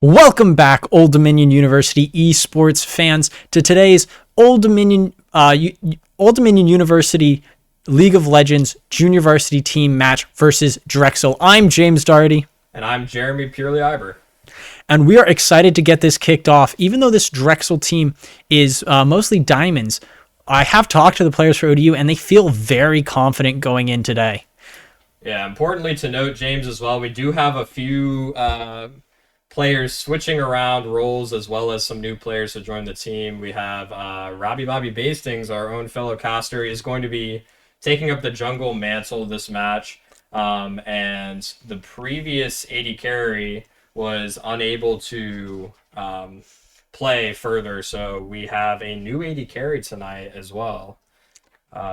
Welcome back, Old Dominion University esports fans, to today's Old Dominion University League of Legends Junior Varsity Team match versus Drexel. I'm James Doherty. And I'm Jeremy Purely Iber. And we are excited to get this kicked off. Even though this Drexel team is mostly diamonds, I have talked to the players for ODU, and they feel very confident going in today. Yeah, importantly to note, James, as well, we do have a few players switching around roles, as well as some new players to join the team. We have Robbie Bobby Bastings, our own fellow caster, is going to be taking up the jungle mantle this match. And the previous AD carry was unable to play further, so we have a new AD carry tonight as well.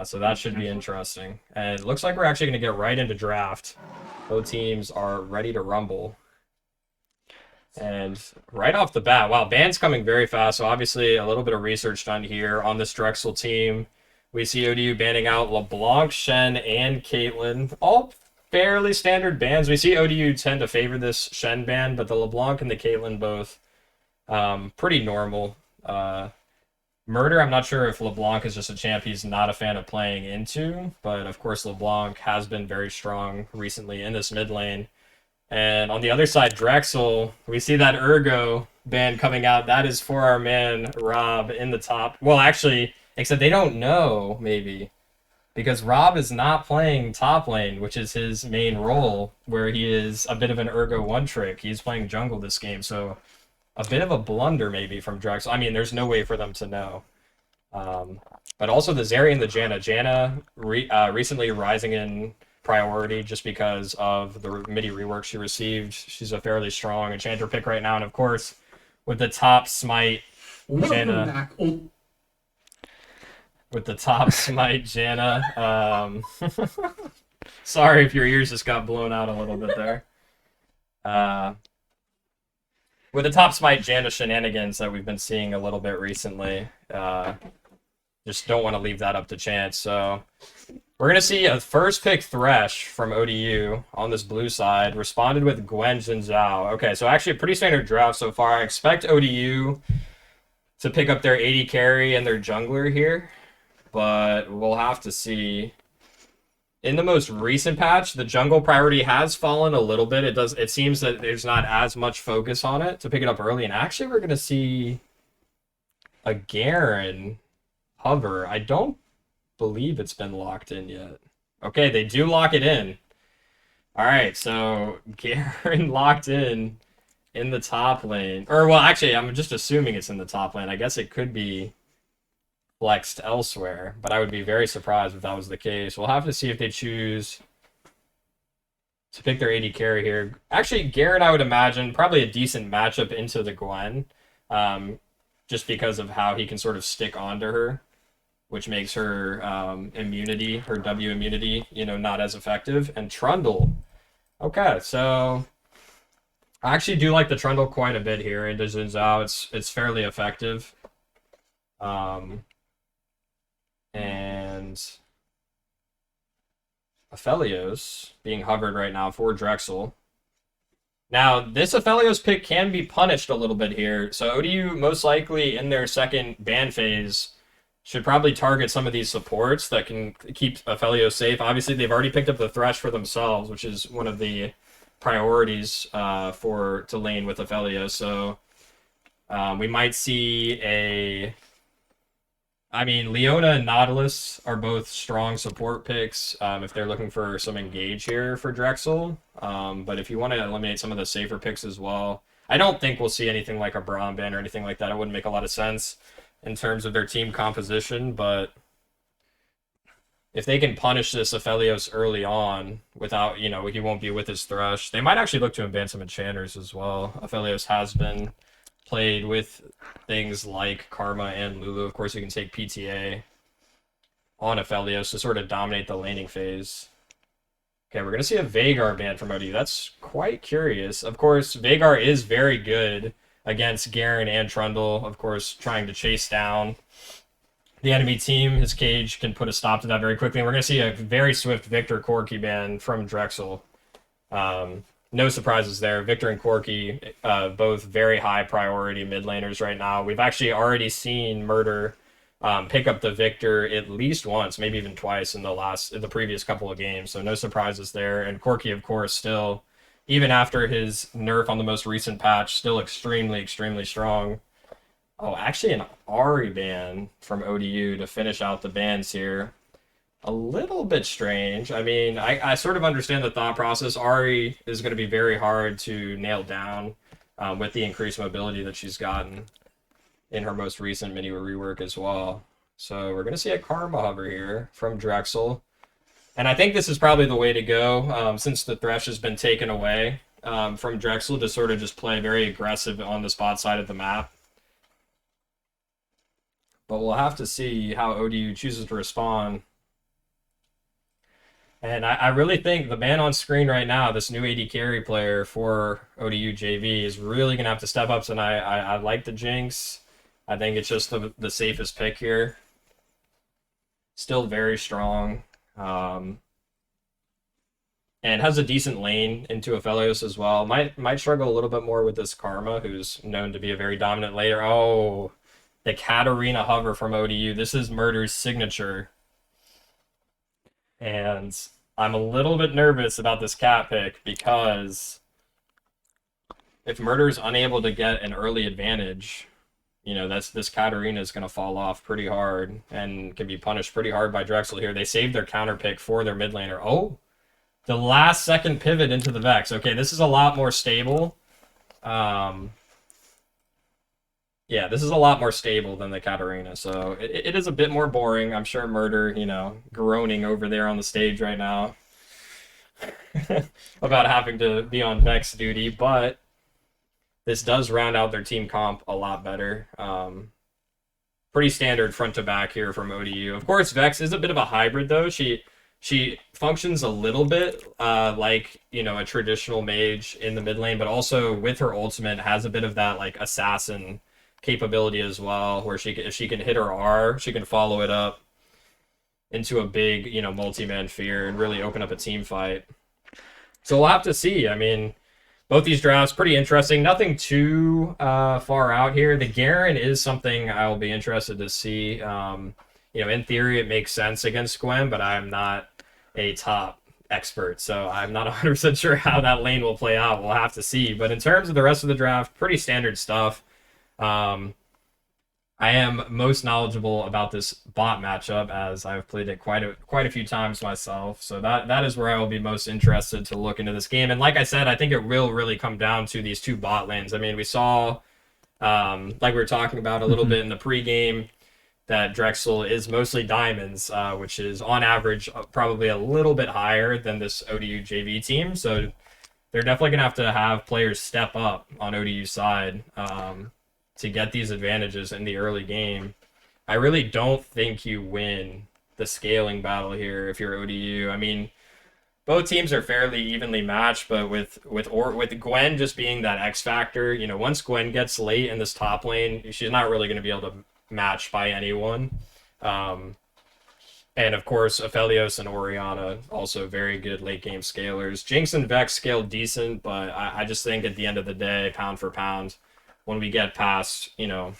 So that should be interesting. And it looks like we're actually going to get right into draft. Both teams are ready to rumble. And right off the bat, wow, ban's coming very fast. So obviously a little bit of research done here on this Drexel team. We see ODU banning out LeBlanc, Shen, and Caitlyn. All fairly standard bans. We see ODU tend to favor this Shen ban, but the LeBlanc and the Caitlyn both pretty normal. Murder, I'm not sure if LeBlanc is just a champ he's not a fan of playing into, but of course LeBlanc has been very strong recently in this mid lane. And on the other side, Drexel, we see that Ergo ban coming out. That is for our man, Rob, in the top. Well, actually, except they don't know, maybe. Because Rob is not playing top lane, which is his main role, where he is a bit of an Ergo one-trick. He's playing jungle this game, so a bit of a blunder, maybe, from Drexel. I mean, there's no way for them to know. But also the Zeri and the Janna. Janna recently rising in priority just because of the MIDI rework she received. She's a fairly strong enchanter pick right now, and of course with the top smite Janna sorry if your ears just got blown out a little bit there. With the top smite Janna shenanigans that we've been seeing a little bit recently, just don't want to leave that up to chance. So we're going to see a first pick Thresh from ODU on this blue side, responded with Gwen Jin Zhao. Okay, so actually a pretty standard draft so far. I expect ODU to pick up their AD carry and their jungler here, but we'll have to see. In the most recent patch, the jungle priority has fallen a little bit. It seems that there's not as much focus on it to pick it up early, and actually we're going to see a Garen hover. I don't believe it's been locked in yet. Okay, they do lock it in. All right, so Garen locked in the top lane. Or, well, actually, I'm just assuming it's in the top lane. I guess it could be flexed elsewhere, but I would be very surprised if that was the case. We'll have to see if they choose to pick their AD carry here. Actually, Garen, I would imagine, probably a decent matchup into the Gwen, just because of how he can sort of stick onto her, which makes her immunity, her W immunity, not as effective. And Trundle. Okay, so I actually do like the Trundle quite a bit here into Jin Zhao. It's fairly effective. And Aphelios being hovered right now for Drexel. Now, this Aphelios pick can be punished a little bit here. So ODU, most likely in their second ban phase, should probably target some of these supports that can keep Aphelios safe. Obviously, they've already picked up the Thresh for themselves, which is one of the priorities to lane with Aphelios. So we might see Leona and Nautilus are both strong support picks if they're looking for some engage here for Drexel. But if you want to eliminate some of the safer picks as well, I don't think we'll see anything like a Braum ban or anything like that. It wouldn't make a lot of sense in terms of their team composition, but if they can punish this Aphelios early on without, he won't be with his Thresh, they might actually look to ban some enchanters as well. Aphelios has been played with things like Karma and Lulu. Of course, you can take PTA on Aphelios to sort of dominate the laning phase. Okay, we're going to see a Veigar ban from ODU. That's quite curious. Of course, Veigar is very good against Garen and Trundle, of course, trying to chase down the enemy team. His cage can put a stop to that very quickly. And we're going to see a very swift Victor Corki ban from Drexel. no surprises there. Victor and Corky, both very high priority mid laners right now. We've actually already seen Murder pick up the Victor at least once, maybe even twice in the previous couple of games. So no surprises there. And Corky, of course, still, even after his nerf on the most recent patch, still extremely, extremely strong. Oh, actually an Ari ban from ODU to finish out the bans here. A little bit strange. I mean, I sort of understand the thought process. Ari is going to be very hard to nail down with the increased mobility that she's gotten in her most recent mini rework as well. So we're going to see a Karma hover here from Drexel. And I think this is probably the way to go since the Thresh has been taken away from Drexel to sort of just play very aggressive on the spot side of the map. But we'll have to see how ODU chooses to respond. And I really think the man on screen right now, this new AD carry player for ODU JV, is really going to have to step up tonight. I like the Jinx. I think it's just the safest pick here. Still very strong. And has a decent lane into Aphelios as well. Might struggle a little bit more with this Karma, who's known to be a very dominant laner. Oh, the Katarina hover from ODU. This is Murder's signature. And I'm a little bit nervous about this cat pick because if Murder's unable to get an early advantage, you know, this Katarina is going to fall off pretty hard and can be punished pretty hard by Drexel here. They saved their counter pick for their mid laner. Oh, the last second pivot into the Vex. Okay, this is a lot more stable. Yeah, this is a lot more stable than the Katarina, so it is a bit more boring. I'm sure Murder, you know, groaning over there on the stage right now about having to be on Vex duty, but this does round out their team comp a lot better. Pretty standard front to back here from ODU. Of course, Vex is a bit of a hybrid, though. She functions a little bit like, you know, a traditional mage in the mid lane, but also with her ultimate has a bit of that like assassin capability as well, where if she can hit her R, she can follow it up into a big, you know, multi-man fear and really open up a team fight. So we'll have to see. I mean, both these drafts pretty interesting. Nothing too far out here. The Garen is something I'll be interested to see. You know, in theory, it makes sense against Gwen, but I'm not a top expert, so I'm not 100% sure how that lane will play out. We'll have to see. But in terms of the rest of the draft, pretty standard stuff. I am most knowledgeable about this bot matchup as I've played it quite a few times myself. So that is where I will be most interested to look into this game. And like I said, I think it will really come down to these two bot lanes. I mean, we saw, like we were talking about a little bit in the pregame, that Drexel is mostly diamonds, which is on average probably a little bit higher than this ODU JV team. So they're definitely going to have players step up on ODU's side to get these advantages in the early game. I really don't think you win the scaling battle here if you're ODU. I mean, both teams are fairly evenly matched, but with Gwen just being that X factor, you know, once Gwen gets late in this top lane, she's not really going to be able to match by anyone. And of course, Aphelios and Orianna, also very good late game scalers. Jinx and Vex scaled decent, but I just think at the end of the day, pound for pound, when we get past, you know,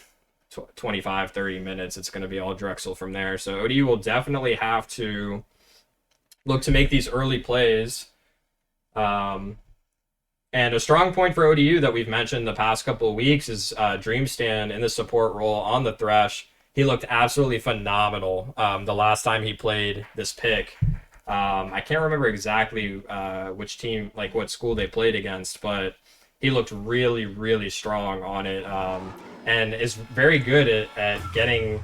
25, 30 minutes, it's going to be all Drexel from there. So ODU will definitely have to look to make these early plays. And a strong point for ODU that we've mentioned the past couple of weeks is Dreamstand in the support role on the Thresh. He looked absolutely phenomenal the last time he played this pick. I can't remember exactly which team, like what school they played against, but he looked really, really strong on it, and is very good at getting,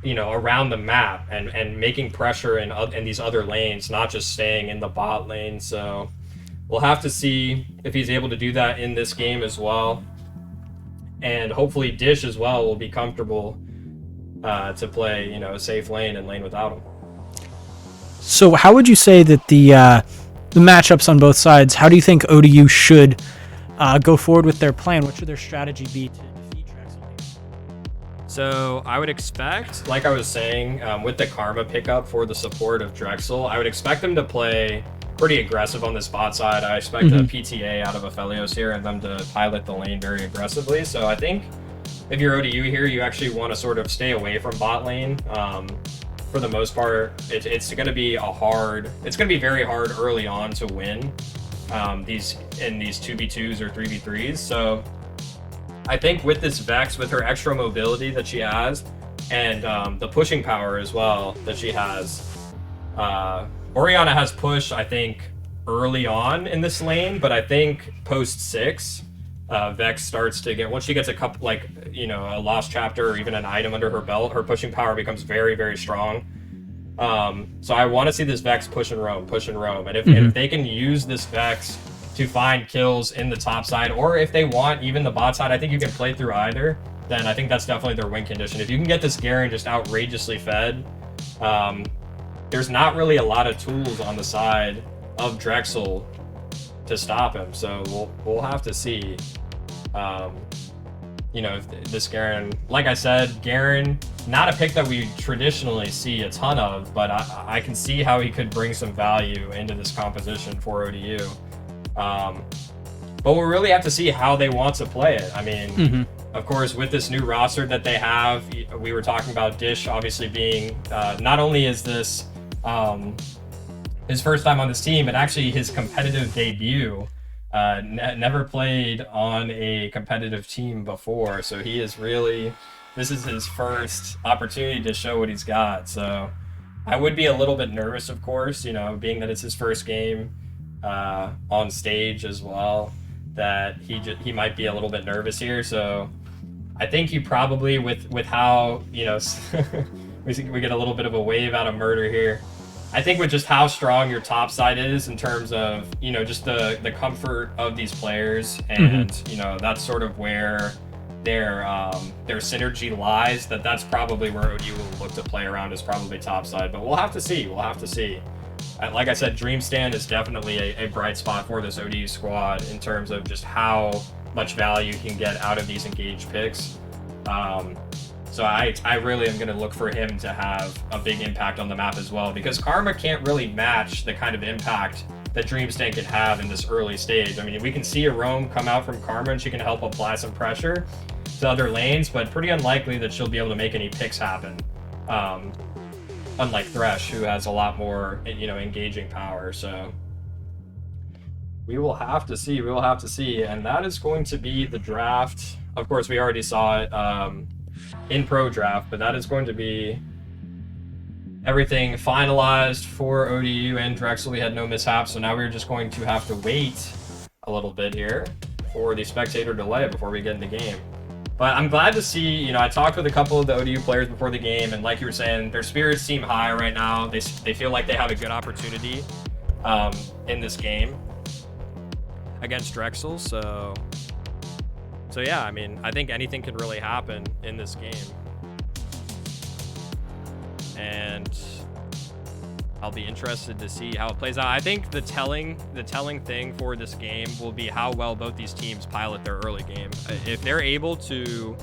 you know, around the map and making pressure in these other lanes, not just staying in the bot lane. So we'll have to see if he's able to do that in this game as well. And hopefully Dish as well will be comfortable to play, you know, a safe lane and lane without him. So how would you say that the matchups on both sides, how do you think ODU should go forward with their plan? What should their strategy be to defeat Drexel? So I would expect, like I was saying, with the Karma pickup for the support of Drexel, I would expect them to play pretty aggressive on this bot side. I expect a PTA out of Aphelios here and them to pilot the lane very aggressively. So I think if you're ODU here, you actually want to sort of stay away from bot lane. For the most part, it's going to be very hard early on to win these 2v2s or 3v3s. So I think with this Vex, with her extra mobility that she has, and the pushing power as well that she has, Orianna has push, I think, early on in this lane, but I think post 6, Vex starts to get, once she gets a couple, like, you know, a lost chapter or even an item under her belt, her pushing power becomes very, very strong. So I want to see this Vex push and roam. And if they can use this Vex to find kills in the top side, or if they want even the bot side, I think you can play through either, then I think that's definitely their win condition. If you can get this Garen just outrageously fed, there's not really a lot of tools on the side of Drexel to stop him. So we'll have to see. You know, if this Garen, like I said, Garen, not a pick that we traditionally see a ton of, but I can see how he could bring some value into this composition for ODU. But we'll really have to see how they want to play it. I mean, of course, with this new roster that they have, we were talking about Dish obviously being, not only is this his first time on this team, but actually his competitive debut. Never played on a competitive team before, so he is really, this is his first opportunity to show what he's got. So I would be a little bit nervous, of course, you know, being that it's his first game on stage as well, that he might be a little bit nervous here. So I think he probably, with how, you know, we get a little bit of a wave out of Murder here. I think with just how strong your top side is in terms of, you know, just the comfort of these players, and you know, that's sort of where their synergy lies. That's probably where ODU will look to play around, is probably top side. But we'll have to see. Like I said, Dream Stand is definitely a bright spot for this ODU squad in terms of just how much value you can get out of these engaged picks. So I really am going to look for him to have a big impact on the map as well, because Karma can't really match the kind of impact that Dreamstan can have in this early stage. I mean, we can see a roam come out from Karma and she can help apply some pressure to other lanes, but pretty unlikely that she'll be able to make any picks happen. Unlike Thresh, who has a lot more, you know, engaging power. So we will have to see. And that is going to be the draft. Of course, we already saw it in Pro Draft, but that is going to be everything finalized for ODU and Drexel. We had no mishaps, so now we're just going to have to wait a little bit here for the spectator delay before we get in the game. But I'm glad to see, you know, I talked with a couple of the ODU players before the game, and like you were saying, their spirits seem high right now. They feel like they have a good opportunity in this game against Drexel. So yeah, I mean, I think anything can really happen in this game. And I'll be interested to see how it plays out. I think the telling thing for this game will be how well both these teams pilot their early game. If they're able to,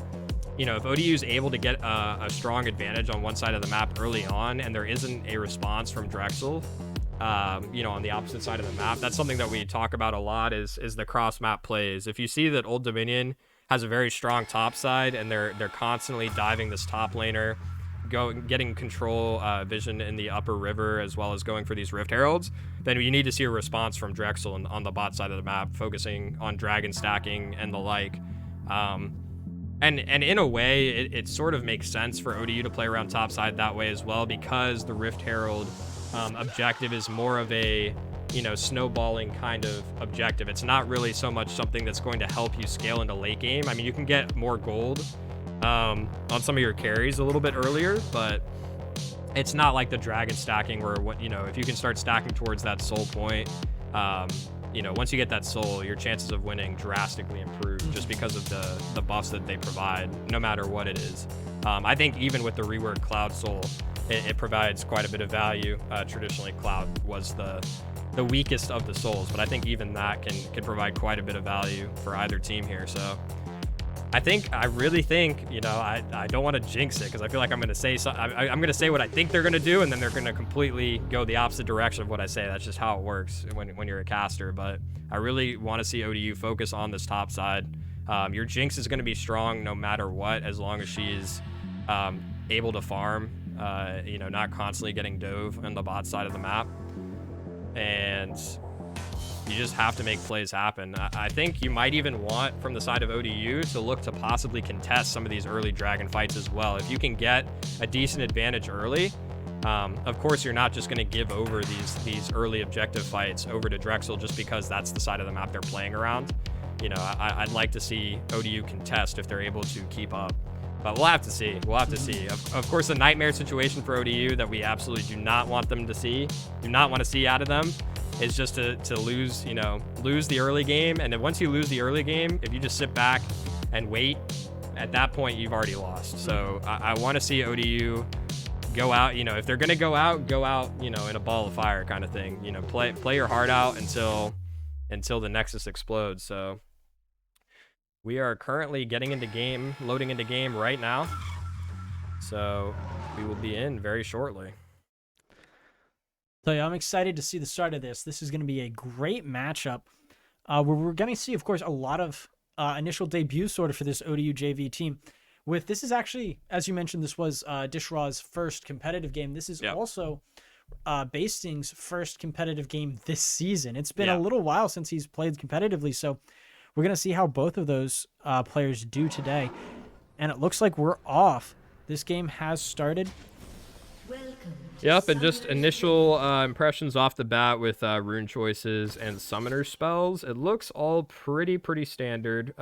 you know, if ODU is able to get a strong advantage on one side of the map early on, and there isn't a response from Drexel, you know, on the opposite side of the map, that's something that we talk about a lot, is the cross map plays. If you see that Old Dominion has a very strong top side and they're constantly diving this top laner, getting control vision in the upper river, as well as going for these Rift Heralds, then you need to see a response from Drexel on the bot side of the map, focusing on dragon stacking and the like. And in a way, it sort of makes sense for ODU to play around top side that way as well, because the Rift Herald objective is more of a, you know, snowballing kind of objective. It's not really so much something that's going to help you scale into late game. I mean, you can get more gold on some of your carries a little bit earlier, but it's not like the dragon stacking where, what, you know, if you can start stacking towards that soul point, you know, once you get that soul, your chances of winning drastically improve just because of the buffs that they provide, no matter what it is. I think even with the reworked Cloud Soul, it provides quite a bit of value. Traditionally, Cloud was the weakest of the souls, but I think even that can provide quite a bit of value for either team here. So I really think, you know, I don't want to jinx it because I feel like I'm going to say I'm going to say what I think they're going to do, and then they're going to completely go the opposite direction of what I say. That's just how it works when you're a caster. But I really want to see ODU focus on this top side. Your jinx is going to be strong no matter what, as long as she is able to farm, you know, not constantly getting dove on the bot side of the map. And you just have to make plays happen. I think you might even want, from the side of ODU, to look to possibly contest some of these early dragon fights as well. If you can get a decent advantage early, of course you're not just going to give over these early objective fights over to Drexel just because that's the side of the map they're playing around. You know, I'd like to see ODU contest if they're able to keep up. But we'll have to see. We'll have to see. Of course, the nightmare situation for ODU that we absolutely do not want them to see, do not want to see out of them, is just to lose, you know, lose the early game. And then once you lose the early game, if you just sit back and wait, at that point, you've already lost. So I want to see ODU go out, you know, if they're going to go out, you know, in a ball of fire kind of thing. You know, play your heart out until the Nexus explodes. So we are currently getting into game, loading into game right now. So we will be in very shortly. So yeah, I'm excited to see the start of this. This is going to be a great matchup where we're going to see, of course, a lot of initial debuts sort of for this ODU JV team. This is actually, as you mentioned, this was Dishraw's first competitive game. This is also Basting's first competitive game this season. It's been a little while since he's played competitively, so we're going to see how both of those players do today. And it looks like we're off. This game has started. Yep, and just initial impressions off the bat with rune choices and summoner spells. It looks all pretty standard.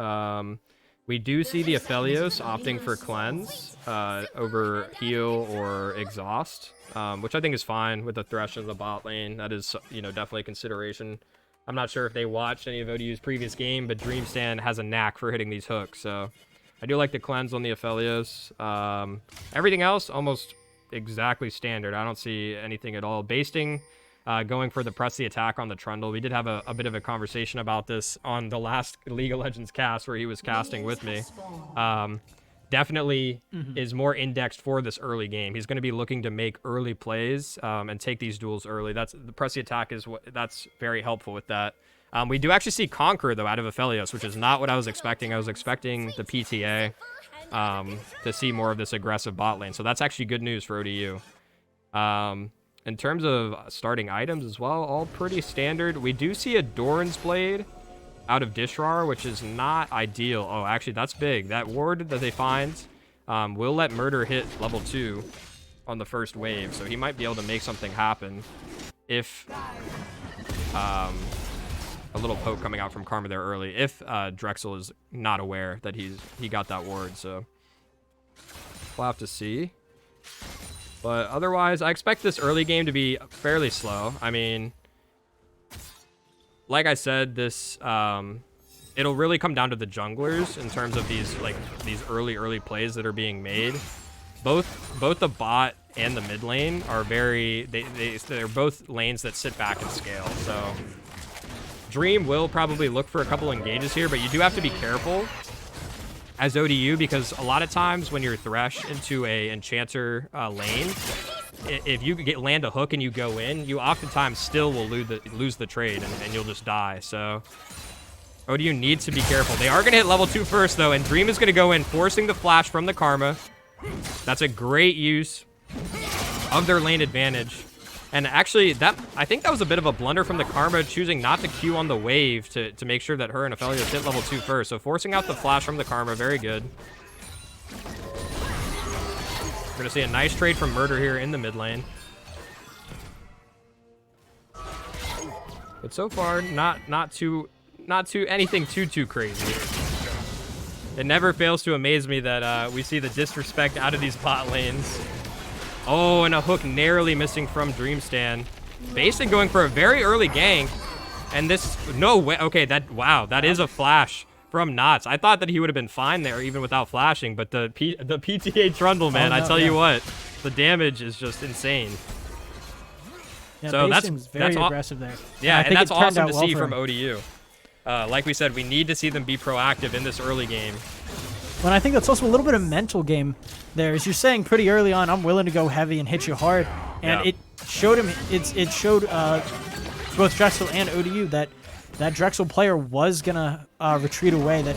We do see the Aphelios opting for cleanse over heal or exhaust, which I think is fine with the Thresh in the bot lane. That is, you know, definitely a consideration. I'm not sure if they watched any of ODU's previous game, but Dreamstand has a knack for hitting these hooks, so I do like the cleanse on the Aphelios. Everything else almost exactly standard. I don't see anything at all. Basting going for the press the attack on the Trundle. We did have a bit of a conversation about this on the last League of Legends cast where he was casting with me. Definitely is more indexed for this early game. He's going to be looking to make early plays and take these duels early. That's the press the attack that's very helpful with that. We do actually see Conqueror though out of Aphelios, which is not what I was expecting. I was expecting the PTA to see more of this aggressive bot lane. So that's actually good news for ODU. In terms of starting items as well, all pretty standard. We do see a Doran's Blade out of Dishrar, which is not ideal. Oh, actually, that's big. That ward that they find will let Murder hit level 2 on the first wave, so he might be able to make something happen if a little poke coming out from Karma there early, if Drexel is not aware that he got that ward, so we'll have to see. But otherwise, I expect this early game to be fairly slow. I mean, like I said, this it'll really come down to the junglers in terms of these early plays that are being made. Both the bot and the mid lane are they're both lanes that sit back and scale. So Dream will probably look for a couple engages here, but you do have to be careful as ODU because a lot of times when you're Thresh into a Enchanter lane, if you land a hook and you go in, you oftentimes still will lose the trade and you'll just die. So ODU needs to be careful. They are going to hit level 2 first though, and Dream is going to go in, forcing the flash from the Karma. That's a great use of their lane advantage. And actually, I think that was a bit of a blunder from the Karma, choosing not to Q on the wave to make sure that her and Aphelios hit level 2 first. So forcing out the flash from the Karma, very good. We're going to see a nice trade from Murder here in the mid lane. But so far, not anything too crazy. It never fails to amaze me that we see the disrespect out of these bot lanes. Oh, and a hook narrowly missing from Dreamstand. Basing going for a very early gank. And this, no way. Okay, that is a flash from Knots. I thought that he would have been fine there even without flashing, but the PTA Trundle, man, I tell you what, the damage is just insane. Yeah, so that's very aggressive there. Yeah, and that's awesome to see from ODU. Like we said, we need to see them be proactive in this early game. When I think that's also a little bit of mental game there. As you're saying pretty early on, I'm willing to go heavy and hit you hard. And Yeah. it showed him, it showed both Drexel and ODU that that Drexel player was going to retreat away, that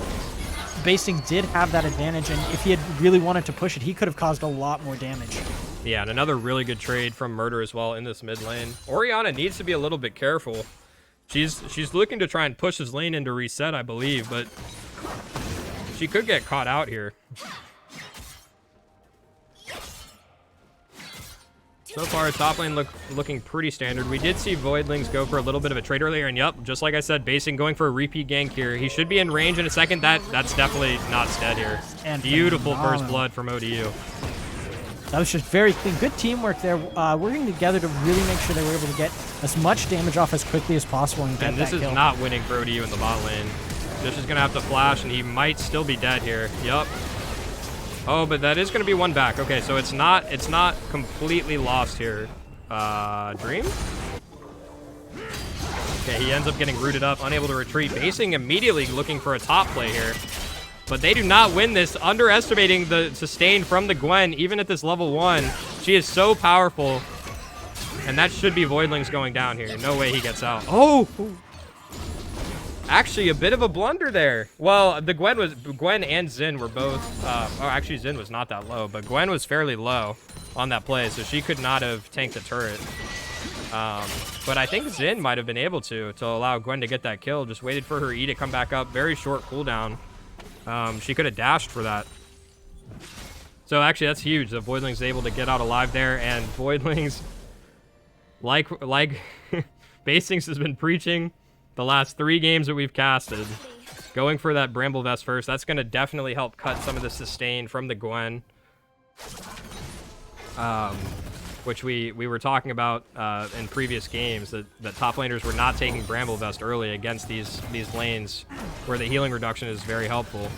Basing did have that advantage, and if he had really wanted to push it, he could have caused a lot more damage. Yeah, and another really good trade from Murder as well in this mid lane. Orianna needs to be a little bit careful. She's looking to try and push his lane into reset, I believe, but she could get caught out here. So far, top lane looking pretty standard. We did see Voidlings go for a little bit of a trade earlier, and yep, just like I said, Basing going for a repeat gank here. He should be in range in a second. That's definitely not stead here. And Beautiful phenomenal. first blood from ODU. That was just very clean. Good teamwork there, working together to really make sure they were able to get as much damage off as quickly as possible and get And this that is kill. not winning for ODU in the bot lane. This is going to have to flash, and he might still be dead here. Yup. Oh, but that is going to be one back. Okay, so it's not completely lost here. Dream? Okay, he ends up getting rooted up, unable to retreat. Basing immediately looking for a top play here. But they do not win this, underestimating the sustain from the Gwen, even at this level 1. She is so powerful. And that should be Voidlings going down here. No way he gets out. Oh! Actually, a bit of a blunder there. Well, the Gwen and Xin were both, oh, actually Xin was not that low, but Gwen was fairly low on that play, so she could not have tanked the turret. But I think Xin might have been able to allow Gwen to get that kill. Just waited for her E to come back up. Very short cooldown. She could have dashed for that. So actually, that's huge that Voidlings is able to get out alive there, and Voidlings, like Basings has been preaching the last 3 games that we've casted, going for that Bramble Vest first. That's going to definitely help cut some of the sustain from the Gwen, which we were talking about in previous games, that top laners were not taking Bramble Vest early against these lanes where the healing reduction is very helpful.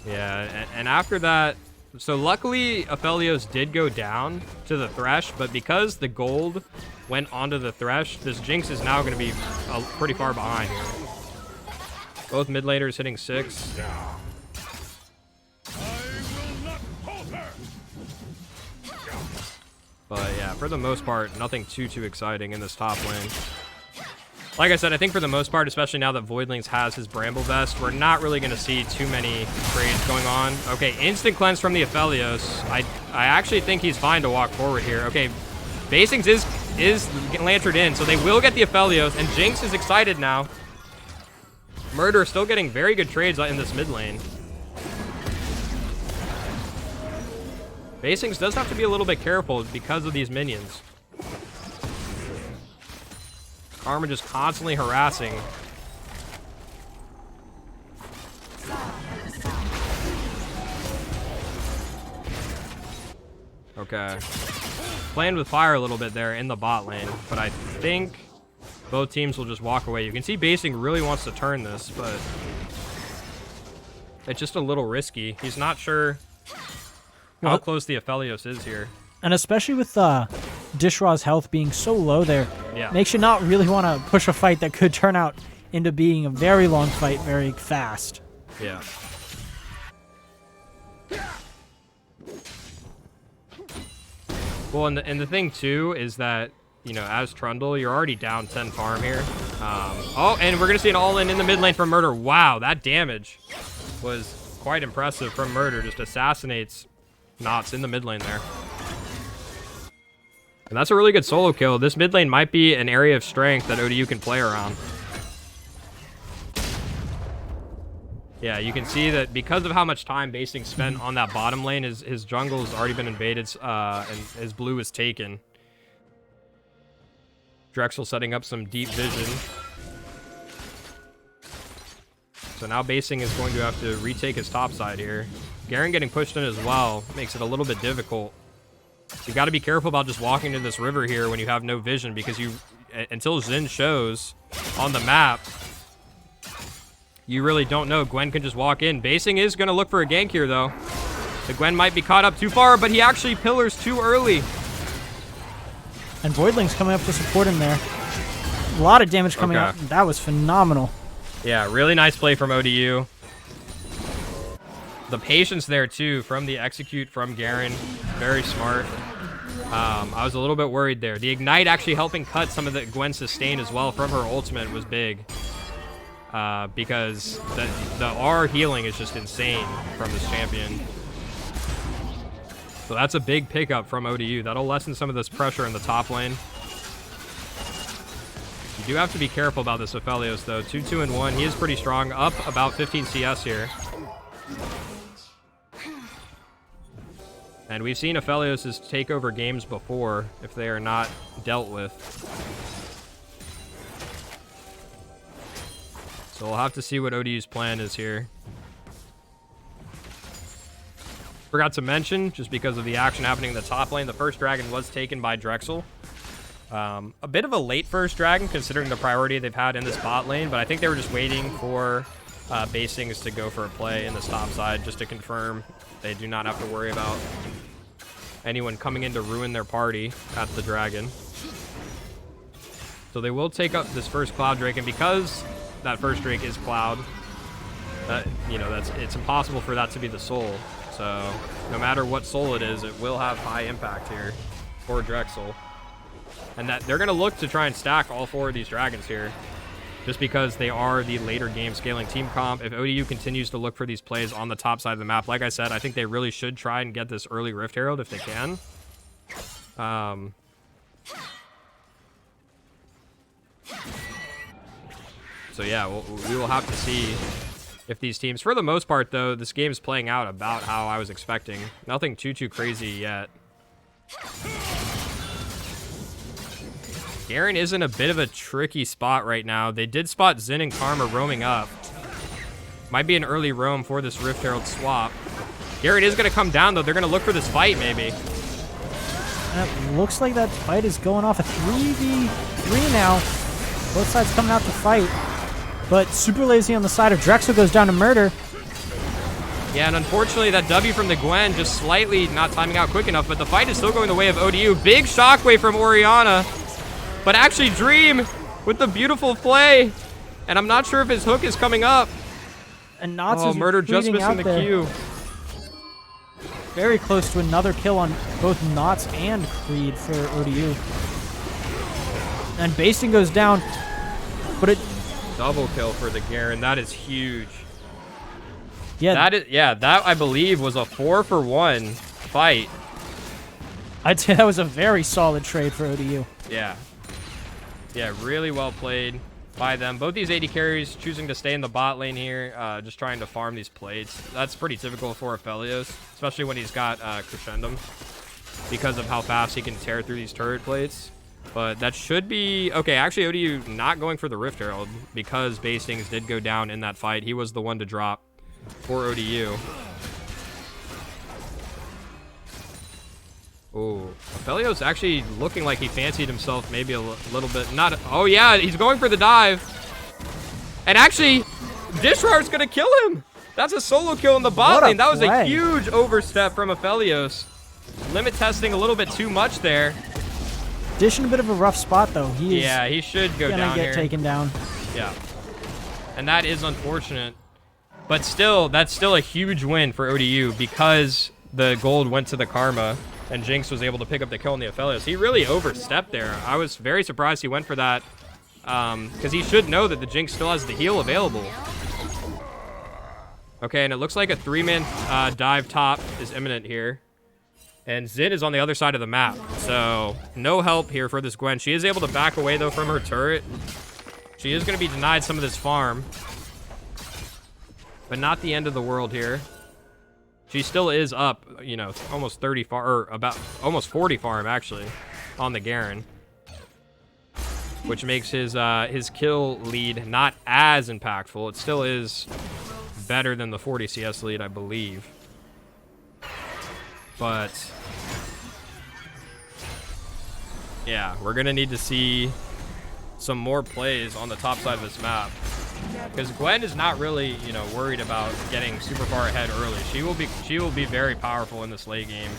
Yeah, and after that, so luckily Aphelios did go down to the Thresh, but because the gold went onto the Thresh, this Jinx is now going to be pretty far behind here. Both mid laners hitting 6. But yeah, for the most part, nothing too exciting in this top lane. Like I said, I think for the most part, especially now that Voidlings has his Bramble Vest, we're not really going to see too many trades going on. Okay, instant cleanse from the Aphelios. I actually think he's fine to walk forward here. Okay, Basings is lanterned in, so they will get the Aphelios, and Jinx is excited now. Murder still getting very good trades in this mid lane. Basings does have to be a little bit careful because of these minions. Karma just constantly harassing. Okay. Playing with fire a little bit there in the bot lane, but I think both teams will just walk away. You can see Basing really wants to turn this, but it's just a little risky. He's not sure how close the Aphelios is here. And especially with Dishra's health being so low there, Yeah. makes you not really want to push a fight that could turn out into being a very long fight very fast. Yeah. Well, and the thing, too, is that, you know, as Trundle, you're already down 10 farm here. Oh, and we're going to see an all-in in the mid lane from Murder. Wow, that damage was quite impressive from Murder. Just assassinates Knots in the mid lane there. And that's a really good solo kill. This mid lane might be an area of strength that ODU can play around. Yeah, you can see that because of how much time Basing spent on that bottom lane, his jungle has already been invaded, and his blue is taken. Drexel setting up some deep vision. So now Basing is going to have to retake his top side here. Garen getting pushed in as well makes it a little bit difficult. You got to be careful about just walking to this river here when you have no vision, because until Xin shows on the map, you really don't know. Gwen can just walk in. Basing is going to look for a gank here, though. The Gwen might be caught up too far, but he actually pillars too early. And Voidling's coming up to support him there. A lot of damage coming out. That was phenomenal. Yeah, really nice play from ODU. The patience there, too, from the execute from Garen. Very smart. I was a little bit worried there. The Ignite actually helping cut some of the Gwen sustain as well from her ultimate was big. Because the R healing is just insane from this champion. So that's a big pickup from ODU. That'll lessen some of this pressure in the top lane. You do have to be careful about this Aphelios, though. 2-2-1. He is pretty strong. Up about 15 CS here. And we've seen Aphelios' take over games before if they are not dealt with. So we'll have to see what ODU's plan is here. Forgot to mention, just because of the action happening in the top lane, the first dragon was taken by Drexel. A bit of a late first dragon, considering the priority they've had in this bot lane, but I think they were just waiting for Basings to go for a play in the top side, just to confirm they do not have to worry about anyone coming in to ruin their party at the dragon. So they will take up this first Cloud Drake, and because that first Drake is Cloud, you know, it's impossible for that to be the soul. So no matter what soul it is, it will have high impact here for Drexel. And that they're going to look to try and stack all 4 of these dragons here, just because they are the later game scaling team comp. If ODU continues to look for these plays on the top side of the map, like I said, I think they really should try and get this early Rift Herald if they can. So yeah, we will have to see if these teams, for the most part though, this game is playing out about how I was expecting. Nothing too crazy yet. Garen is in a bit of a tricky spot right now. They did spot Xin and Karma roaming up. Might be an early roam for this Rift Herald swap. Garen is going to come down, though. They're going to look for this fight, maybe. And it looks like that fight is going off a 3v3 now. Both sides coming out to fight. But super lazy on the side of Drexel goes down to murder. Yeah, and unfortunately, that W from the Gwen just slightly not timing out quick enough, but the fight is still going the way of ODU. Big shockwave from Orianna. But actually, Dream with the beautiful play. And I'm not sure if his hook is coming up. And Knots oh, is Murder just missing the Q. Very close to another kill on both Knots and Creed for ODU. And Basing goes down. But it... Double kill for the Garen. That is huge. Yeah, that I believe was a 4-for-1 fight. I'd say that was a very solid trade for ODU. Yeah. Yeah, really well played by them. Both these AD carries choosing to stay in the bot lane here, just trying to farm these plates. That's pretty typical for Aphelios, especially when he's got Crescendum, because of how fast he can tear through these turret plates. But that should be... Okay, actually, ODU not going for the Rift Herald, because Bastings did go down in that fight. He was the one to drop for ODU. Oh, Aphelios actually looking like he fancied himself maybe a little bit. Not. Oh, yeah, he's going for the dive. And actually, Dishrar's going to kill him. That's a solo kill in the bot lane. That was a huge overstep from Aphelios. Limit testing a little bit too much there. Dish in a bit of a rough spot, though. Yeah, he should go down here. Gonna get taken down. Yeah. And that is unfortunate. But still, that's still a huge win for ODU because the gold went to the Karma. And Jinx was able to pick up the kill on the Aphelios. He really overstepped there. I was very surprised he went for that. Because he should know that the Jinx still has the heal available. Okay, and it looks like a 3-man dive top is imminent here. And Xin is on the other side of the map. So, no help here for this Gwen. She is able to back away, though, from her turret. She is going to be denied some of this farm. But not the end of the world here. She still is up, you know, almost 30 farm, or about almost 40 farm actually, on the Garen, which makes his kill lead not as impactful. It still is better than the 40 CS lead, I believe. But yeah, we're gonna need to see some more plays on the top side of this map. Because Gwen is not really, you know, worried about getting super far ahead early. She will be very powerful in this late game,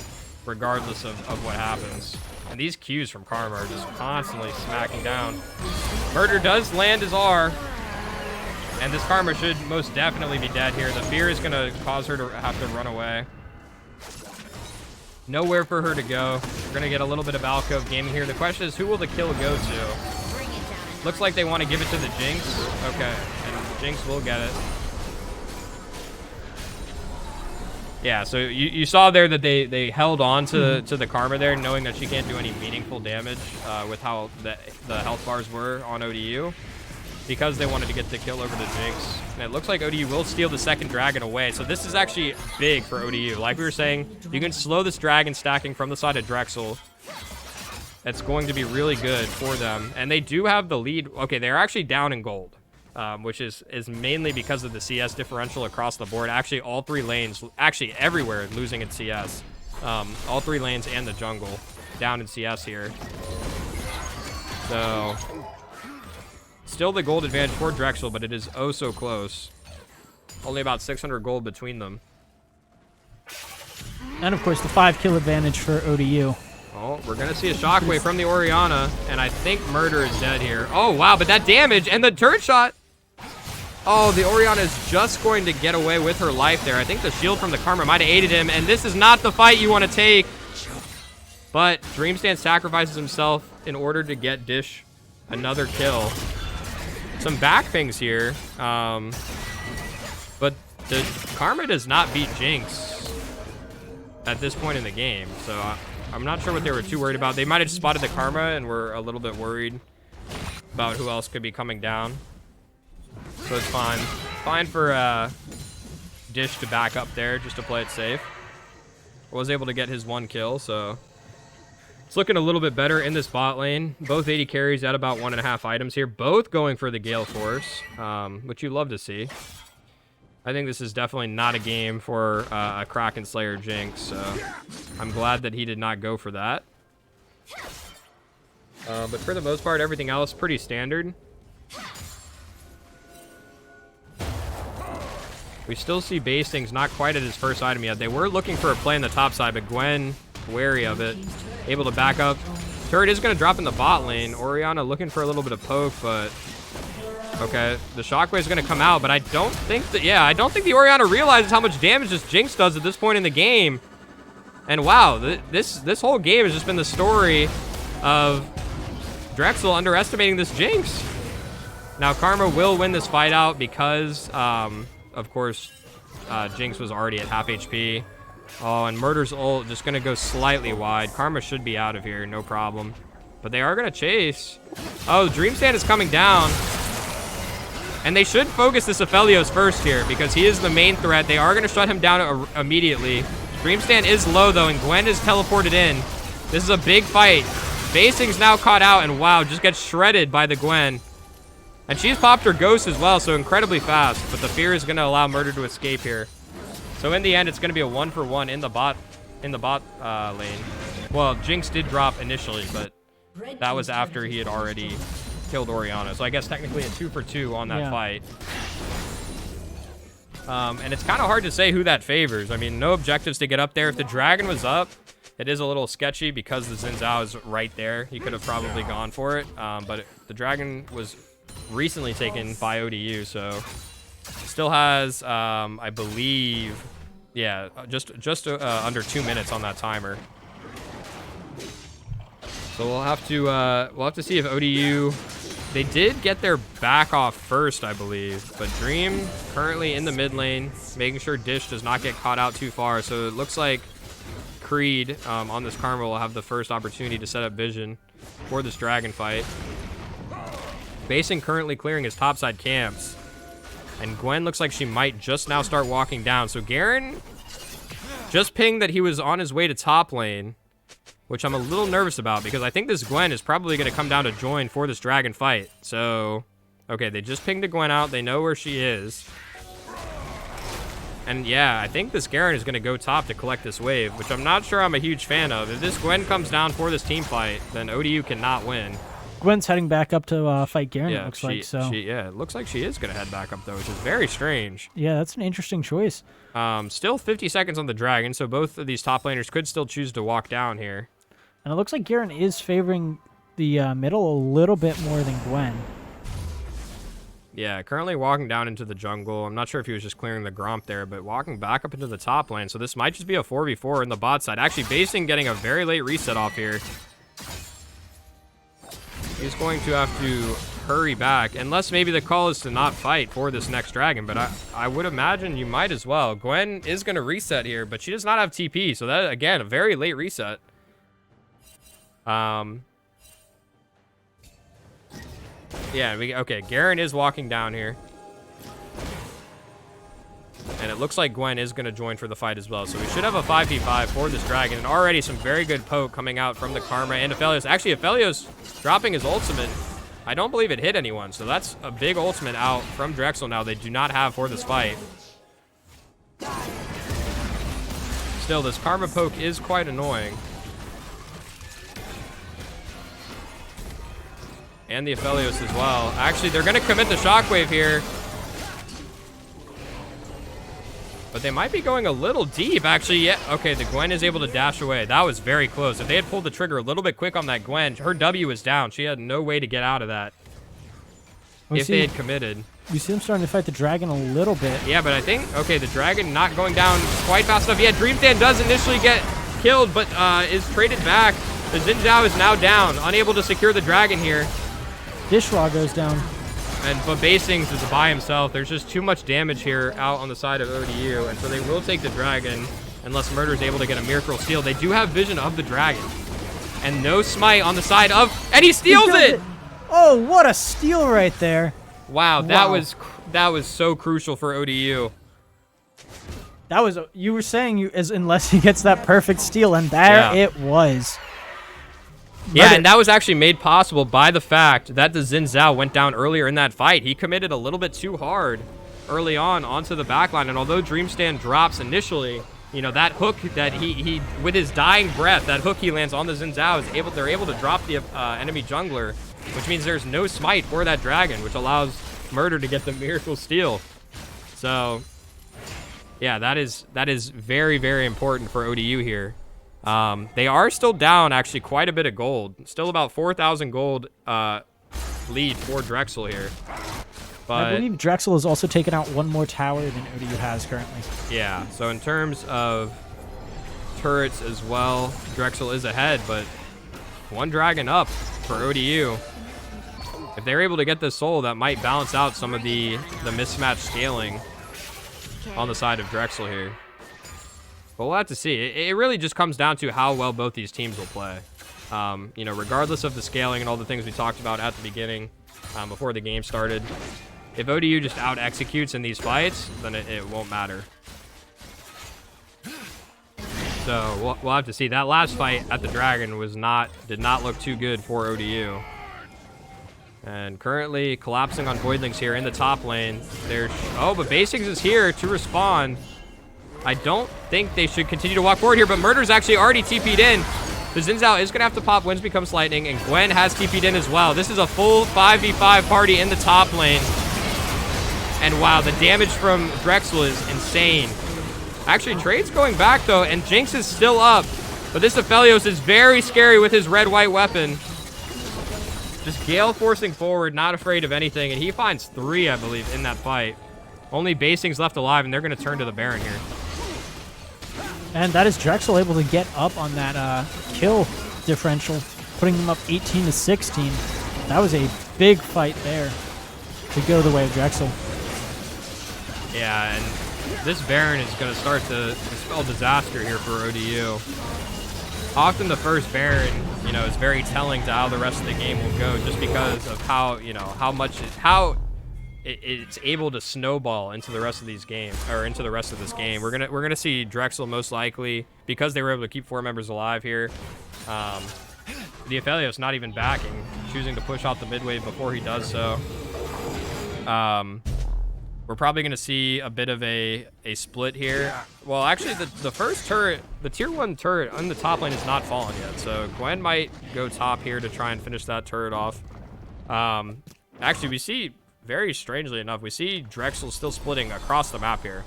regardless of what happens. And these Qs from Karma are just constantly smacking down. Murder does land his R. And this Karma should most definitely be dead here. The fear is going to cause her to have to run away. Nowhere for her to go. We're going to get a little bit of alcove gaming here. The question is, who will the kill go to? Looks like they want to give it to the Jinx. Okay, and Jinx will get it. Yeah, so you saw there that they held on to the Karma there, knowing that she can't do any meaningful damage with how the health bars were on ODU, because they wanted to get the kill over the Jinx. And it looks like ODU will steal the second dragon away. So this is actually big for ODU. Like we were saying, you can slow this dragon stacking from the side of Drexel. That's going to be really good for them. And they do have the lead. Okay, they're actually down in gold, which is mainly because of the CS differential across the board. Actually, all 3 lanes, actually everywhere, losing in CS. All 3 lanes and the jungle down in CS here. So still the gold advantage for Drexel, but it is oh so close. Only about 600 gold between them. And of course, the 5 kill advantage for ODU. Oh, we're going to see a shockwave from the Orianna, and I think Murder is dead here. Oh, wow, but that damage and the turret shot. Oh, the Orianna is just going to get away with her life there. I think the shield from the Karma might have aided him, and this is not the fight you want to take. But Dreamstand sacrifices himself in order to get Dish another kill. Some back things here, but the Karma does not beat Jinx at this point in the game, so I'm not sure what they were too worried about. They might have spotted the Karma and were a little bit worried about who else could be coming down. So it's fine. Fine for Dish to back up there just to play it safe. Was able to get his 1 kill, so it's looking a little bit better in this bot lane. Both 80 carries at about 1.5 items here. Both going for the Gale Force, which you love to see. I think this is definitely not a game for a Kraken Slayer Jinx, so I'm glad that he did not go for that. But for the most part, everything else pretty standard. We still see Bastings not quite at his first item yet. They were looking for a play on the top side, but Gwen, wary of it, able to back up. Turret is going to drop in the bot lane. Orianna looking for a little bit of poke, but okay, the shockwave is going to come out, but I don't think that, yeah, I don't think the Orianna realizes how much damage this Jinx does at this point in the game. And wow, this whole game has just been the story of Drexel underestimating this Jinx. Now, Karma will win this fight out because, of course, Jinx was already at half HP. Oh, and Murder's ult just going to go slightly wide. Karma should be out of here, no problem. But they are going to chase. Oh, Dreamstand is coming down. And they should focus this Aphelios first here because he is the main threat. They are going to shut him down immediately. Dreamstand is low, though, and Gwen is teleported in. This is a big fight. Basing's now caught out, and wow, just gets shredded by the Gwen. And she's popped her Ghost as well, so incredibly fast. But the Fear is going to allow Murder to escape here. So in the end, it's going to be a 1-for-1 in the bot lane. Well, Jinx did drop initially, but that was after he had already killed Orianna. So I guess technically a 2-for-2 on that fight. And it's kind of hard to say who that favors. I mean, no objectives to get up there. If the dragon was up, it is a little sketchy because the Xin Zhao is right there. He could have probably gone for it. But the dragon was recently taken by ODU, so still has, I believe, yeah, just under 2 minutes on that timer. So we'll have to see if ODU, they did get their back off first, I believe, but Dream currently in the mid lane, making sure Dish does not get caught out too far. So it looks like Creed on this Karma will have the first opportunity to set up vision for this dragon fight. Basing currently clearing his topside camps, and Gwen looks like she might just now start walking down. So Garen just pinged that he was on his way to top lane, which I'm a little nervous about because I think this Gwen is probably going to come down to join for this dragon fight. So, okay, they just pinged a Gwen out. They know where she is. And yeah, I think this Garen is going to go top to collect this wave, which I'm not sure I'm a huge fan of. If this Gwen comes down for this team fight, then ODU cannot win. Gwen's heading back up to fight Garen, Yeah, it looks like. So yeah, it looks like she is going to head back up, though, which is very strange. Yeah, that's an interesting choice. Still 50 seconds on the dragon, so both of these top laners could still choose to walk down here. And it looks like Garen is favoring the middle a little bit more than Gwen. Yeah, currently walking down into the jungle. I'm not sure if he was just clearing the Gromp there, but walking back up into the top lane. So this might just be a 4v4 in the bot side. Actually, Basing getting a very late reset off here. He's going to have to hurry back, unless maybe the call is to not fight for this next dragon, but I would imagine you might as well. Gwen is going to reset here, but she does not have TP, so that, again, a very late reset. Yeah, okay, Garen is walking down here. And it looks like Gwen is going to join for the fight as well. So we should have a 5v5 for this dragon. And already some very good poke coming out from the Karma and Aphelios. Actually, Aphelios dropping his ultimate. I don't believe it hit anyone. So that's a big ultimate out from Drexel now they do not have for this fight. Still, this Karma poke is quite annoying. And the Aphelios as well. Actually, they're going to commit the Shockwave here. But they might be going a little deep, actually. Yeah, okay, the Gwen is able to dash away. That was very close. If they had pulled the trigger a little bit quick on that Gwen, her W was down. She had no way to get out of that if they had committed. We see them starting to fight the dragon a little bit. Yeah, but I think, okay, the dragon not going down quite fast enough. Yeah, Dream Stand does initially get killed, but is traded back. The Xin Zhao is now down, unable to secure the dragon here. Dishwa goes down. But Basings is by himself. There's just too much damage here out on the side of ODU, and so they will take the dragon unless Murder is able to get a Miracle Steal. They do have vision of the dragon. And no smite on the side of... And he steals it! Oh, what a steal right there. Wow, that was so crucial for ODU. That was... You were saying unless he gets that perfect steal, and there it was. Yeah, and that was actually made possible by the fact that the Xin Zhao went down earlier in that fight. He committed a little bit too hard early on onto the backline, and although Dreamstand drops initially, you know, that hook that he with his dying breath, that hook he lands on the Xin Zhao, they're able to drop the enemy jungler, which means there's no smite for that dragon, which allows Murder to get the Miracle Steal. So, yeah, that is very, very important for ODU here. They are still down, actually, quite a bit of gold. Still about 4,000 gold lead for Drexel here. But I believe Drexel has also taken out one more tower than ODU has currently. yeah, so in terms of turrets as well, Drexel is ahead, but one dragon up for ODU. If they're able to get this soul, that might balance out some of the mismatch scaling on the side of Drexel here. But we'll have to see. It really just comes down to how well both these teams will play. You know, regardless of the scaling and all the things we talked about at the beginning, before the game started, if ODU just out-executes in these fights, then it won't matter. So we'll have to see. That last fight at the Dragon did not look too good for ODU. And currently collapsing on Voidlings here in the top lane. But Basics is here to respond. I don't think they should continue to walk forward here, but Murder's actually already TP'd in. The Xin Zhao is going to have to pop Winds Becomes Lightning, and Gwen has TP'd in as well. This is a full 5v5 party in the top lane. And wow, the damage from Drexel is insane. Actually, Trade's going back, though, and Jinx is still up. But this Aphelios is very scary with his red-white weapon. Just Gale forcing forward, not afraid of anything, and he finds 3, I believe, in that fight. Only Basing's left alive, and they're going to turn to the Baron here. And that is Drexel able to get up on that kill differential, putting them up 18 to 16. That was a big fight there to go the way of Drexel. Yeah, and this Baron is going to start to spell disaster here for ODU. Often the first Baron, you know, is very telling to how the rest of the game will go, just because of how, you know, how it's able to snowball into the rest of these games, or into the rest of this game. We're gonna see Drexel most likely, because they were able to keep 4 members alive here. The Aphelios not even backing, choosing to push out the mid wave before he does so. We're probably gonna see a bit of a split here. Well, actually, the first turret, the tier 1 turret on the top lane is not fallen yet, so Gwen might go top here to try and finish that turret off. Actually, we see, very strangely enough, we see Drexel still splitting across the map here.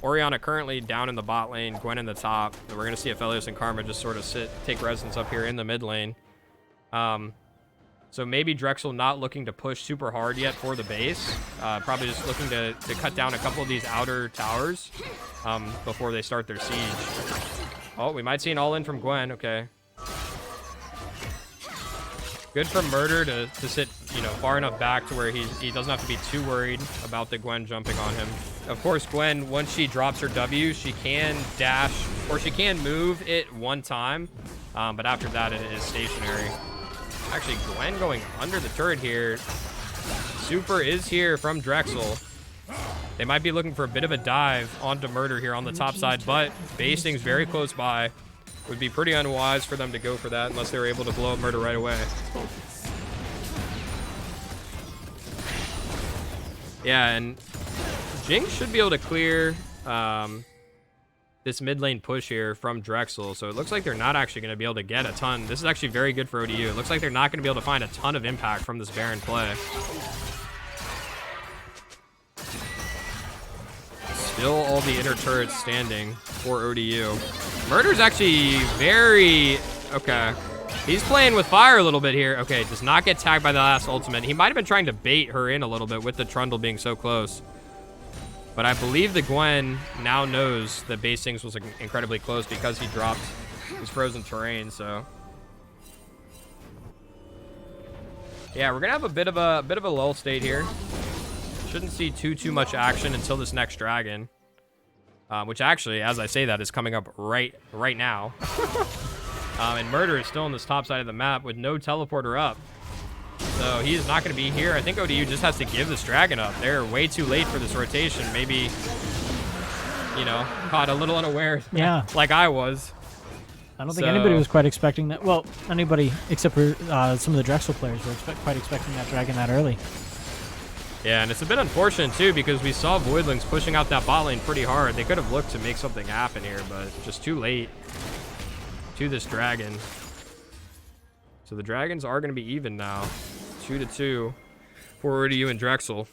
Orianna currently down in the bot lane, Gwen in the top. And we're going to see Aphelios and Karma just sort of take residence up here in the mid lane. So maybe Drexel not looking to push super hard yet for the base. Probably just looking to cut down a couple of these outer towers before they start their siege. Oh, we might see an all-in from Gwen. Okay. Good for Murder to sit, you know, far enough back to where he doesn't have to be too worried about the Gwen jumping on him. Of course, Gwen, once she drops her W, she can dash, or she can move it one time, but after that, it is stationary. Actually, Gwen going under the turret here. Super is here from Drexel. They might be looking for a bit of a dive onto Murder here on the top side, but Basting's very close by. Would be pretty unwise for them to go for that unless they were able to blow up Murder right away. Yeah, and Jinx should be able to clear this mid lane push here from Drexel. So it looks like they're not actually going to be able to get a ton. This is actually very good for ODU. It looks like they're not going to be able to find a ton of impact from this Baron play. Still all the inner turrets standing for ODU. Murder's actually very... Okay. He's playing with fire a little bit here. Okay, does not get tagged by the last ultimate. He might have been trying to bait her in a little bit with the Trundle being so close. But I believe the Gwen now knows that Bastings was incredibly close because he dropped his frozen terrain, so... Yeah, we're gonna have a bit of a lull state here. Shouldn't see too much action until this next dragon, which actually, as I say that, is coming up right now. And Murder is still on this top side of the map with no teleporter up, so he's not going to be here. I think ODU just has to give this dragon up. They're way too late for this rotation. Maybe, you know, caught a little unaware. Yeah, like I was. I don't think anybody was quite expecting that. Well, anybody except for some of the Drexel players were quite expecting that dragon that early. Yeah, and it's a bit unfortunate, too, because we saw Voidlings pushing out that bot lane pretty hard. They could have looked to make something happen here, but just too late to this dragon. So the dragons are going to be even now. 2-2 for ODU and Drexel.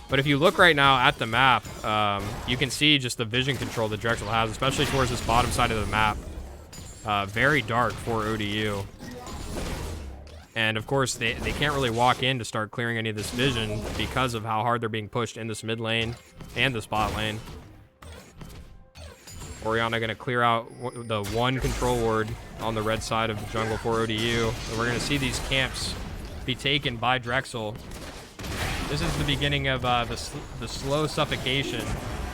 But if you look right now at the map, you can see just the vision control that Drexel has, especially towards this bottom side of the map. Very dark for ODU. And of course, they can't really walk in to start clearing any of this vision because of how hard they're being pushed in this mid lane and this bot lane. Orianna going to clear out the one control ward on the red side of the jungle for ODU. And we're going to see these camps be taken by Drexel. This is the beginning of the slow suffocation.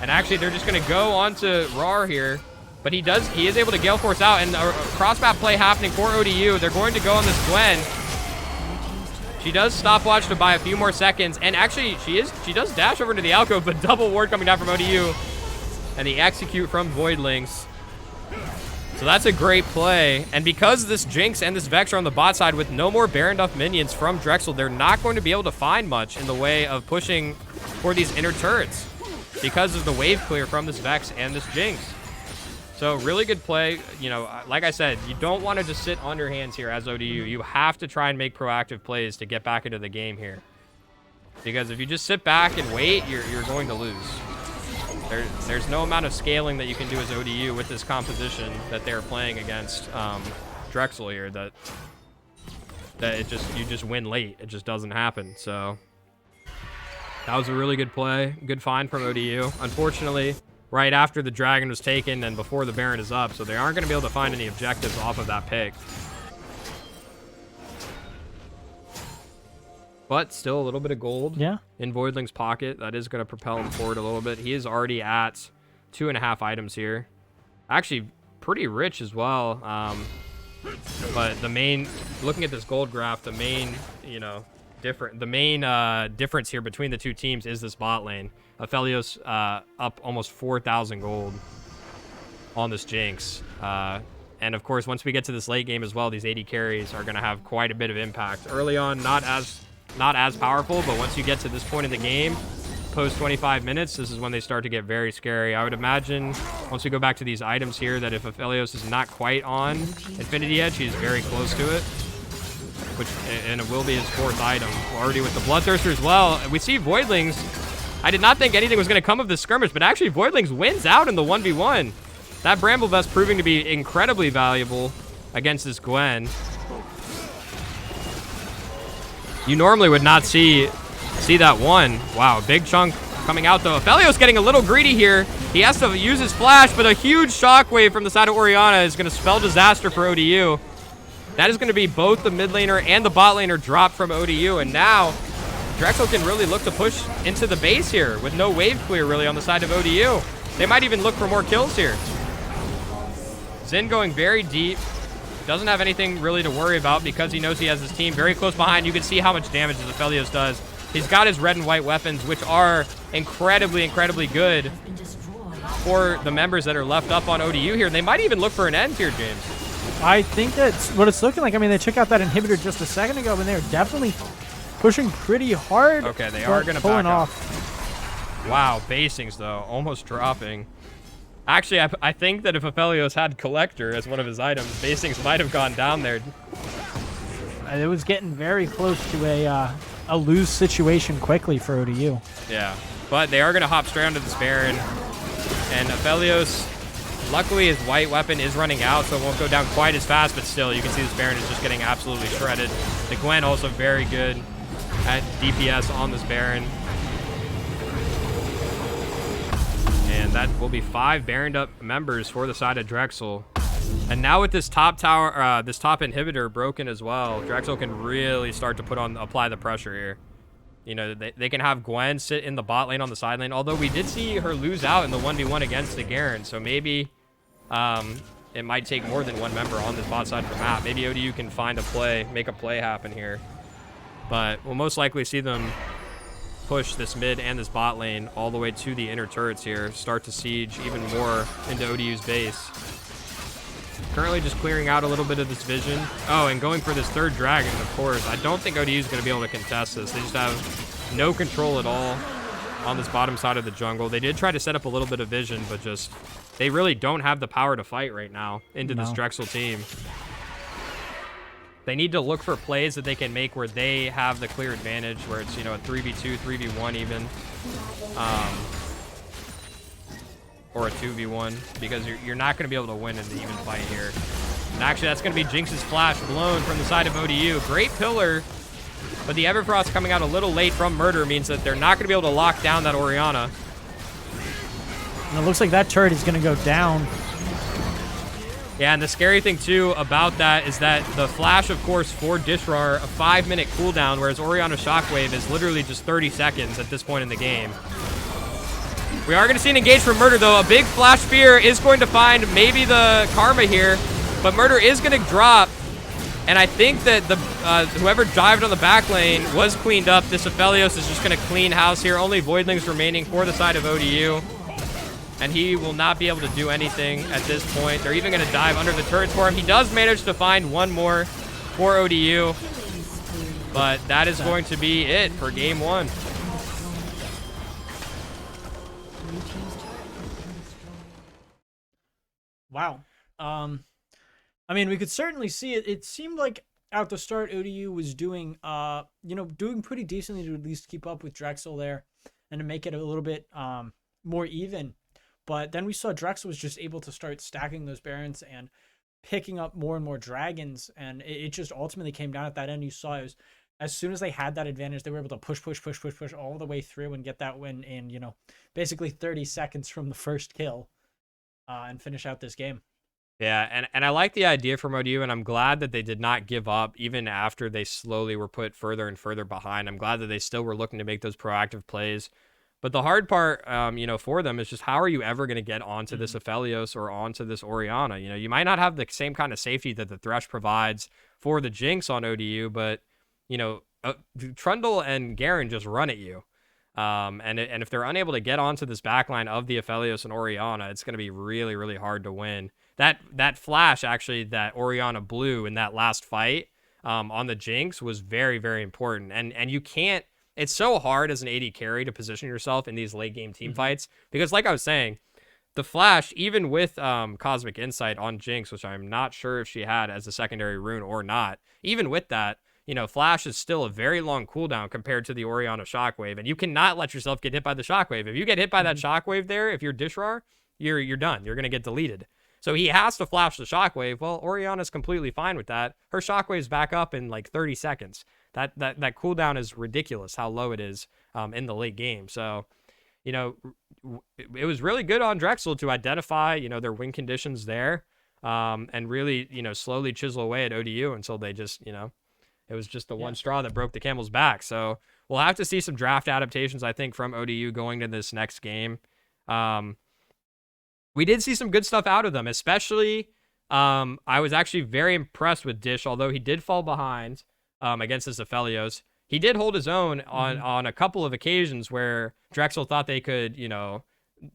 And actually, they're just going to go onto Rar here. But he is able to Gale Force out, and a cross-map play happening for ODU. They're going to go on this Gwen. She does stopwatch to buy a few more seconds, and actually she does dash over to the alcove, but double ward coming down from ODU, and the execute from Voidlings. So that's a great play, and because this Jinx and this Vex are on the bot side with no more Baron Duff minions from Drexel, they're not going to be able to find much in the way of pushing for these inner turrets because of the wave clear from this Vex and this Jinx. So really good play. You know, like I said, you don't want to just sit on your hands here as ODU. You have to try and make proactive plays to get back into the game here. Because if you just sit back and wait, you're going to lose. There's no amount of scaling that you can do as ODU with this composition that they're playing against Drexel here. That you just win late. It just doesn't happen. So that was a really good play. Good find from ODU. Unfortunately, right after the dragon was taken and before the Baron is up, so they aren't going to be able to find any objectives off of that pick. But still a little bit of gold in Voidling's pocket. That is going to propel him forward a little bit. He is already at 2.5 items here. Actually, pretty rich as well. But the main, looking at this gold graph, the main, difference here between the two teams is this bot lane. Aphelios up almost 4,000 gold on this Jinx. And of course, once we get to this late game as well, these AD carries are going to have quite a bit of impact. Early on, not as powerful, but once you get to this point in the game, post 25 minutes, this is when they start to get very scary. I would imagine, once we go back to these items here, that if Aphelios is not quite on Infinity yet, she's very close to it. And it will be his 4th item. Already with the Bloodthirster as well. We see Voidlings. I did not think anything was going to come of this skirmish, but actually Voidlings wins out in the 1v1. That Bramble Vest proving to be incredibly valuable against this Gwen. You normally would not see that one. Wow, big chunk coming out though. Aphelios getting a little greedy here. He has to use his flash, but a huge shockwave from the side of Orianna is going to spell disaster for ODU. That is going to be both the mid laner and the bot laner drop from ODU, and now Drexel can really look to push into the base here with no wave clear really on the side of ODU. They might even look for more kills here. Xin going very deep. Doesn't have anything really to worry about because he knows he has his team very close behind. You can see how much damage this Aphelios does. He's got his red and white weapons, which are incredibly, incredibly good for the members that are left up on ODU here. They might even look for an end here, James. I think that's what it's looking like. I mean, they took out that inhibitor just a second ago, and they're definitely pushing pretty hard. Okay, they are going to back back off. Wow, basings, though. Almost dropping. Actually, I think that if Aphelios had Collector as one of his items, basings might have gone down there. It was getting very close to a lose situation quickly for ODU. Yeah, but they are going to hop straight onto this Baron. And Aphelios, luckily his white weapon is running out, so it won't go down quite as fast, but still, you can see this Baron is just getting absolutely shredded. The Gwen also very good at DPS on this Baron. And that will be 5 Baroned up members for the side of Drexel. And now with this top tower, this top inhibitor broken as well, Drexel can really start to apply the pressure here. You know, they can have Gwen sit in the bot lane on the side lane, although we did see her lose out in the 1v1 against the Garen, so maybe it might take more than one member on this bot side of the map. Maybe ODU can find a play, make a play happen here. But we'll most likely see them push this mid and this bot lane all the way to the inner turrets here, start to siege even more into ODU's base. Currently just clearing out a little bit of this vision. Oh, and going for this third dragon, of course. I don't think ODU is going to be able to contest this. They just have no control at all on this bottom side of the jungle. They did try to set up a little bit of vision, but just they really don't have the power to fight right now into this Drexel team. They need to look for plays that they can make where they have the clear advantage, where it's, you know, a 3v2, 3v1 even. Or a 2v1, because you're not going to be able to win in the even fight here. And actually, that's going to be Jinx's flash blown from the side of ODU. Great pillar, but the Everfrost coming out a little late from Murder means that they're not going to be able to lock down that Orianna. And it looks like that turret is going to go down. Yeah, and the scary thing, too, about that is that the flash, of course, for Dishrar, a 5-minute cooldown, whereas Orianna Shockwave is literally just 30 seconds at this point in the game. We are going to see an engage from Murder, though. A big flash spear is going to find maybe the Karma here, but Murder is going to drop, and I think that the whoever dived on the back lane was cleaned up. This Aphelios is just going to clean house here. Only Voidlings remaining for the side of ODU. And he will not be able to do anything at this point. They're even going to dive under the turrets for him. He does manage to find one more for ODU. But that is going to be it for game 1. Wow. I mean, we could certainly see it. It seemed like at the start, ODU was doing, doing pretty decently to at least keep up with Drexel there and to make it a little bit more even. But then we saw Drexel was just able to start stacking those Barons and picking up more and more dragons. And it just ultimately came down at that end. You saw it was, as soon as they had that advantage, they were able to push all the way through and get that win in, basically 30 seconds from the first kill and finish out this game. Yeah, and I like the idea from ODU, and I'm glad that they did not give up even after they slowly were put further and further behind. I'm glad that they still were looking to make those proactive plays. But the hard part, for them is just how are you ever going to get onto this Aphelios or onto this Orianna? You might not have the same kind of safety that the Thresh provides for the Jinx on ODU, but, Trundle and Garen just run at you. And if they're unable to get onto this backline of the Aphelios and Orianna, it's going to be really, really hard to win. That flash, actually, that Orianna blew in that last fight on the Jinx was very, very important. And you can't... It's so hard as an AD carry to position yourself in these late game team fights because, like I was saying, the flash, even with Cosmic Insight on Jinx, which I'm not sure if she had as a secondary rune or not, even with that, flash is still a very long cooldown compared to the Orianna Shockwave, and you cannot let yourself get hit by the Shockwave. If you get hit by that Shockwave there, if you're Dishrar, you're done. You're going to get deleted. So he has to flash the Shockwave. Well, Orianna's completely fine with that. Her Shockwave's back up in like 30 seconds. That cooldown is ridiculous how low it is in the late game. So, you know, it was really good on Drexel to identify, you know, their win conditions there, and really, you know, slowly chisel away at ODU until they just, you know, it was just the one straw that broke the camel's back. So we'll have to see some draft adaptations, I think, from ODU going to this next game. We did see some good stuff out of them, especially I was actually very impressed with Dish, although he did fall behind against his Aphelios. He did hold his own on a couple of occasions where Drexel thought they could, you know,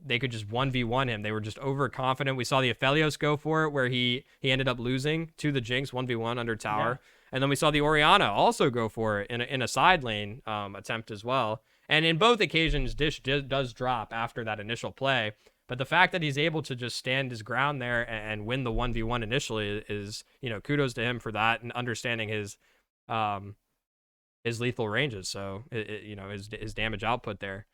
they could just 1v1 him. They were just overconfident. We saw the Aphelios go for it where he ended up losing to the Jinx 1v1 under tower. Yeah. And then we saw the Orianna also go for it in a side lane attempt as well. And in both occasions, Dish does drop after that initial play. But the fact that he's able to just stand his ground there and win the 1v1 initially is, you know, kudos to him for that and understanding his lethal ranges. So, you know, his damage output there.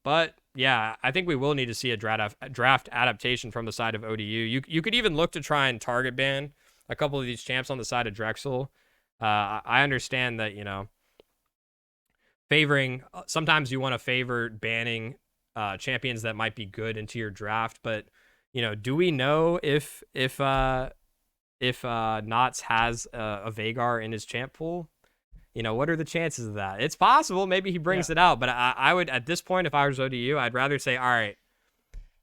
But yeah, I think we will need to see a draft adaptation from the side of ODU. You could even look to try and target ban a couple of these champs on the side of Drexel. I understand that, you know, sometimes you want to favor banning champions that might be good into your draft, but, you know, do we know if Knots has a Veigar in his champ pool? You know, what are the chances of that? It's possible. Maybe he brings it out, but I would, at this point, if I was ODU, I'd rather say, all right,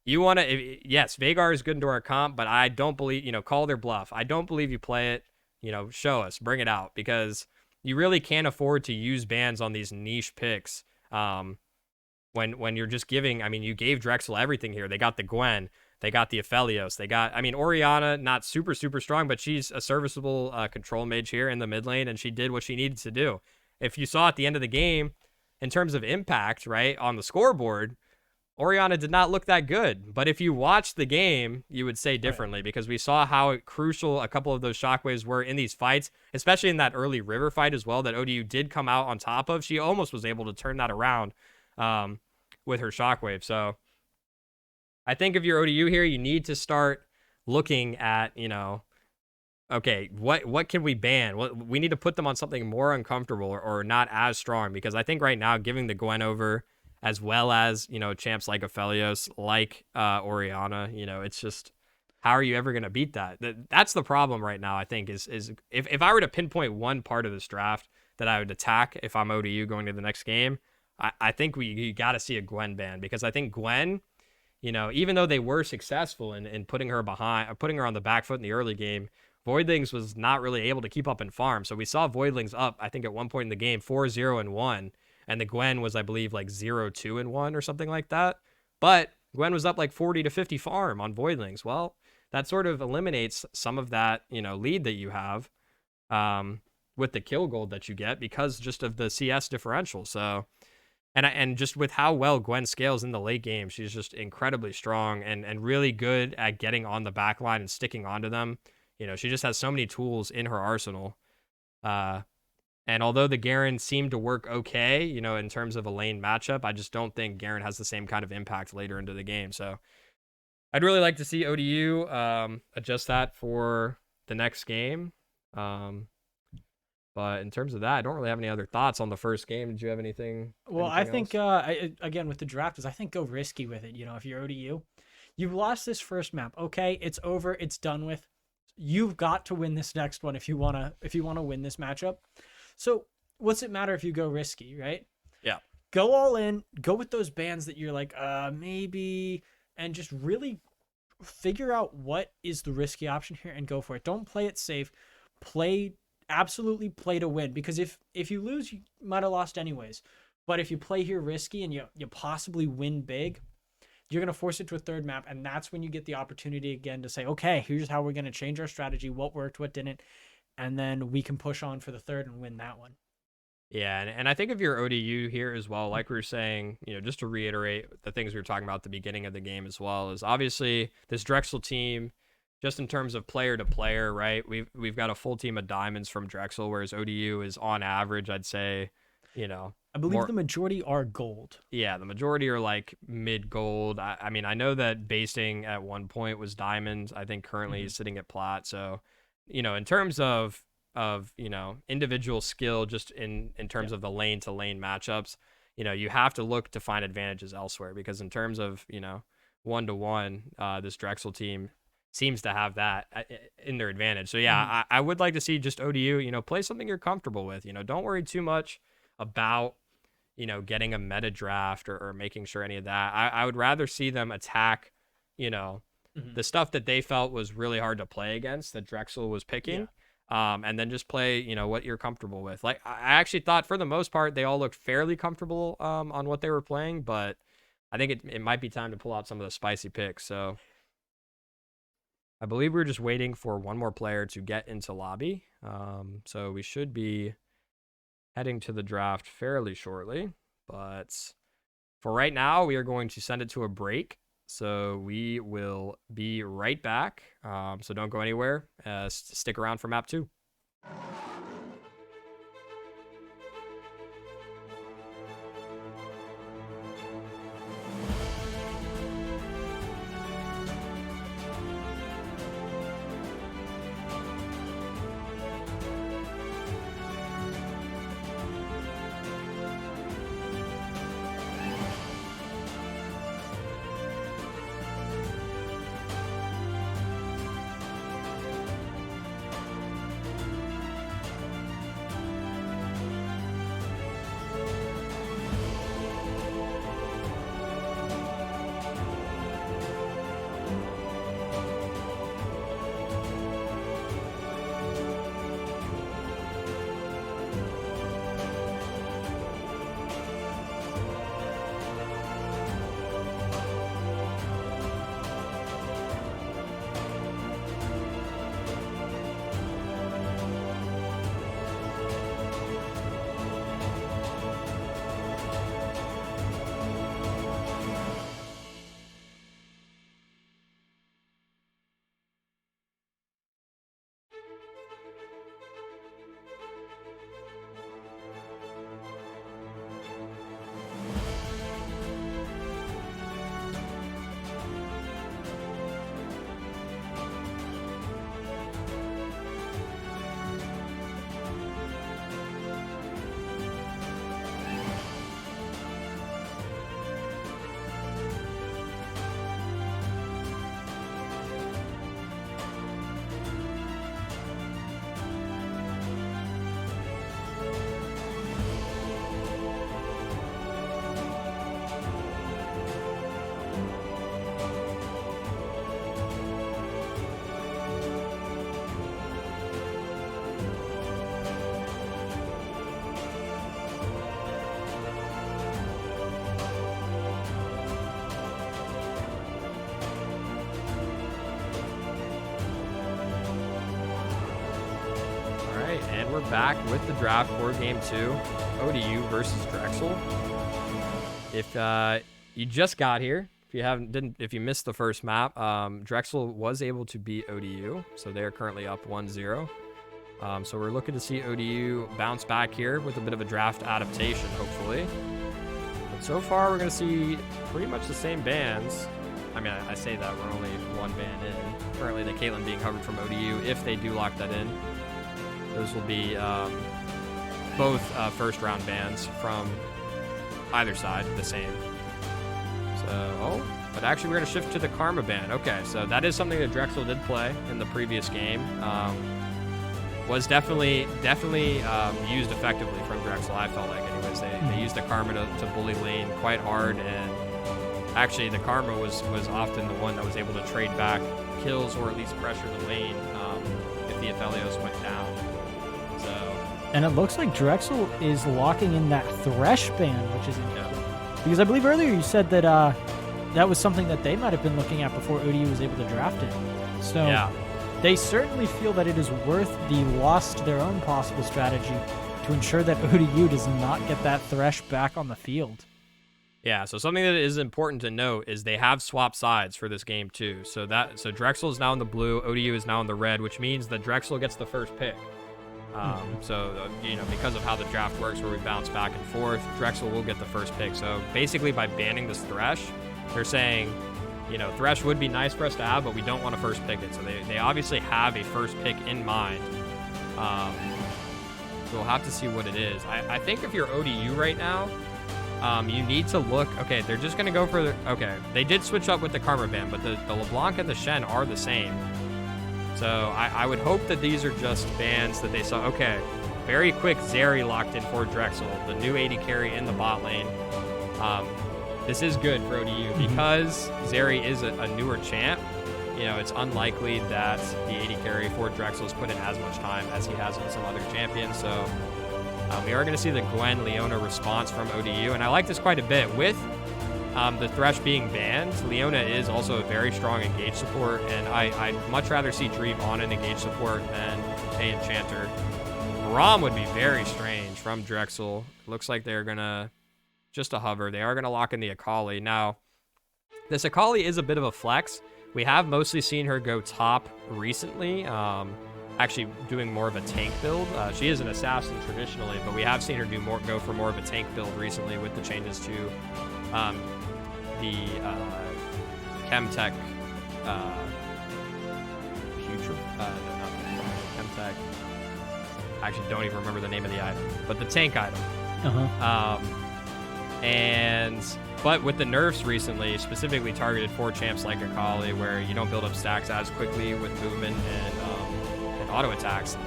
you want to, yes, Veigar is good into our comp, but I don't believe, you know, call their bluff. I don't believe you play it, you know, show us, bring it out, because you really can't afford to use bans on these niche picks when you're just giving, I mean, you gave Drexel everything here. They got the Gwen, they got the Aphelios, they got, I mean, Orianna, not super strong, but she's a serviceable control mage here in the mid lane, and she did what she needed to do. If you saw at the end of the game, in terms of impact, right, on the scoreboard, Orianna did not look that good. But if you watched the game, you would say differently, because we saw how crucial a couple of those shockwaves were in these fights, especially in that early river fight as well that ODU did come out on top of. She almost was able to turn that around with her shockwave. So I think if you're ODU here, you need to start looking at, you know, okay, what can we ban? We need to put them on something more uncomfortable or not as strong, because I think right now giving the Gwen over, as well as, you know, champs like Aphelios, like Orianna, you know, it's just, how are you ever going to beat that? That's the problem right now, I think, is if I were to pinpoint one part of this draft that I would attack if I'm ODU going to the next game, I think you got to see a Gwen ban, because I think Gwen, you know, even though they were successful in putting her on the back foot in the early game, Voidlings was not really able to keep up in farm. So we saw Voidlings up, I think, at one point in the game, 4-0-1. And the Gwen was, I believe, like 0-2-1 or something like that. But Gwen was up like 40 to 50 farm on Voidlings. Well, that sort of eliminates some of that, you know, lead that you have with the kill gold that you get, because just of the CS differential. So, and just with how well Gwen scales in the late game, she's just incredibly strong and really good at getting on the back line and sticking onto them. You know, she just has so many tools in her arsenal. And although the Garen seemed to work okay, you know, in terms of a lane matchup, I just don't think Garen has the same kind of impact later into the game. So I'd really like to see ODU adjust that for the next game. But in terms of that, I don't really have any other thoughts on the first game. Did you have anything? Well, I think, again, with the draft, I think go risky with it. You know, if you're ODU, you've lost this first map. Okay, it's over. It's done with. You've got to win this next one if you wanna win this matchup. So what's it matter if you go risky, right? Yeah. Go all in. Go with those bands that you're like, maybe, and just really figure out what is the risky option here and go for it. Don't play it safe. Absolutely play to win, because if you lose, you might have lost anyways. But if you play here risky and you possibly win big, you're going to force it to a third map, and that's when you get the opportunity again to say, okay, here's how we're going to change our strategy, what worked, what didn't, and then we can push on for the third and win that one. Yeah, and I think if you're ODU here as well, like we were saying, you know, just to reiterate the things we were talking about at the beginning of the game as well, is obviously this Drexel team, just in terms of player to player, right? We've got a full team of diamonds from Drexel, whereas ODU is on average, I'd say, you know, I believe the majority are gold. Yeah, the majority are like mid gold. I mean, I know that Basting at one point was diamonds. I think currently he's sitting at plat. So, you know, in terms of individual skill just in terms of the lane to lane matchups, you have to look to find advantages elsewhere, because in terms of, 1-to-1, this Drexel team seems to have that in their advantage. So yeah, I would like to see just ODU, play something you're comfortable with. Don't worry too much about, getting a meta draft or making sure any of that. I would rather see them attack, the stuff that they felt was really hard to play against that Drexel was picking. And then just play, what you're comfortable with. Like, I actually thought for the most part, they all looked fairly comfortable on what they were playing, but I think it might be time to pull out some of the spicy picks. So I believe we're just waiting for one more player to get into lobby. So we should be heading to the draft fairly shortly, but for right now, we are going to send it to a break. So we will be right back. So don't go anywhere. Stick around for map 2. And we're back with the draft for game 2, ODU versus Drexel. If you just got here, if you missed the first map, Drexel was able to beat ODU, so they are currently up 1-0. So we're looking to see ODU bounce back here with a bit of a draft adaptation, hopefully. But so far, we're going to see pretty much the same bans. I mean, I say that we're only one ban in. Currently, the Caitlyn being covered from ODU, if they do lock that in. Those will be both first-round bans from either side, the same. So, but actually we're going to shift to the Karma ban. Okay, so that is something that Drexel did play in the previous game. Was definitely used effectively from Drexel, I felt like anyways. They used the Karma to bully lane quite hard, and actually the Karma was often the one that was able to trade back kills or at least pressure the lane if the Aphelios went down. And it looks like Drexel is locking in that Thresh ban, which is interesting. Because I believe earlier you said that that was something that they might have been looking at before ODU was able to draft it. So yeah, they certainly feel that it is worth the loss to their own possible strategy to ensure that ODU does not get that Thresh back on the field. Yeah, so something that is important to note is they have swapped sides for this game too. So Drexel is now in the blue, ODU is now in the red, which means that Drexel gets the first pick. So, because of how the draft works where we bounce back and forth, Drexel will get the first pick. So basically by banning this Thresh, they're saying, Thresh would be nice for us to have, but we don't want to first pick it. So they obviously have a first pick in mind. We'll have to see what it is. I think if you're ODU right now, you need to look. Okay, they're just gonna go for the. Okay, they did switch up with the Karma Band, but the LeBlanc and the Shen are the same. So I would hope that these are just bands that they saw. Okay, very quick Zeri locked in for Drexel, the new AD carry in the bot lane. This is good for ODU because Zeri is a newer champ. You know, it's unlikely that the AD carry for Drexel has put in as much time as he has with some other champions. So we are going to see the Gwen Leona response from ODU, and I like this quite a bit. With the Thresh being banned, Leona is also a very strong engage support, and I'd much rather see Dream on an engage support than a Enchanter. Ram would be very strange from Drexel. Looks like they're going to just a hover. They are going to lock in the Akali. Now, this Akali is a bit of a flex. We have mostly seen her go top recently, actually doing more of a tank build. She is an assassin traditionally, but we have seen her go for more of a tank build recently with the changes to the Chemtech future. Not Chemtech. I actually don't even remember the name of the item, but the tank item. But with the nerfs recently, specifically targeted for champs like Akali, where you don't build up stacks as quickly with movement and auto attacks,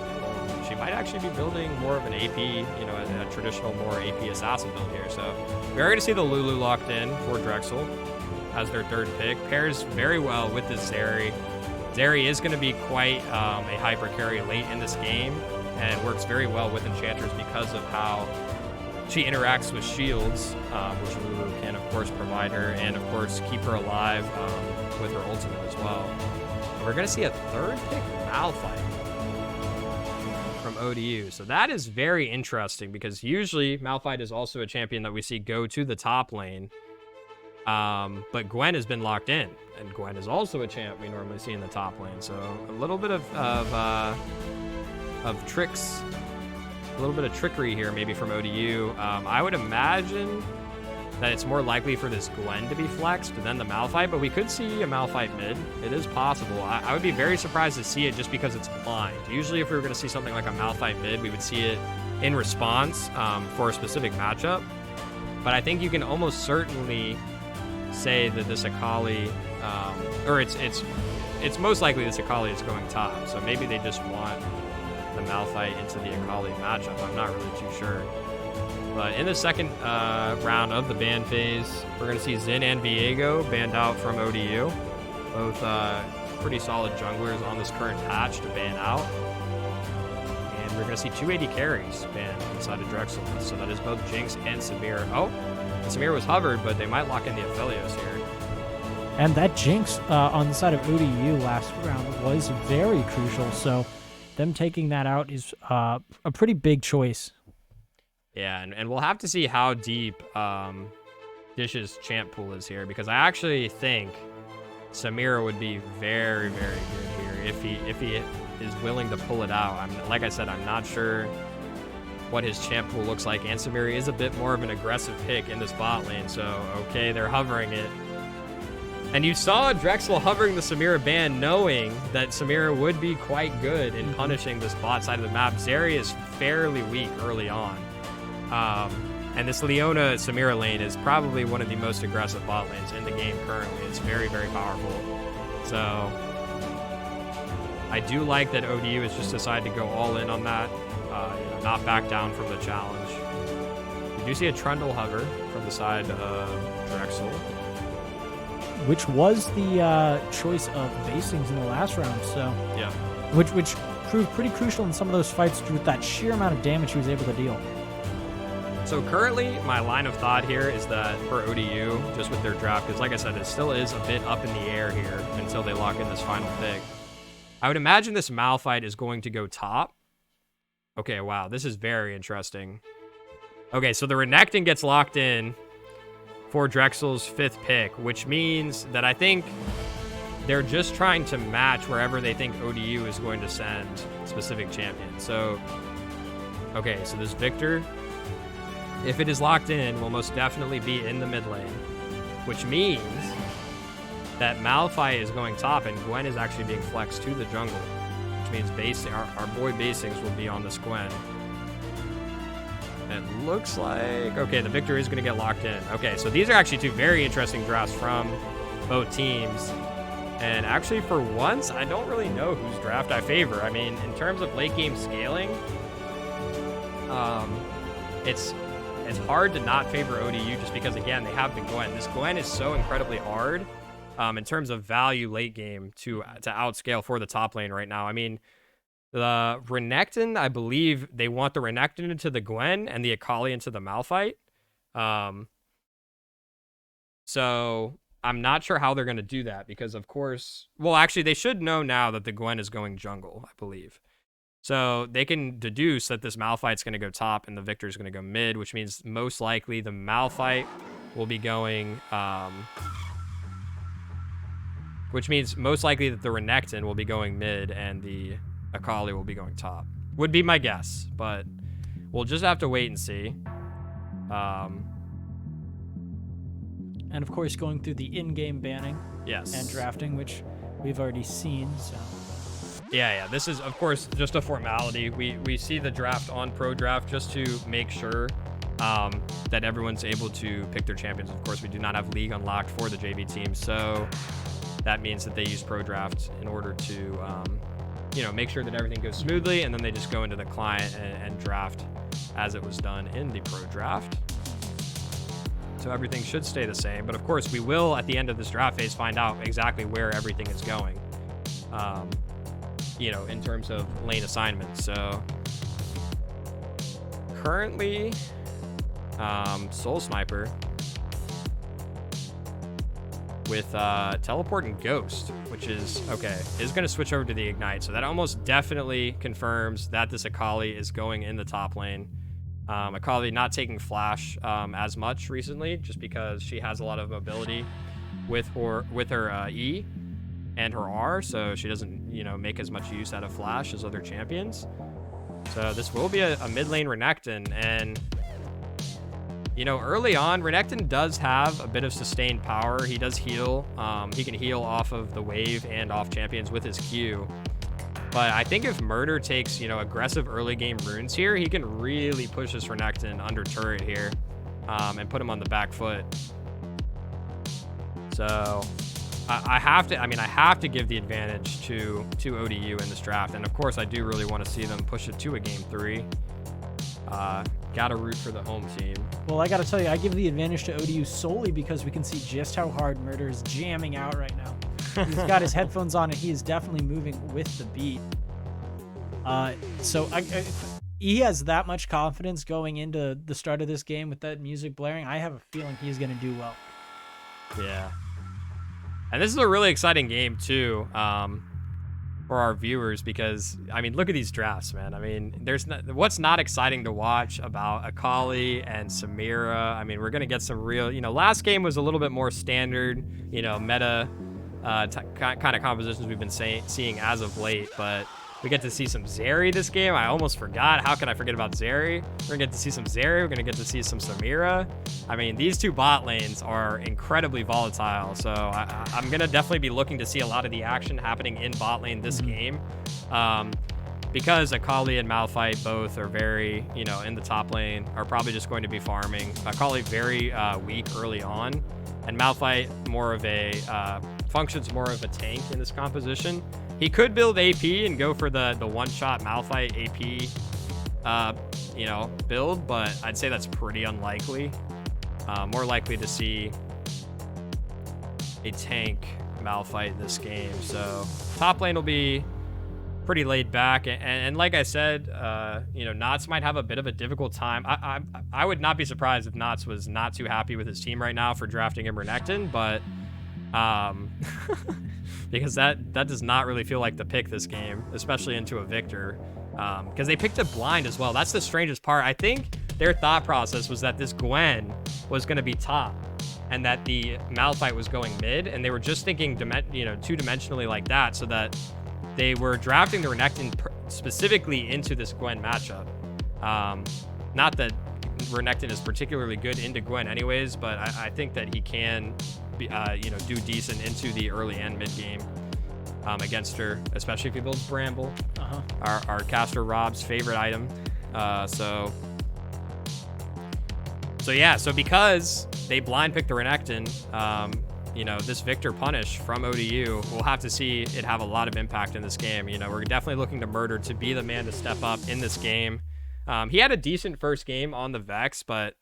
she might actually be building more of an AP, you know, a traditional, more AP assassin build here. So we are going to see the Lulu locked in for Drexel as their third pick. Pairs very well with this Zeri. Zeri is going to be quite a hyper carry late in this game and works very well with enchanters because of how she interacts with shields, which Lulu can, of course, provide her, and, of course, keep her alive with her ultimate as well. We're going to see a third pick, Malphite, from ODU. So that is very interesting because usually Malphite is also a champion that we see go to the top lane. But Gwen has been locked in, and Gwen is also a champ we normally see in the top lane. So a little bit of tricks. A little bit of trickery here maybe from ODU. I would imagine that it's more likely for this Gwen to be flexed than the Malphite, but we could see a Malphite mid. It is possible. I would be very surprised to see it just because it's blind. Usually if we were going to see something like a Malphite mid, we would see it in response for a specific matchup. But I think you can almost certainly say that this Akali, or it's most likely this Akali is going top. So maybe they just want the Malphite into the Akali matchup. I'm not really too sure. But in the second round of the ban phase, we're going to see Xin and Viego banned out from ODU. Both pretty solid junglers on this current patch to ban out. And we're going to see 280 carries banned inside of Drexel. So that is both Jinx and Samir. Oh, Samir was hovered, but they might lock in the Aphelios here. And that Jinx on the side of ODU last round was very crucial. So them taking that out is a pretty big choice. Yeah, and we'll have to see how deep Dish's champ pool is here, because I actually think Samira would be very, very good here if he is willing to pull it out. Like I said, I'm not sure what his champ pool looks like, and Samira is a bit more of an aggressive pick in this bot lane, so okay, they're hovering it. And you saw Drexel hovering the Samira ban, knowing that Samira would be quite good in punishing this bot side of the map. Zeri is fairly weak early on. And this Leona Samira lane is probably one of the most aggressive bot lanes in the game currently. It's very, very powerful. So I do like that ODU has just decided to go all in on that, not back down from the challenge. We do see a Trundle hover from the side of Drexel, which was the choice of Basings in the last round. So yeah, which proved pretty crucial in some of those fights with that sheer amount of damage he was able to deal. So currently, my line of thought here is that for ODU, just with their draft, because like I said, it still is a bit up in the air here until they lock in this final pick. I would imagine this Malphite is going to go top. Okay, wow, this is very interesting. Okay, so the Renekton gets locked in for Drexel's 5th pick, which means that I think they're just trying to match wherever they think ODU is going to send specific champions. So, okay, so this Victor, if it is locked in, will most definitely be in the mid lane, which means that Malphite is going top and Gwen is actually being flexed to the jungle, which which means our boy Basings will be on this Gwen. It looks like... Okay, the Victor is going to get locked in. Okay, so these are actually two very interesting drafts from both teams. And actually, for once, I don't really know whose draft I favor. I mean, in terms of late game scaling, it's hard to not favor ODU just because, again, they have the Gwen. This Gwen is so incredibly hard in terms of value late game to outscale for the top lane right now. I mean, the Renekton, I believe they want the Renekton into the Gwen and the Akali into the Malphite. So I'm not sure how they're going to do that because, of course... Well, actually, they should know now that the Gwen is going jungle, I believe. So they can deduce that this Malphite's going to go top and the Victor's going to go mid, which means most likely the Malphite will be going... which means most likely that the Renekton will be going mid and the Akali will be going top. Would be my guess, but we'll just have to wait and see. And of course, going through the in-game banning Yes. and drafting, which we've already seen. So Yeah. This is, of course, just a formality. We see the draft on Pro Draft just to make sure that everyone's able to pick their champions. Of course, we do not have League unlocked for the JV team, so that means that they use Pro Draft in order to, make sure that everything goes smoothly, and then they just go into the client and draft as it was done in the Pro Draft. So everything should stay the same, but of course we will at the end of this draft phase find out exactly where everything is going, in terms of lane assignments. So currently, Soul Sniper with Teleport and Ghost, which is going to switch over to the Ignite. So that almost definitely confirms that this Akali is going in the top lane. Akali not taking Flash as much recently, just because she has a lot of mobility with her E and her R, so she doesn't make as much use out of Flash as other champions. So this will be a mid lane Renekton, and early on Renekton does have a bit of sustained power. He does heal. He can heal off of the wave and off champions with his Q. But I think if Murder takes, aggressive early game runes here, he can really push this Renekton under turret here and put him on the back foot. So I have to give the advantage to ODU in this draft. And of course, I do really want to see them push it to a game 3. Gotta root for the home team. well, I gotta tell you, I give the advantage to ODU solely because we can see just how hard Murder is jamming out right now. He's got his headphones on and he is definitely moving with the beat. So he has that much confidence going into the start of this game with that music blaring. I have a feeling he's going to do well. Yeah. And this is a really exciting game too, for our viewers, because look at these drafts, man. What's not exciting to watch about Akali and Samira? We're going to get some real, last game was a little bit more standard, meta kind of compositions we've been seeing as of late, but we get to see some Zeri this game. I almost forgot. How can I forget about Zeri? We're gonna get to see some Zeri. We're gonna get to see some Samira. These two bot lanes are incredibly volatile, so I'm gonna definitely be looking to see a lot of the action happening in bot lane this game, because Akali and Malphite both are very, in the top lane, are probably just going to be farming. Akali very weak early on, and Malphite more of a functions more of a tank in this composition. He could build AP and go for the one-shot Malphite AP, build, but I'd say that's pretty unlikely. More likely to see a tank Malphite this game. So top lane will be pretty laid back, and like I said, Knots might have a bit of a difficult time. I would not be surprised if Knots was not too happy with his team right now for drafting him Renekton, but because that does not really feel like the pick this game, especially into a Victor, because they picked a blind as well. That's the strangest part. I think their thought process was that this Gwen was going to be top and that the Malphite was going mid, and they were just thinking two-dimensionally like that, so that they were drafting the Renekton specifically into this Gwen matchup. Not that Renekton is particularly good into Gwen anyways, but I think that he can do decent into the early and mid game. against her, especially if you build Bramble, Uh-huh. our caster Rob's favorite item. So yeah, so because they blind picked the Renekton, you know, this Victor punish from ODU, we'll have to see it have a lot of impact in this game. You know, we're definitely looking to Murder to be the man to step up in this game. He had a decent first game on the Vex, but,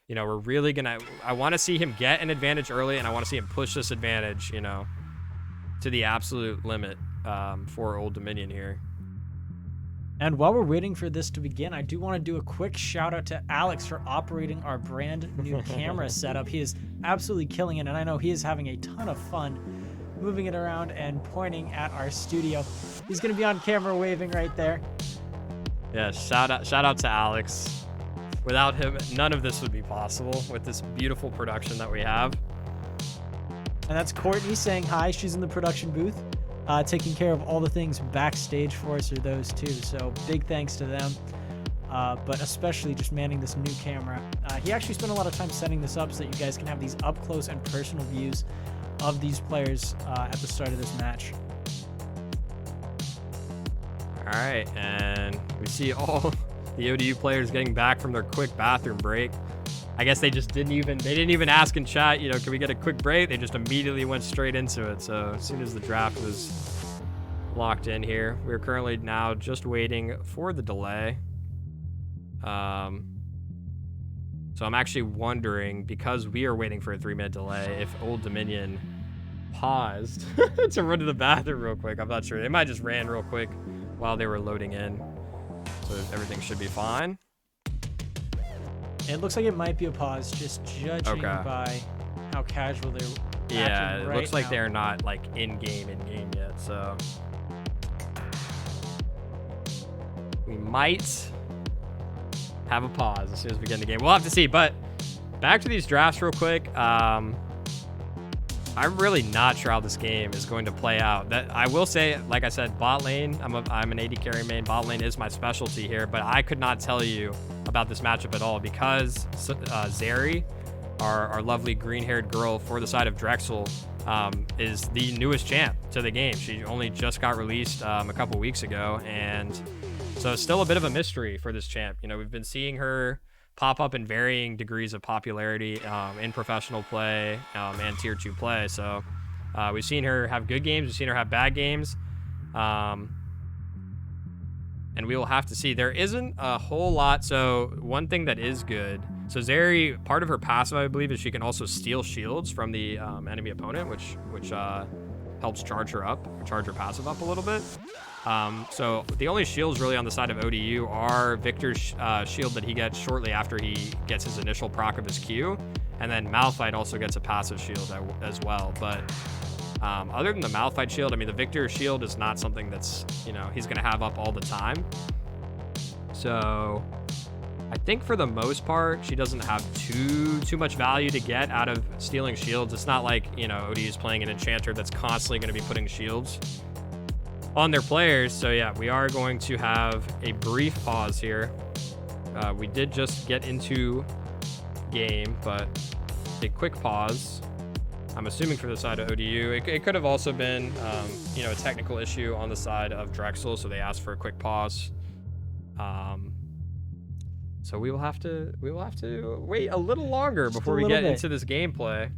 you know, we're really gonna, I want to see him get an advantage early, and I want to see him push this advantage, you know, to the absolute limit for Old Dominion here. And while we're waiting for this to begin, I do want to do a quick shout out to Alex for operating our brand new camera setup. He is absolutely killing it, and I know he is having a ton of fun moving it around and pointing at our studio. He's going to be on camera waving right there. Yeah, shout out to Alex. Without him, none of this would be possible with this beautiful production that we have. And that's Courtney saying hi. She's in the production booth. Taking care of all the things backstage for us are those two. So big thanks to them. But especially just manning this new camera. He actually spent a lot of time setting this up so that you guys can have these up close and personal views of these players at the start of this match. All right, and we see all the ODU players getting back from their quick bathroom break. I guess they just didn't even ask in chat, you know, can we get a quick break? They just immediately went straight into it. So as soon as the draft was locked in here, we're currently now just waiting for the delay. So I'm actually wondering, because we are waiting for a 3-minute delay, if Old Dominion paused to run to the bathroom real quick. I'm not sure. They might just ran real quick while they were loading in. So everything should be fine. It looks like it might be a pause, just judging by how casual they're Yeah, acting it right looks like now. they're not like in game yet, so we might have a pause as soon as we get in the game. We'll have to see. But back to these drafts real quick. I'm really not sure how this game is going to play out. That I will say, like I said, bot lane, I'm an AD carry main. Bot lane is my specialty here, but I could not tell you about this matchup at all because Zeri, our lovely green-haired girl for the side of Drexel, is the newest champ to the game. She only just got released a couple weeks ago, and so it's still a bit of a mystery for this champ. You know, we've been seeing her pop up in varying degrees of popularity in professional play and tier 2 play. So we've seen her have good games, we've seen her have bad games, and we will have to see. There isn't a whole lot. So one thing that is good, so Zeri, part of her passive, I believe, is she can also steal shields from the enemy opponent, which helps charge her passive up a little bit. So the only shields really on the side of ODU are Victor's shield that he gets shortly after he gets his initial proc of his Q, and then Malphite also gets a passive shield as well. But other than the Malphite shield, I mean, the Victor shield is not something that's, you know, he's gonna have up all the time. So I think for the most part, she doesn't have too much value to get out of stealing shields. It's not like, you know, ODU is playing an enchanter that's constantly going to be putting shields on their players. So yeah, we are going to have a brief pause here. We did just get into game, but a quick pause. I'm assuming for the side of ODU. It could have also been, you know, a technical issue on the side of Drexel, so they asked for a quick pause. So we will have to wait a little longer before we get into this gameplay.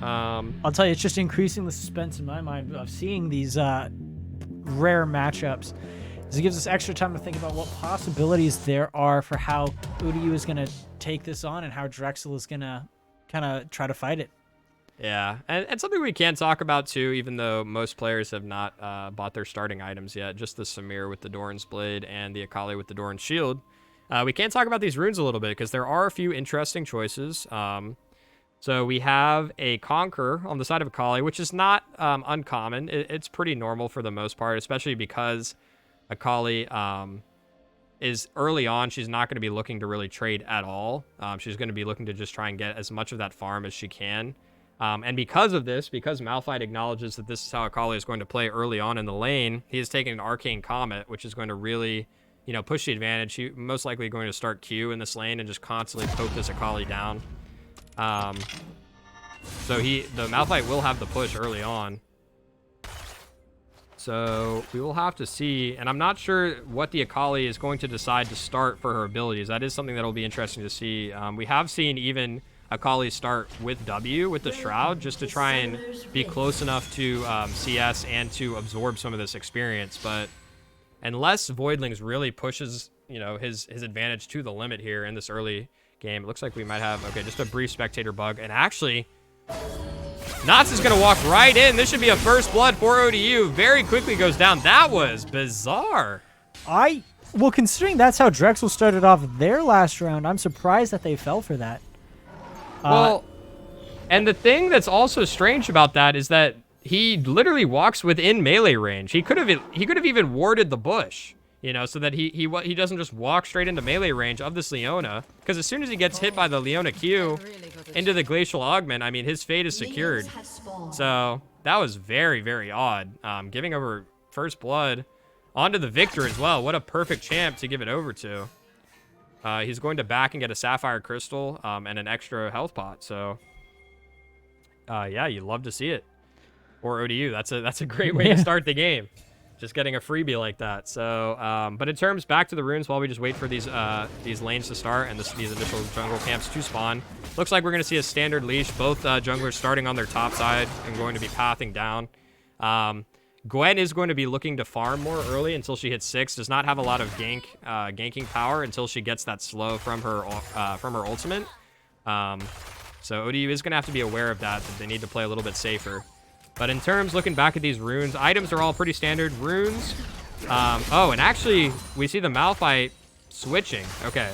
I'll tell you, it's just increasing the suspense in my mind of seeing these rare matchups. As it gives us extra time to think about what possibilities there are for how ODU is going to take this on and how Drexel is going to kind of try to fight it. Yeah, and something we can talk about too, even though most players have not bought their starting items yet, just the Samir with the Doran's Blade and the Akali with the Doran's Shield. We can talk about these runes a little bit because there are a few interesting choices. So we have a Conqueror on the side of Akali, which is not uncommon. It's pretty normal for the most part, especially because Akali is early on. She's not going to be looking to really trade at all. She's going to be looking to just try and get as much of that farm as she can. And because of this, because Malphite acknowledges that this is how Akali is going to play early on in the lane, he is taking an Arcane Comet, which is going to really, you know, push the advantage. He's most likely going to start Q in this lane and just constantly poke this Akali down. So the Malphite will have the push early on. So we will have to see, and I'm not sure what the Akali is going to decide to start for her abilities. That is something that will be interesting to see. We have seen even Akali start with W, with the Shroud, just to try and be close enough to CS and to absorb some of this experience. But unless Voidlings really pushes, you know, his advantage to the limit here in this early game, it looks like we might have, okay, just a brief spectator bug. And actually, NACE is going to walk right in. This should be a first blood for ODU. Very quickly goes down. That was bizarre. Well, considering that's how Drexel started off their last round, I'm surprised that they fell for that. Well, and the thing that's also strange about that is that he literally walks within melee range. He could have even warded the bush, you know, so that he doesn't just walk straight into melee range of this Leona. Because as soon as he gets hit by the Leona Q into the Glacial Augment, I mean, his fate is secured. So that was very, very odd. Giving over first blood onto the Victor as well. What a perfect champ to give it over to. He's going to back and get a Sapphire Crystal and an extra health pot. So, yeah, you love to see it. Or ODU. That's a great way to start the game. Just getting a freebie like that. So, but in terms, back to the runes while we just wait for these lanes to start and these initial jungle camps to spawn. Looks like we're going to see a standard leash. Both junglers starting on their top side and going to be pathing down. Gwen is going to be looking to farm more early until she hits 6. Does not have a lot of ganking power until she gets that slow from her ultimate. So ODU is going to have to be aware of that they need to play a little bit safer. But in terms, looking back at these runes, items are all pretty standard. Runes. Oh, and actually, we see the Malphite switching. Okay.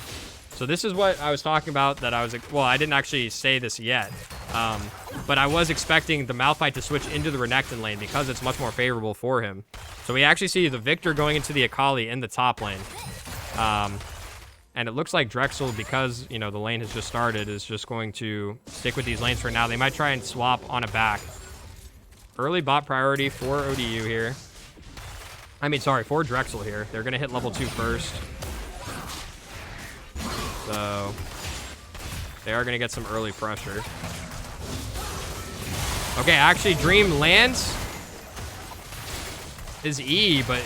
So this is what I was talking about that I was... Well, I didn't actually say this yet. But I was expecting the Malphite to switch into the Renekton lane because it's much more favorable for him. So we actually see the Victor going into the Akali in the top lane. And it looks like Drexel, because, you know, the lane has just started, is just going to stick with these lanes for now. They might try and swap on a back. Early bot priority for ODU here. I mean, sorry, for Drexel here. They're going to hit level 2 first. So they are going to get some early pressure. Okay, actually, Dream lands his E, but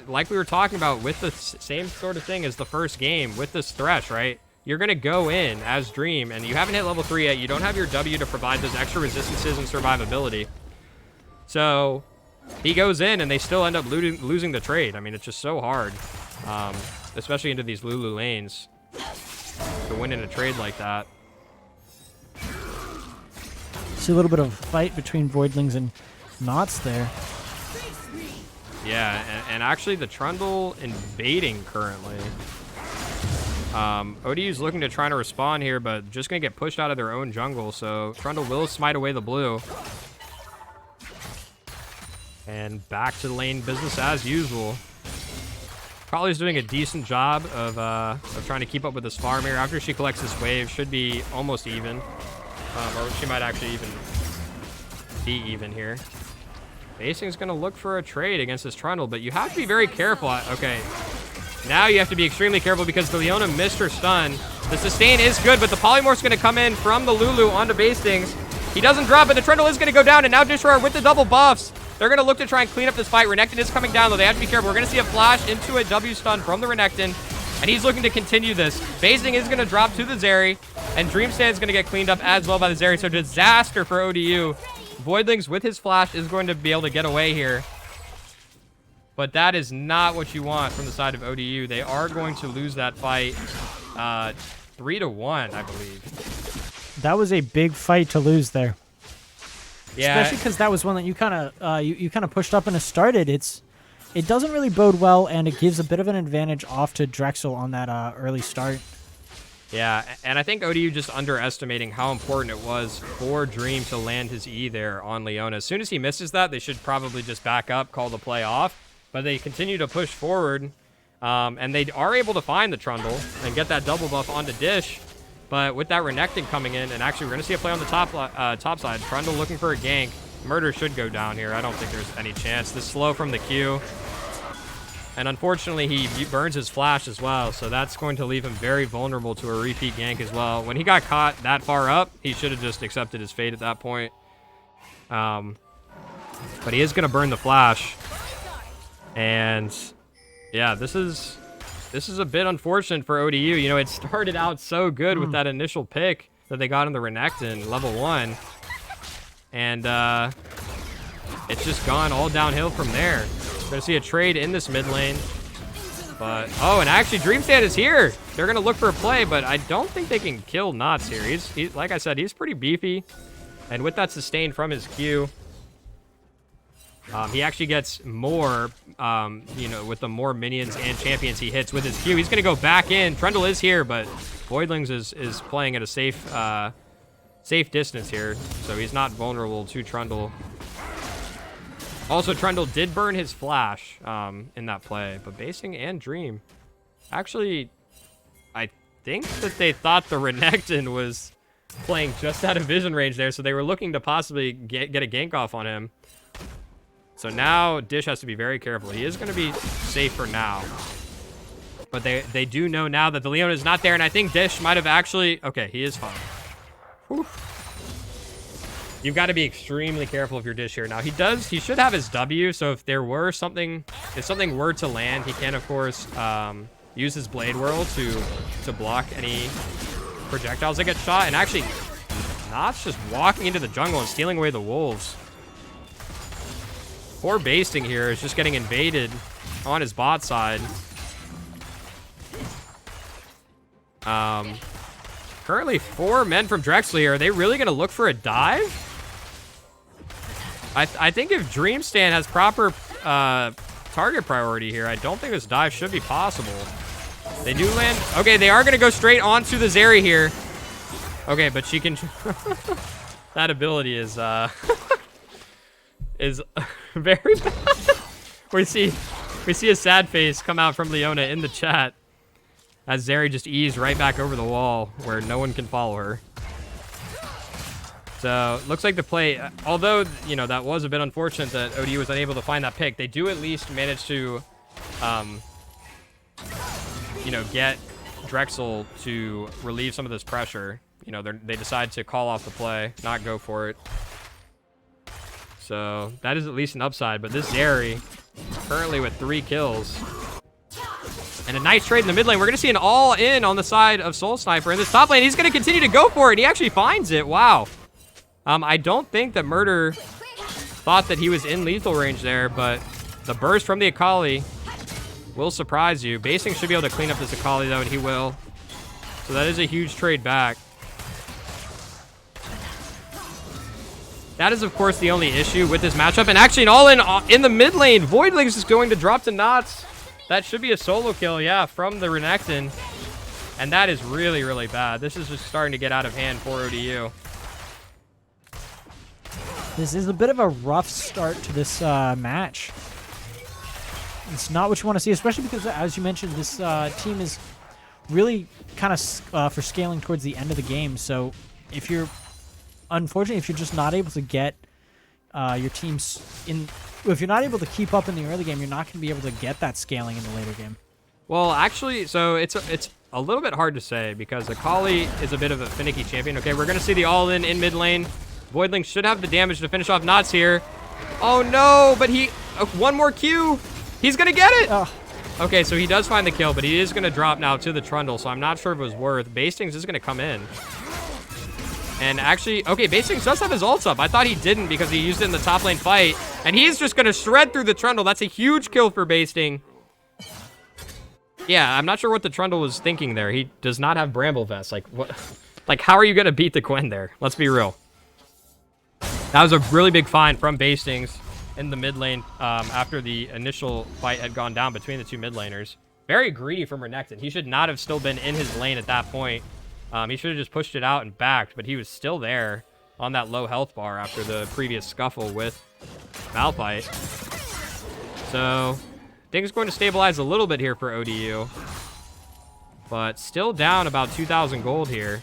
like we were talking about with the same sort of thing as the first game with this Thresh, right? You're going to go in as Dream, and you haven't hit level 3 yet. You don't have your W to provide those extra resistances and survivability. So he goes in, and they still end up losing the trade. I mean, it's just so hard, especially into these Lulu lanes, to win in a trade like that. See a little bit of fight between Voidlings and NACE there. Yeah, and actually the Trundle invading currently. ODU's looking to try to respond here, but just going to get pushed out of their own jungle, so Trundle will smite away the blue. And back to the lane business as usual. Probably's doing a decent job of trying to keep up with this farm here. After she collects this wave, should be almost even. Or she might actually even be even here. Basing's going to look for a trade against this Trundle, but you have to be very careful. Okay, now you have to be extremely careful because the Leona missed her stun. The sustain is good, but the Polymorph's going to come in from the Lulu onto Bastings. He doesn't drop it. The Trundle is going to go down, and now Dishroar with the double buffs. They're going to look to try and clean up this fight. Renekton is coming down, though. They have to be careful. We're going to see a flash into a W stun from the Renekton, and he's looking to continue this. Basing is going to drop to the Zeri, and Dreamstand is going to get cleaned up as well by the Zeri. So disaster for ODU. Voidlings with his flash is going to be able to get away here. But that is not what you want from the side of ODU. They are going to lose that fight 3-1, I believe. That was a big fight to lose there. Yeah. Especially because that was one that you kind of you kind of pushed up and started. It doesn't really bode well, and it gives a bit of an advantage off to Drexel on that early start. Yeah, and I think ODU just underestimating how important it was for Dream to land his E there on Leona. As soon as he misses that, they should probably just back up, call the play off. But they continue to push forward, and they are able to find the Trundle and get that double buff onto Dish. But with that Renekton coming in, and actually we're going to see a play on the top side. Trundle looking for a gank. Murder should go down here. I don't think there's any chance. This slow from the Q. And unfortunately, he burns his flash as well, so that's going to leave him very vulnerable to a repeat gank as well. When he got caught that far up, he should have just accepted his fate at that point. But he is going to burn the flash. And yeah, this is a bit unfortunate for ODU. You know, it started out so good with that initial pick that they got in the Renekton level 1. And it's just gone all downhill from there. We're gonna see a trade in this mid lane. But, oh, and actually Dreamstand is here. They're gonna look for a play, but I don't think they can kill NACE here. He's like I said, he's pretty beefy. And with that sustain from his Q, he actually gets more, you know, with the more minions and champions he hits with his Q. He's going to go back in. Trundle is here, but Voidlings is playing at a safe distance here, so he's not vulnerable to Trundle. Also, Trundle did burn his flash in that play, but Basing and Dream, actually, I think that they thought the Renekton was playing just out of vision range there, so they were looking to possibly get a gank off on him. So now Dish has to be very careful. He is going to be safe for now. But they do know now that the Leona is not there, and I think Dish might have actually... Okay, he is fine. Whew. You've got to be extremely careful if you're Dish here. Now, he should have his W, so if something were to land, he can, of course, use his Blade Whirl to block any projectiles that get shot. And actually, Notch just walking into the jungle and stealing away the wolves. Poor Basting here is just getting invaded on his bot side. Currently 4 men from Drexel here. Are they really going to look for a dive? I think if Dreamstand has proper target priority here, I don't think this dive should be possible. They do land. Okay, they are going to go straight onto the Zeri here. Okay, but she can... that ability is very bad. we see a sad face come out from Leona in the chat as Zeri just eased right back over the wall where no one can follow her. So looks like the play, although, you know, that was a bit unfortunate that ODU was unable to find that pick, they do at least manage to, you know, get Drexel to relieve some of this pressure. You know, they decide to call off the play, not go for it. So that is at least an upside, but this Zeri currently with 3 kills. And a nice trade in the mid lane. We're going to see an all-in on the side of Soul Sniper. In this top lane, he's going to continue to go for it. He actually finds it. Wow. I don't think that Murder thought that he was in lethal range there, but the burst from the Akali will surprise you. Basing should be able to clean up this Akali, though, and he will. So that is a huge trade back. That is, of course, the only issue with this matchup. And actually, an all-in in the mid lane. Voidlings is going to drop to NOTS. That should be a solo kill, yeah, from the Renekton. And that is really, really bad. This is just starting to get out of hand for ODU. This is a bit of a rough start to this match. It's not what you want to see, especially because, as you mentioned, this team is really kind of for scaling towards the end of the game. So if you're... Unfortunately, if you're just not able to get your teams in... If you're not able to keep up in the early game, you're not going to be able to get that scaling in the later game. Well, actually, so it's a little bit hard to say because Akali is a bit of a finicky champion. Okay, we're going to see the all-in mid lane. Voidling should have the damage to finish off NOTS here. Oh, no, but he... one more Q. He's going to get it. Oh. Okay, so he does find the kill, but he is going to drop now to the Trundle, so I'm not sure if it was worth. Bastings is going to come in. And actually, okay, Bastings does have his ults up. I thought he didn't because he used it in the top lane fight. And he's just going to shred through the Trundle. That's a huge kill for Basting. Yeah, I'm not sure what the Trundle was thinking there. He does not have Bramble Vest. Like, what? Like, how are you going to beat the Gwen there? Let's be real. That was a really big find from Bastings in the mid lane after the initial fight had gone down between the 2 mid laners. Very greedy from Renekton. He should not have still been in his lane at that point. He should have just pushed it out and backed, but he was still there on that low health bar after the previous scuffle with Malphite. So, things going to stabilize a little bit here for ODU. But still down about 2,000 gold here,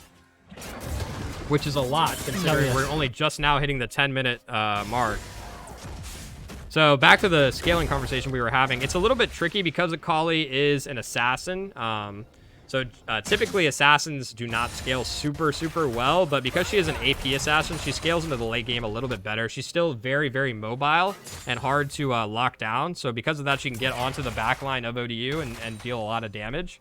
which is a lot considering we're only just now hitting the 10-minute mark. So back to the scaling conversation we were having. It's a little bit tricky because Akali is an assassin. So typically assassins do not scale super well, but because she is an AP assassin, she scales into the late game a little bit better. She's still very mobile and hard to lock down. So because of that, she can get onto the back line of ODU and deal a lot of damage.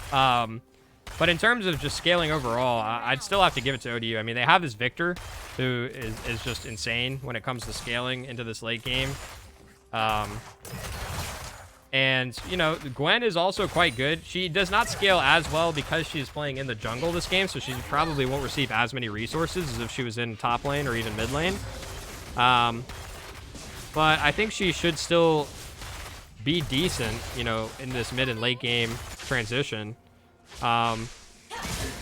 But in terms of just scaling overall, I'd still have to give it to ODU. I mean, they have this Victor who is just insane when it comes to scaling into this late game. And, you know, Gwen is also quite good. She does not scale as well because she's playing in the jungle this game, so she probably won't receive as many resources as if she was in top lane or even mid lane. But I think she should still be decent, you know, in this mid and late game transition. And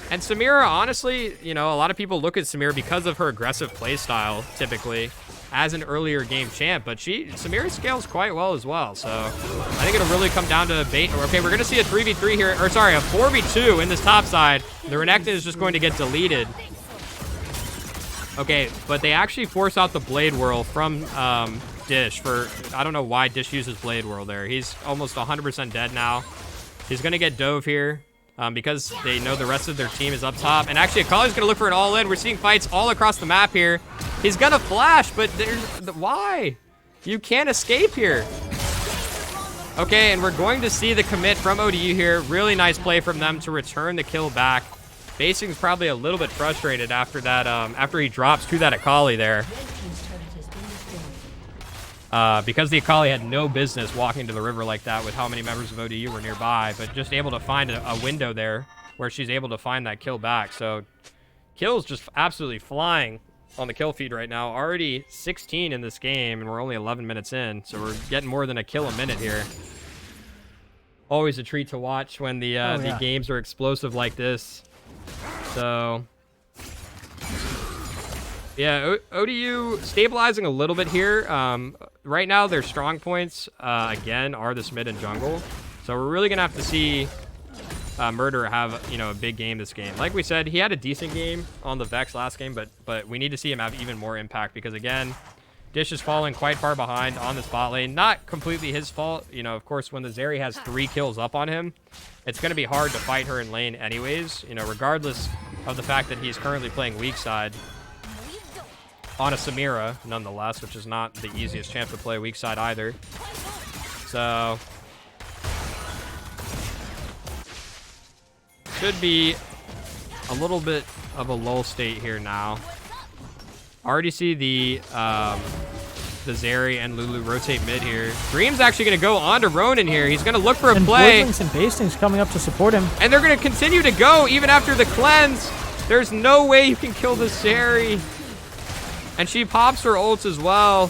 Samira, honestly, you know, a lot of people look at Samira because of her aggressive play style, typically, as an earlier game champ, but Samira scales quite well as well. So I think it'll really come down to bait. Okay, we're gonna see a 3v3 here, or sorry, a 4v2 in this top side. The Renekton is just going to get deleted. Okay, but they actually force out the Blade Whirl from Dish for, I don't know why Dish uses Blade Whirl there. He's almost 100% dead now. He's gonna get dove here. Because they know the rest of their team is up top. And actually, Akali's going to look for an all-in. We're seeing fights all across the map here. He's going to flash, but why? You can't escape here. Okay, and we're going to see the commit from ODU here. Really nice play from them to return the kill back. Basing's probably a little bit frustrated after that, after he drops to that Akali there. Because the Akali had no business walking to the river like that with how many members of ODU were nearby, but just able to find a window there where she's able to find that kill back. So kills just absolutely flying on the kill feed right now. Already 16 in this game, and we're only 11 minutes in, so we're getting more than a kill a minute here. Always a treat to watch when the games are explosive like this. So yeah, ODU stabilizing a little bit here. Right now, their strong points, again, are this mid and jungle. So we're really going to have to see Murder have, you know, a big game this game. Like we said, he had a decent game on the Vex last game, but we need to see him have even more impact because, again, Dish is falling quite far behind on this bot lane. Not completely his fault. You know, of course, when the Zeri has 3 kills up on him, it's going to be hard to fight her in lane anyways, you know, regardless of the fact that he's currently playing weak side. On a Samira, nonetheless, which is not the easiest champ to play weak side either. So should be a little bit of a lull state here now. Already see the Zeri and Lulu rotate mid here. Dream's actually going to go on to Ronin here. He's going to look for a play. And Basting's coming up to support him. And they're going to continue to go even after the cleanse. There's no way you can kill the Zeri. And she pops her ults as well.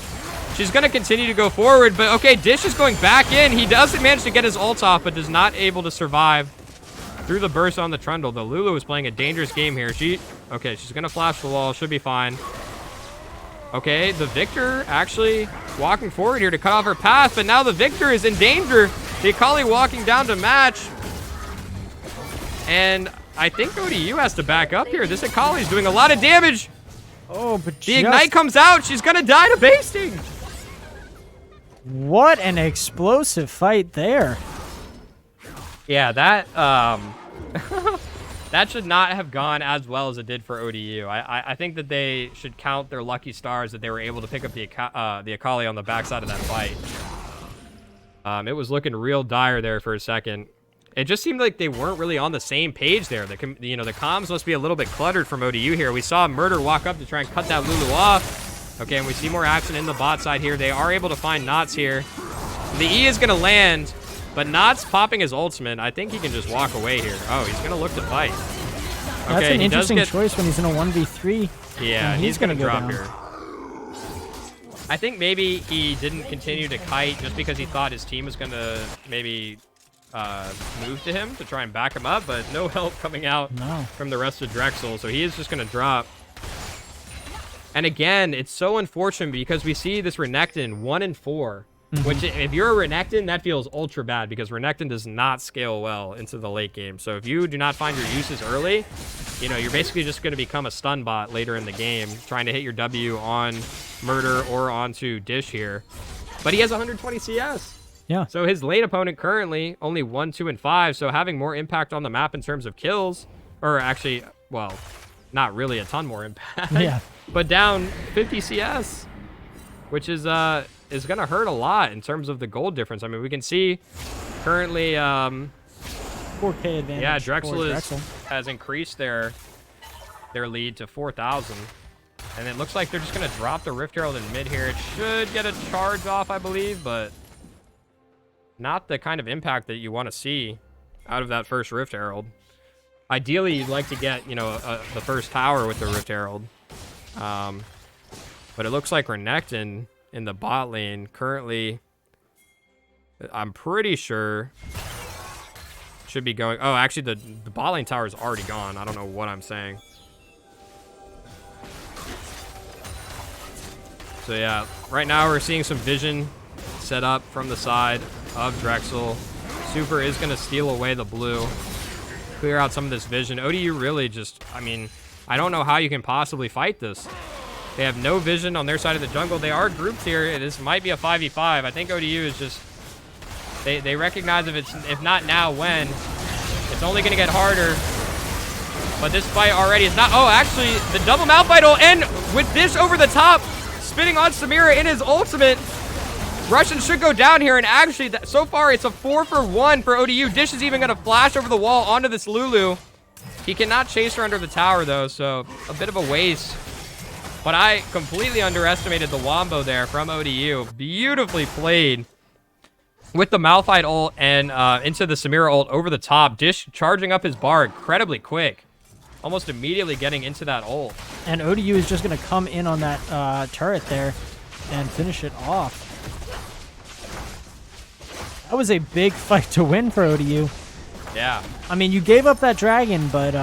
She's going to continue to go forward. But, okay, Dish is going back in. He doesn't manage to get his ult off, but is not able to survive through the burst on the Trundle. The Lulu is playing a dangerous game here. Okay, she's going to flash the wall. Should be fine. Okay, the Victor actually walking forward here to cut off her path. But now the Victor is in danger. The Akali walking down to match. And I think ODU has to back up here. This Akali is doing a lot of damage. Oh, but the Ignite comes out. She's going to die to Basting. What an explosive fight there. Yeah, that that should not have gone as well as it did for ODU. I think that they should count their lucky stars that they were able to pick up the Akali on the backside of that fight. It was looking real dire there for a second. It just seemed like they weren't really on the same page there. The comms must be a little bit cluttered from ODU here. We saw Murder walk up to try and cut that Lulu off. Okay, and we see more action in the bot side here. They are able to find Knots here. The E is going to land, but Knots popping his ultimate. I think he can just walk away here. Oh, he's going to look to fight. Okay, that's an interesting choice when he's in a 1v3. Yeah, he's going to drop here. I think maybe he didn't continue to kite just because he thought his team was going to maybe move to him to try and back him up, but no help coming out from the rest of Drexel, so he is just going to drop. And again, it's so unfortunate because we see this Renekton 1 and 4, which if you're a Renekton, that feels ultra bad because Renekton does not scale well into the late game. So if you do not find your uses early, you know, you're basically just going to become a stun bot later in the game, trying to hit your W on Murder or onto Dish here. But he has 120 CS. Yeah. So his late opponent currently only 1, 2, and 5, so having more impact on the map in terms of kills, or actually, well, not really a ton more impact. Yeah. But down 50 CS, which is gonna hurt a lot in terms of the gold difference. I mean, we can see currently, 4K advantage. yeah, for Drexel has increased their lead to 4,000. And it looks like they're just going to drop the Rift Herald in mid here. It should get a charge off, I believe, but not the kind of impact that you want to see out of that first Rift Herald. Ideally, you'd like to get, you know, the first tower with the Rift Herald. But it looks like Renekton in the bot lane currently, I'm pretty sure, should be going... Oh, actually, the bot lane tower is already gone. I don't know what I'm saying. So yeah, right now we're seeing some vision set up from the side of Drexel. Super is going to steal away the blue, clear out some of this vision. ODU really just, I mean, I don't know how you can possibly fight this. They have no vision on their side of the jungle. They are grouped here. This might be a 5v5. I think ODU is just, they recognize if not now, when. It's only going to get harder. But this fight already is not, oh, actually, the double Malphite ult, and with this over the top, spinning on Samira in his ultimate. Russian should go down here, and actually, so far, it's a 4-for-1 for ODU. Dish is even going to flash over the wall onto this Lulu. He cannot chase her under the tower, though, so a bit of a waste. But I completely underestimated the wombo there from ODU. Beautifully played with the Malphite ult and into the Samira ult over the top. Dish charging up his bar incredibly quick. Almost immediately getting into that ult. And ODU is just going to come in on that turret there and finish it off. That was a big fight to win for ODU. Yeah. I mean, you gave up that dragon, but...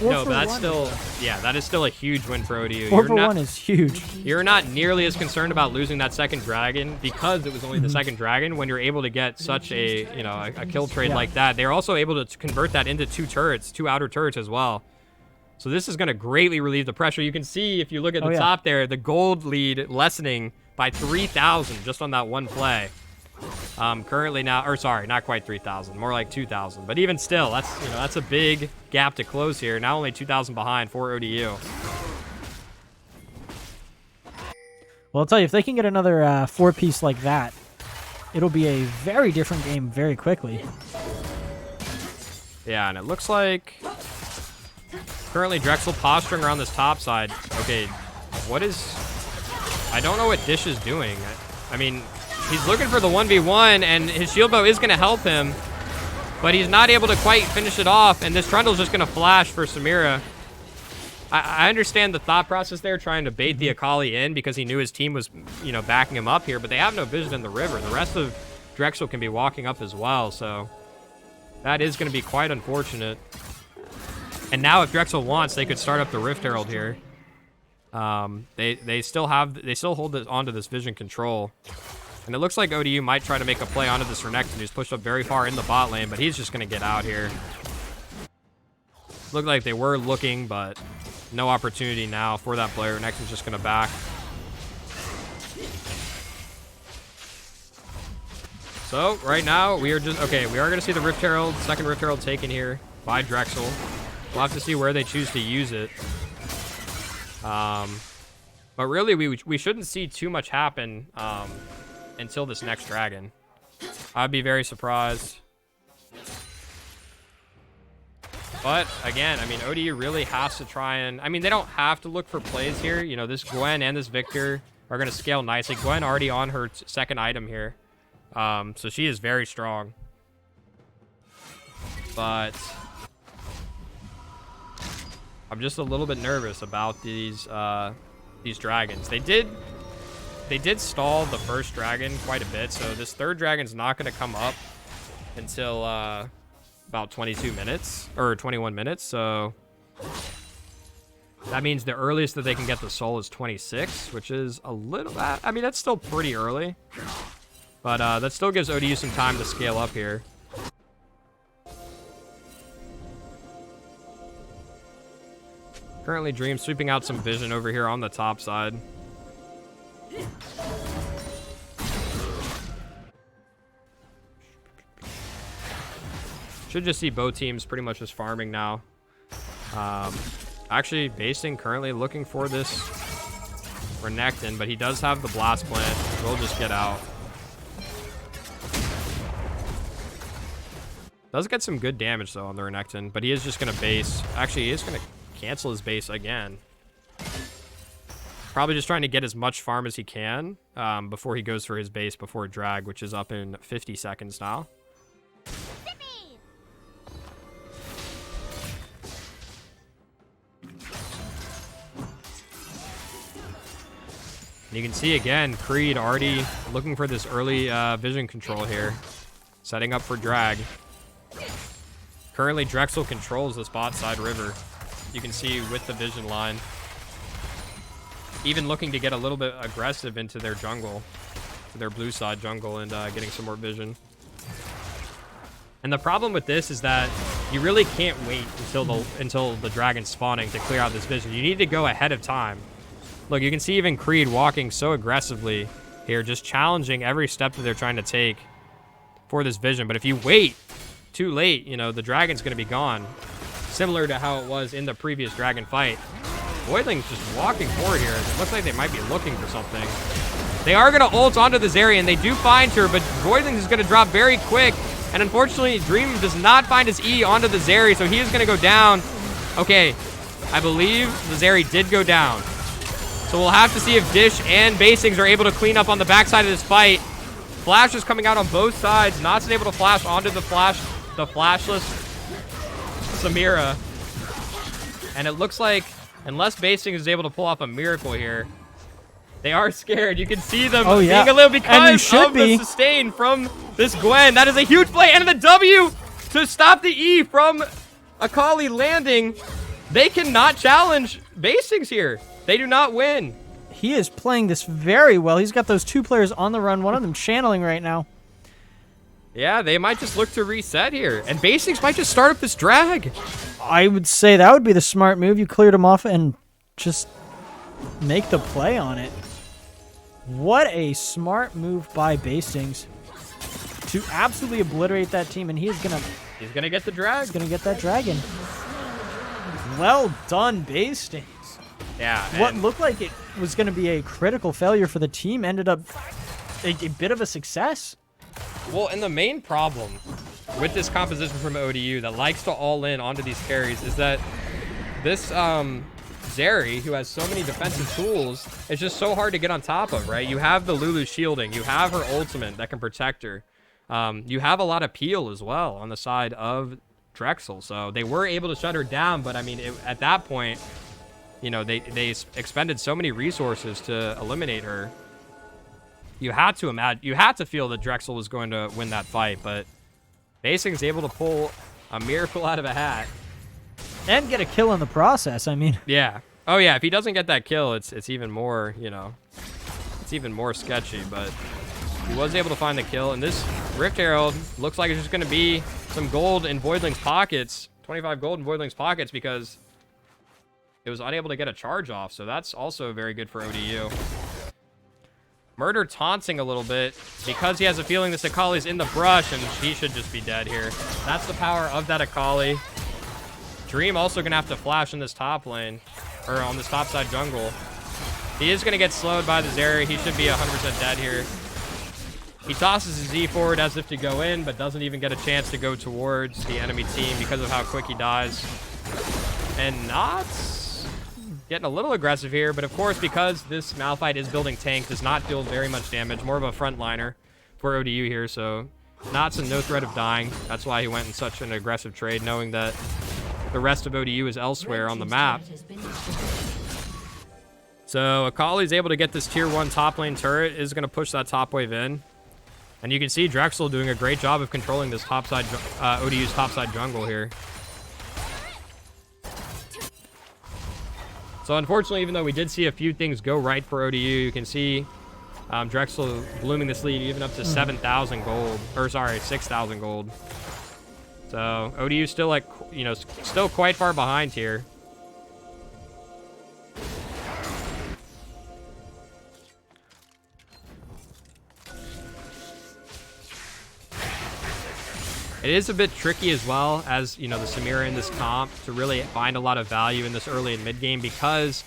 no, but that's still... Yeah, that is still a huge win for ODU. 4-for-1 is huge. You're not nearly as concerned about losing that second dragon because it was only the second dragon when you're able to get such a, you know, a kill trade like that. They're also able to convert that into 2 turrets, 2 outer turrets as well. So this is going to greatly relieve the pressure. You can see, if you look at the top there, the gold lead lessening by 3,000 just on that one play. Currently now, or sorry, not quite 3,000, more like 2,000. But even still, that's, you know, that's a big gap to close here. Now only 2,000 behind for ODU. Well, I'll tell you, if they can get another 4-piece like that, it'll be a very different game very quickly. Yeah, and it looks like currently Drexel posturing around this top side. Okay, what is... I don't know what Dish is doing. I mean... He's looking for the 1v1, and his shield bow is going to help him, but he's not able to quite finish it off, and this Trundle's just going to flash for Samira. I understand the thought process there, trying to bait the Akali in because he knew his team was, you know, backing him up here, but they have no vision in the river. The rest of Drexel can be walking up as well, so that is going to be quite unfortunate. And now if Drexel wants, they could start up the Rift Herald here. They still hold onto this vision control. And it looks like ODU might try to make a play onto this Renekton, who's pushed up very far in the bot lane, but he's just going to get out here. Looked like they were looking, but no opportunity now for that player. Renekton's just going to back. So, right now, we are just... Okay, we are going to see the Rift Herald, second Rift Herald taken here by Drexel. We'll have to see where they choose to use it. But really, we shouldn't see too much happen until this next dragon. I'd be very surprised. But again, I mean, ODU really has to try and... I mean, they don't have to look for plays here. You know, this Gwen and this Victor are going to scale nicely. Gwen already on her second item here. So she is very strong. But I'm just a little bit nervous about these dragons. They did stall the first dragon quite a bit, so this third dragon's not going to come up until about 22 minutes, or 21 minutes, so that means the earliest that they can get the soul is 26, which is a little... I mean, that's still pretty early, but that still gives ODU some time to scale up here. Currently, Dream sweeping out some vision over here on the top side. Should just see both teams pretty much just farming now. Actually, Basing currently looking for this Renekton, but he does have the Blast Plant. We'll just get out. Does get some good damage, though, on the Renekton, but he is just going to base. Actually, he is going to cancel his base again. Probably just trying to get as much farm as he can before he goes for his base before drag, which is up in 50 seconds now. And you can see again, Creed already looking for this early vision control here. Setting up for drag. Currently, Drexel controls this bot side river. You can see with the vision line. Even looking to get a little bit aggressive into their jungle. To their blue side jungle and getting some more vision. And the problem with this is that you really can't wait until the dragon's spawning to clear out this vision. You need to go ahead of time. Look, you can see even Creed walking so aggressively here, just challenging every step that they're trying to take for this vision. But if you wait too late, you know, the dragon's going to be gone. Similar to how it was in the previous dragon fight. Voidling's just walking forward here. It looks like they might be looking for something. They are going to ult onto this area, and they do find her, but Voidling is going to drop very quick. And unfortunately, Dream does not find his E onto the Zeri, so he is going to go down. Okay, I believe the Zeri did go down. So we'll have to see if Dish and Basings are able to clean up on the backside of this fight. Flash is coming out on both sides. Not able to flash onto the flashless Samira. And it looks like, unless Basings is able to pull off a miracle here, they are scared. You can see them being a little because of the sustain from this Gwen. That is a huge play. And the W to stop the E from Akali landing. They cannot challenge Basings here. They do not win. He is playing this very well. He's got those two players on the run. One of them channeling right now. Yeah, they might just look to reset here. And Basings might just start up this drag. I would say that would be the smart move. You cleared him off and just make the play on it. What a smart move by Basings to absolutely obliterate that team. And he's gonna get the drag. He's gonna get that dragon. Well done, Basings. Yeah. What looked like it was going to be a critical failure for the team ended up a bit of a success. Well, and the main problem with this composition from ODU that likes to all in onto these carries is that this Zeri, who has so many defensive tools, is just so hard to get on top of, right? You have the Lulu shielding. You have her ultimate that can protect her. You have a lot of peel as well on the side of Drexel. So they were able to shut her down, but I mean, at that point, you know, they expended so many resources to eliminate her. You had to imagine, you had to feel that Drexel was going to win that fight, but Basing's able to pull a miracle out of a hat. And get a kill in the process, I mean. Yeah. Oh, yeah, if he doesn't get that kill, it's even more, you know, it's even more sketchy, but he was able to find the kill, and this Rift Herald looks like it's just going to be some gold in Voidling's pockets, 25 gold in Voidling's pockets, because it was unable to get a charge off, so that's also very good for ODU. Murder taunting a little bit because he has a feeling this Akali's in the brush, and he should just be dead here. That's the power of that Akali. Dream also going to have to flash in this top lane, or on this top side jungle. He is going to get slowed by the Zeri. He should be 100% dead here. He tosses his Z forward as if to go in, but doesn't even get a chance to go towards the enemy team because of how quick he dies. And Knots getting a little aggressive here, but of course, because this Malphite is building tank, does not deal very much damage. More of a frontliner for ODU here, so Knots in no threat of dying. That's why he went in such an aggressive trade, knowing that the rest of ODU is elsewhere on the map. So Akali's able to get this tier 1 top lane turret, is going to push that top wave in. And you can see Drexel doing a great job of controlling this topside, ODU's topside jungle here. So unfortunately, even though we did see a few things go right for ODU, you can see Drexel blooming this lead even up to 7,000 gold, or sorry, 6,000 gold. So ODU still, like, you know, still quite far behind here. It is a bit tricky as well as, you know, the Samira in this comp to really find a lot of value in this early and mid game, because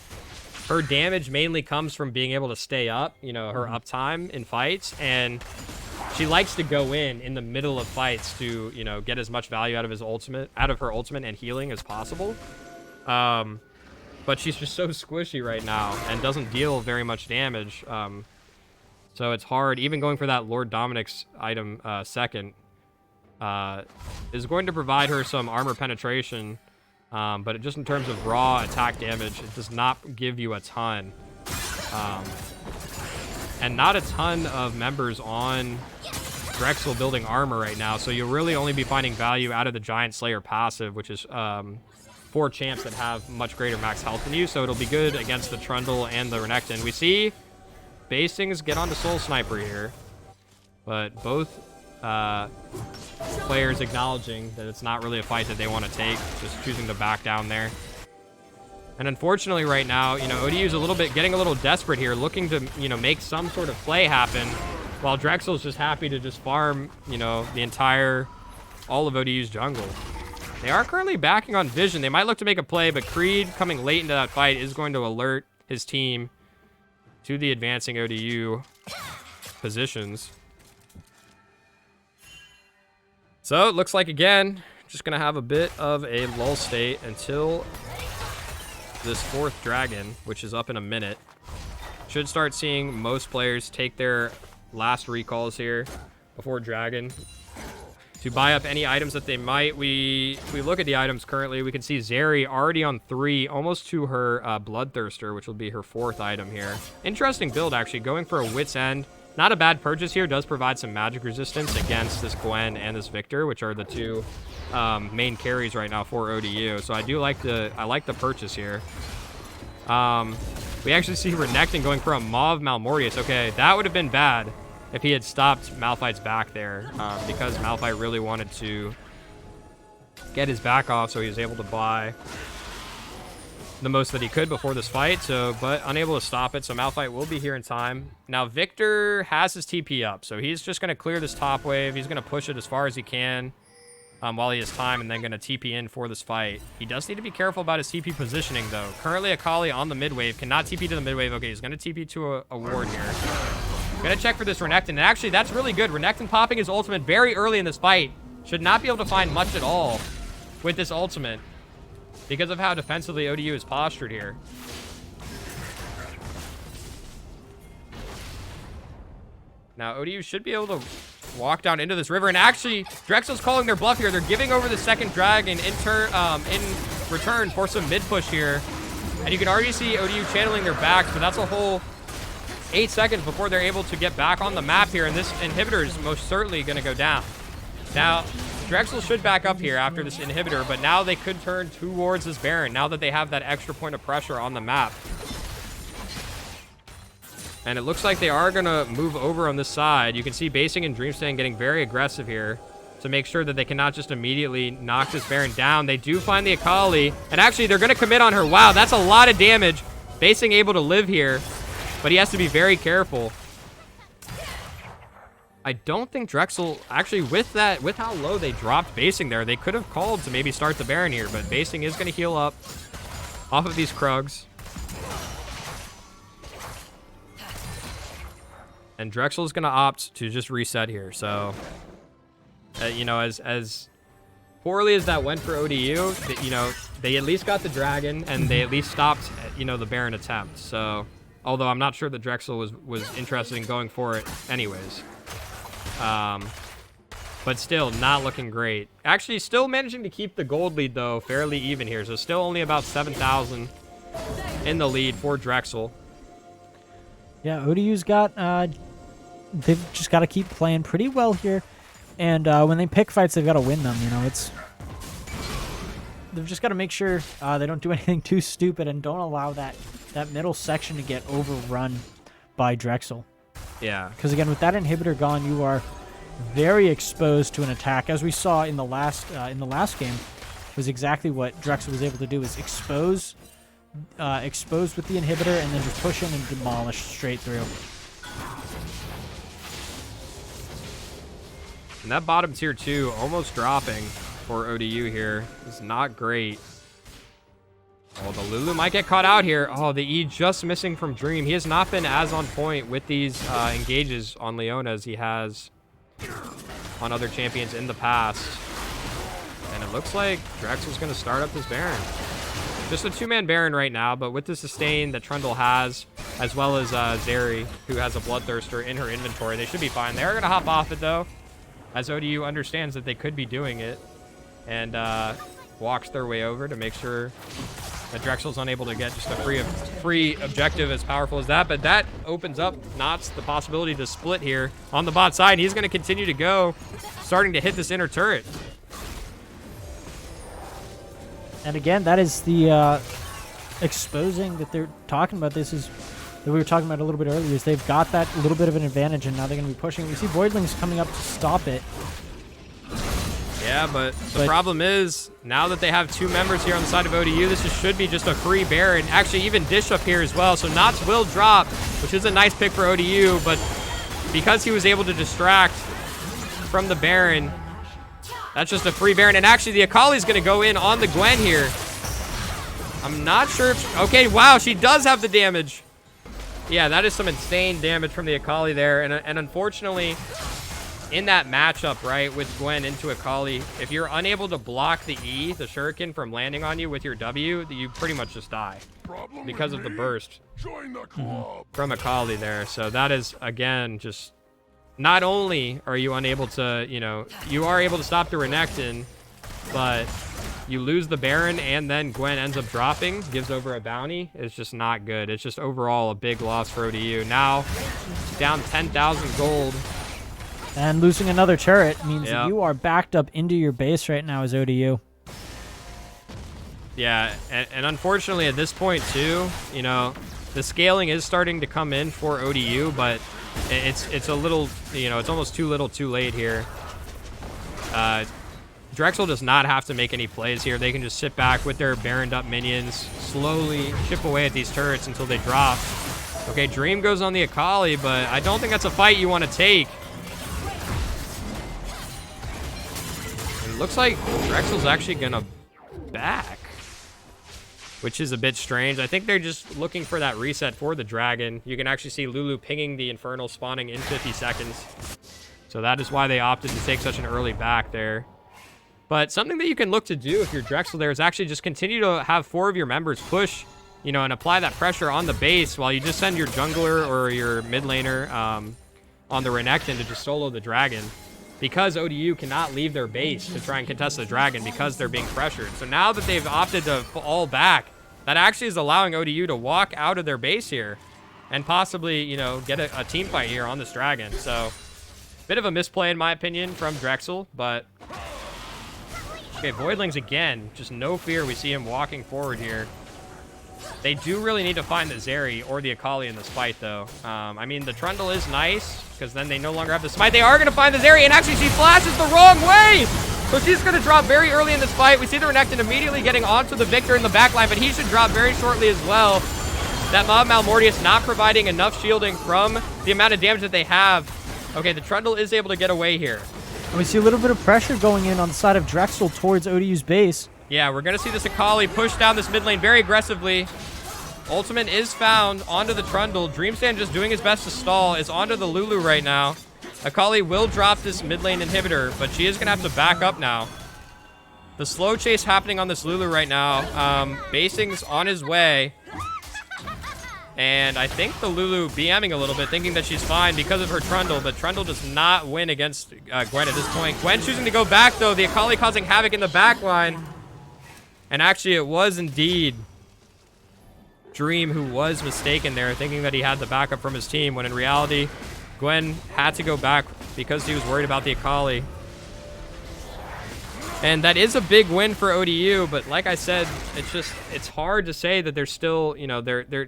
her damage mainly comes from being able to stay up, you know, her uptime in fights, and she likes to go in the middle of fights to, you know, get as much value out of her ultimate and healing as possible. But she's just so squishy right now and doesn't deal very much damage. So it's hard. Even going for that Lord Dominic's item second is going to provide her some armor penetration. But just in terms of raw attack damage, it does not give you a ton. And not a ton of members on Drexel building armor right now, so you'll really only be finding value out of the Giant Slayer passive, which is 4 champs that have much greater max health than you, so it'll be good against the Trundle and the Renekton. We see Basings get onto Soul Sniper here, but both players acknowledging that it's not really a fight that they want to take, just choosing to back down there. And unfortunately right now, you know, ODU's getting a little desperate here, looking to, you know, make some sort of play happen, while Drexel's just happy to just farm, you know, all of ODU's jungle. They are currently backing on Vision. They might look to make a play, but Creed coming late into that fight is going to alert his team to the advancing ODU positions. So it looks like, again, just going to have a bit of a lull state until this 4th dragon, which is up in a minute. Should start seeing most players take their last recalls here before dragon to buy up any items that they might. If we look at the items currently, we can see Zeri already on 3, almost to her Bloodthirster, which will be her 4th item here. Interesting build, actually, going for a Wit's End. Not a bad purchase here. Does provide some magic resistance against this Gwen and this Victor, which are the 2 main carries right now for ODU. So I like the purchase here. We actually see Renekton going for a Mauve Malmortius. Okay, that would have been bad if he had stopped Malphite's back there, because Malphite really wanted to get his back off, so he was able to buy the most that he could before this fight, but unable to stop it, so Malphite will be here in time. Now, Victor has his TP up, so he's just going to clear this top wave. He's going to push it as far as he can while he has time, and then going to TP in for this fight. He does need to be careful about his TP positioning, though. Currently, Akali on the mid wave, cannot TP to the mid wave. Okay, he's going to TP to a ward here. Gonna check for this Renekton, and actually, that's really good. Renekton popping his ultimate very early in this fight. Should not be able to find much at all with this ultimate because of how defensively ODU is postured here. Now, ODU should be able to walk down into this river, and actually, Drexel's calling their bluff here. They're giving over the 2nd dragon in return for some mid push here, and you can already see ODU channeling their backs, but that's a whole 8 seconds before they're able to get back on the map here, and this inhibitor is most certainly going to go down. Now, Drexel should back up here after this inhibitor, but now they could turn towards this Baron now that they have that extra point of pressure on the map. And it looks like they are going to move over on this side. You can see Basing and Dreamstain getting very aggressive here to make sure that they cannot just immediately knock this Baron down. They do find the Akali, and actually they're going to commit on her. Wow, that's a lot of damage. Basing able to live here, but he has to be very careful. I don't think Drexel, actually with how low they dropped Basing there, they could have called to maybe start the Baron here, but Basing is going to heal up off of these Krugs. And Drexel is going to opt to just reset here. So, you know, as poorly as that went for ODU, you know, they at least got the Dragon, and they at least stopped, you know, the Baron attempt. So, although I'm not sure that Drexel was interested in going for it anyways. But still not looking great. Actually, still managing to keep the gold lead, though, fairly even here. So still only about 7,000 in the lead for Drexel. Yeah, ODU's got, they've just got to keep playing pretty well here. And when they pick fights, they've got to win them, you know. They've just got to make sure they don't do anything too stupid and don't allow that middle section to get overrun by Drexel. Yeah. Because, again, with that inhibitor gone, you are very exposed to an attack. As we saw in the last game, was exactly what Drexel was able to do, is expose with the inhibitor and then just push in and demolish straight through. And that bottom tier 2 almost dropping for ODU here is not great. Oh, the Lulu might get caught out here. Oh, the E just missing from Dream. He has not been as on point with these engages on Leona as he has on other champions in the past. And it looks like Drexel's going to start up this Baron. Just a 2-man Baron right now, but with the sustain that Trundle has, as well as Zeri, who has a Bloodthirster in her inventory, they should be fine. They're going to hop off it, though, as ODU understands that they could be doing it, and walks their way over to make sure that Drexel's unable to get just a free objective as powerful as that. But that opens up Knott's the possibility to split here on the bot side. He's going to continue to go, starting to hit this inner turret. And again, that is the exposing that they're talking about. This is that we were talking about a little bit earlier. Is they've got that little bit of an advantage, and now they're going to be pushing. We see Voidlings coming up to stop it. Yeah, but the problem is, now that they have 2 members here on the side of ODU, should be just a free Baron. Actually, even Dish up here as well. So Knott's will drop, which is a nice pick for ODU, but because he was able to distract from the Baron, that's just a free Baron. And actually, the Akali's going to go in on the Gwen here. I'm not sure if... Okay, wow, she does have the damage. Yeah, that is some insane damage from the Akali there. And unfortunately, in that matchup, right, with Gwen into Akali, if you're unable to block the E, the Shuriken, from landing on you with your W, you pretty much just die because of the burst from Akali there. So that is, again, just... Not only are you unable to, you are able to stop the Renekton, but you lose the Baron, and then Gwen ends up dropping, gives over a bounty. It's just not good. It's just overall a big loss for ODU. Now, down 10,000 gold. And losing another turret means that you are backed up into your base right now as ODU. Yeah, and unfortunately at this point too, the scaling is starting to come in for ODU, but it's a little, it's almost too little too late here. Drexel does not have to make any plays here. They can just sit back with their Baroned up minions, slowly chip away at these turrets until they drop. Okay, Dream goes on the Akali, but I don't think that's a fight you want to take. It looks like Drexel's actually gonna back, which is a bit strange. I think they're just looking for that reset for the dragon. You can actually see Lulu pinging the Infernal spawning in 50 seconds. So that is why they opted to take such an early back there. But something that you can look to do if you're Drexel there is actually just continue to have 4 of your members push, and apply that pressure on the base while you just send your jungler or your mid laner on the Renekton to just solo the dragon. Because ODU cannot leave their base to try and contest the dragon because they're being pressured. So now that they've opted to fall back, that actually is allowing ODU to walk out of their base here and possibly, get a team fight here on this dragon. So, bit of a misplay in my opinion from Drexel, but... Okay, Voidlings again, just no fear. We see him walking forward here. They do really need to find the Zeri or the Akali in this fight, though. I mean, the Trundle is nice, because then they no longer have the smite. They are going to find the Zeri, and actually she flashes the wrong way! So she's going to drop very early in this fight. We see the Renekton immediately getting onto the Victor in the backline, but he should drop very shortly as well. That Mob Malmortius not providing enough shielding from the amount of damage that they have. Okay, the Trundle is able to get away here. And we see a little bit of pressure going in on the side of Drexel towards ODU's base. Yeah, we're going to see this Akali push down this mid lane very aggressively. Ultimate is found onto the Trundle. Dreamstand just doing his best to stall. Is onto the Lulu right now. Akali will drop this mid lane inhibitor, but she is going to have to back up now. The slow chase happening on this Lulu right now. Basing's on his way. And I think the Lulu BMing a little bit, thinking that she's fine because of her Trundle, but Trundle does not win against Gwen at this point. Gwen choosing to go back, though. The Akali causing havoc in the backline. And actually, it was indeed Dream who was mistaken there, thinking that he had the backup from his team, when in reality, Gwen had to go back because he was worried about the Akali. And that is a big win for ODU, but like I said, it's hard to say that they're still,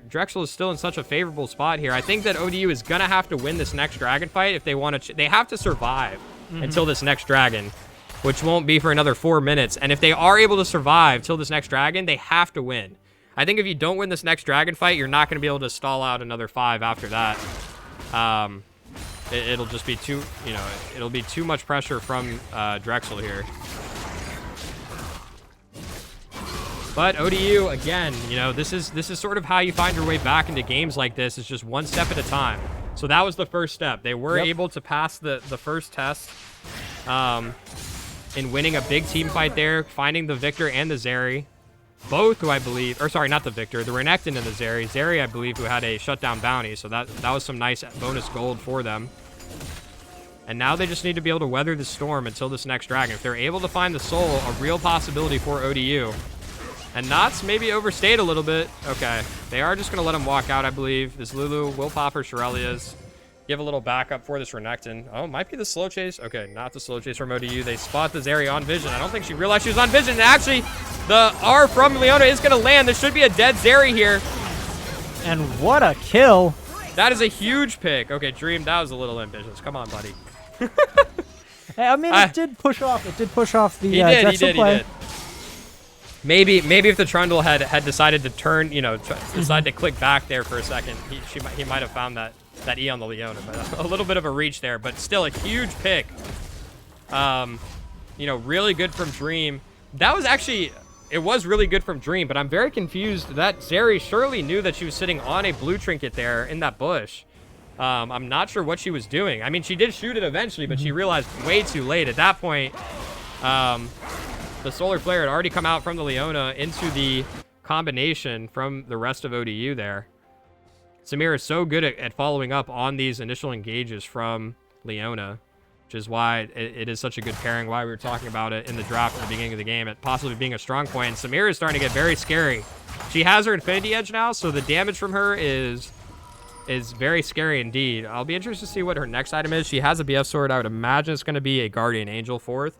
Drexel is still in such a favorable spot here. I think that ODU is going to have to win this next dragon fight if they want to. They have to survive until this next dragon, which won't be for another 4 minutes. And if they are able to survive till this next dragon, they have to win. I think if you don't win this next dragon fight, you're not going to be able to stall out another 5 after that. it'll just be too, it'll be too much pressure from Drexel here. But ODU, again, this is sort of how you find your way back into games like this, is just one step at a time. So that was the first step. They were able to pass the first test in winning a big team fight there, finding the Victor and the Zeri. Both who I believe, or sorry, not the Victor, the Renekton and the Zeri. Zeri, I believe, who had a shutdown bounty, so that was some nice bonus gold for them. And now they just need to be able to weather the storm until this next dragon. If they're able to find the soul, a real possibility for ODU. And Knots maybe overstayed a little bit. Okay, they are just going to let him walk out, I believe. This Lulu will pop her Shirelias. Give a little backup for this Renekton. Oh, might be the slow chase. Okay, not the slow chase from ODU. They spot the Zeri on vision. I don't think she realized she was on vision. And actually, the R from Leona is going to land. This should be a dead Zeri here. And what a kill. That is a huge pick. Okay, Dream, that was a little ambitious. Come on, buddy. Hey, I mean, it did push off. It did push off the Drexel play. He did. Maybe if the Trundle had decided to turn, decide to click back there for a second, he might have found that E on the Leona, but a little bit of a reach there, but still a huge pick. Really good from Dream. That was actually, it was really good from Dream, but I'm very confused. That Zeri surely knew that she was sitting on a blue trinket there in that bush. I'm not sure what she was doing. I mean, she did shoot it eventually, but she realized way too late. At that point, the Solar Flare had already come out from the Leona into the combination from the rest of ODU there. Samir is so good at following up on these initial engages from Leona, which is why it is such a good pairing, why we were talking about it in the draft at the beginning of the game, it possibly being a strong point. And Samir is starting to get very scary. She has her Infinity Edge now, so the damage from her is very scary indeed. I'll be interested to see what her next item is. She has a BF sword. I would imagine it's going to be a Guardian Angel for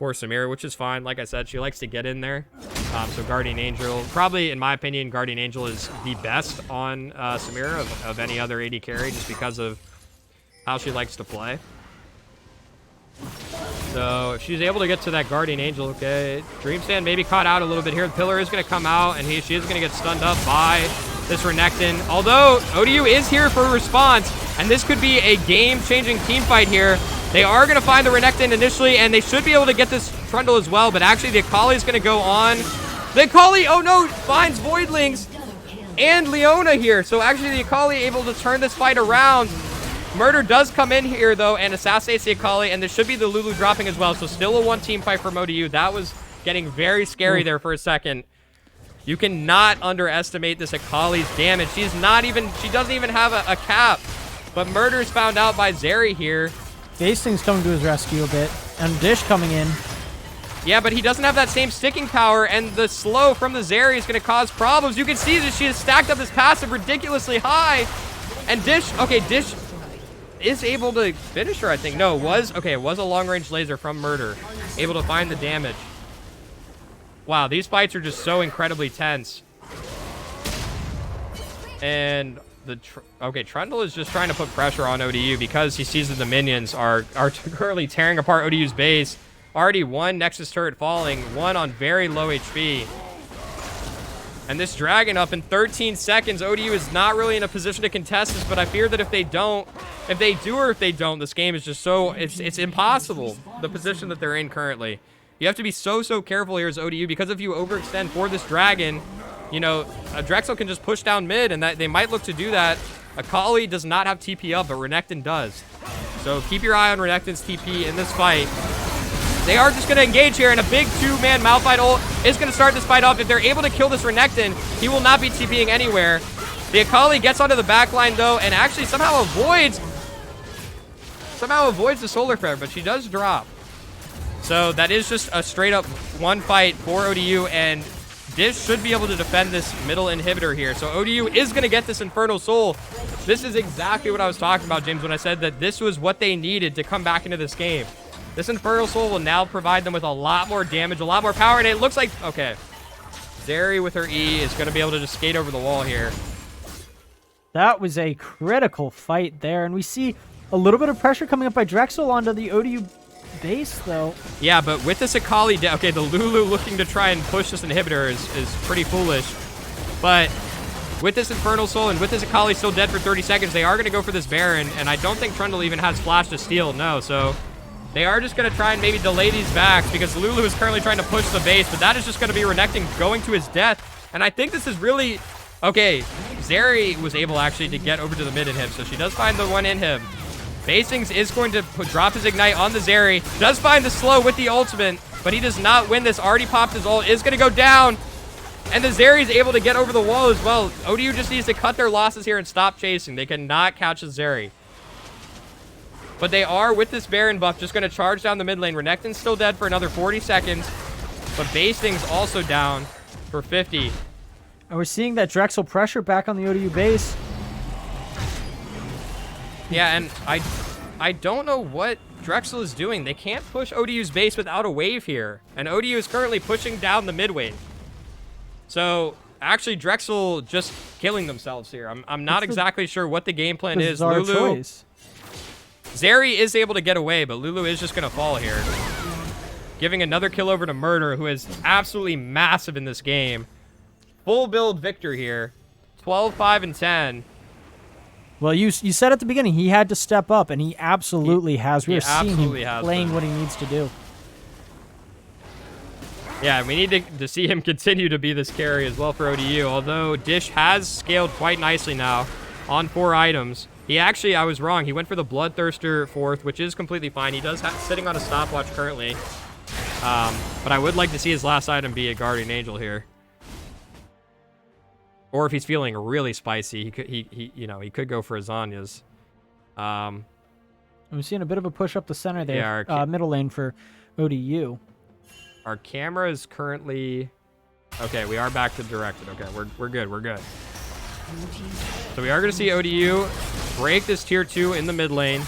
Samira, which is fine. Like I said, she likes to get in there. So Guardian Angel, probably in my opinion, Guardian Angel is the best on Samira of any other AD carry, just because of how she likes to play. So if she's able to get to that Guardian Angel, okay. Dreamstand maybe caught out a little bit here. The pillar is going to come out, and she is going to get stunned up by this Renekton. Although ODU is here for a response, and this could be a game-changing team fight here. They are going to find the Renekton initially, and they should be able to get this Trundle as well, but actually the Akali is going to go on. The Akali, oh no, finds Voidlings and Leona here. So actually the Akali able to turn this fight around. Murder does come in here, though, and assassinates the Akali, and there should be the Lulu dropping as well. So still a one-team fight from ODU. That was getting very scary there for a second. You cannot underestimate this Akali's damage. She doesn't even have a cap. But Murder's found out by Zeri here. Basting's coming to his rescue a bit, and Dish coming in. Yeah, but he doesn't have that same sticking power, and the slow from the Zeri is going to cause problems. You can see that she has stacked up this passive ridiculously high. And Dish is able to finish her, I think. No, it was a long-range laser from Murder. Able to find the damage. Wow, these fights are just so incredibly tense. And Trundle is just trying to put pressure on ODU because he sees that the minions are currently tearing apart ODU's base. Already one Nexus turret falling, one on very low HP. And this Dragon up in 13 seconds. ODU is not really in a position to contest this, but I fear that if they do or if they don't, this game is just so, it's impossible, the position that they're in currently. You have to be so careful here as ODU, because if you overextend for this Dragon, Drexel can just push down mid, and that they might look to do that. Akali does not have TP up, but Renekton does. So keep your eye on Renekton's TP in this fight. They are just going to engage here, and a big two-man Malphite ult is going to start this fight off. If they're able to kill this Renekton, he will not be TPing anywhere. The Akali gets onto the backline, though, and actually somehow avoids the Solar Flare, but she does drop. So that is just a straight-up one fight for ODU, and Dish should be able to defend this middle inhibitor here. So ODU is going to get this Infernal Soul. This is exactly what I was talking about, James, when I said that this was what they needed to come back into this game. This Infernal Soul will now provide them with a lot more damage, a lot more power, and it looks like, okay, Zeri with her E is going to be able to just skate over the wall here. That was a critical fight there, and we see a little bit of pressure coming up by Drexel onto the ODU base, though. Yeah, but with this Akali, okay, the Lulu looking to try and push this inhibitor is pretty foolish. But with this Infernal Soul and with this Akali still dead for 30 seconds, they are going to go for this Baron, and I don't think Trundle even has flash to steal, no, so they are just going to try and maybe delay these backs because Lulu is currently trying to push the base, but that is just going to be Renekton going to his death, and I think this is really... Okay, Zeri was able actually to get over to the mid inhib, so she does find the one inhib. Basings is going to drop his Ignite on the Zeri, does find the slow with the ultimate, but he does not win this. Already popped his ult, is going to go down, and the Zeri is able to get over the wall as well. ODU just needs to cut their losses here and stop chasing. They cannot catch the Zeri. But they are, with this Baron buff, just going to charge down the mid lane. Renekton's still dead for another 40 seconds, but Basting's also down for 50. And we're seeing that Drexel pressure back on the ODU base. Yeah, and I don't know what Drexel is doing. They can't push ODU's base without a wave here. And ODU is currently pushing down the mid wave. So, actually, Drexel just killing themselves here. I'm not exactly sure what the game plan is. Lulu, Zeri is able to get away, but Lulu is just going to fall here. Giving another kill over to Murder, who is absolutely massive in this game. Full build victor here. 12, 5, and 10. Well, you said at the beginning he had to step up, and he absolutely has. We're seeing him playing what he needs to do. Yeah, we need to see him continue to be this carry as well for ODU, although Dish has scaled quite nicely now on 4 items. He actually, I was wrong. He went for the Bloodthirster 4th, which is completely fine. He does sitting on a stopwatch currently. But I would like to see his last item be a Guardian Angel here. Or if he's feeling really spicy, he could go for his Zhonya's. I'm seeing a bit of a push up the center there, middle lane for ODU. Our camera is currently... Okay, we are back to directed. Okay, we're good, we're good. So we are going to see ODU break this tier 2 in the mid lane.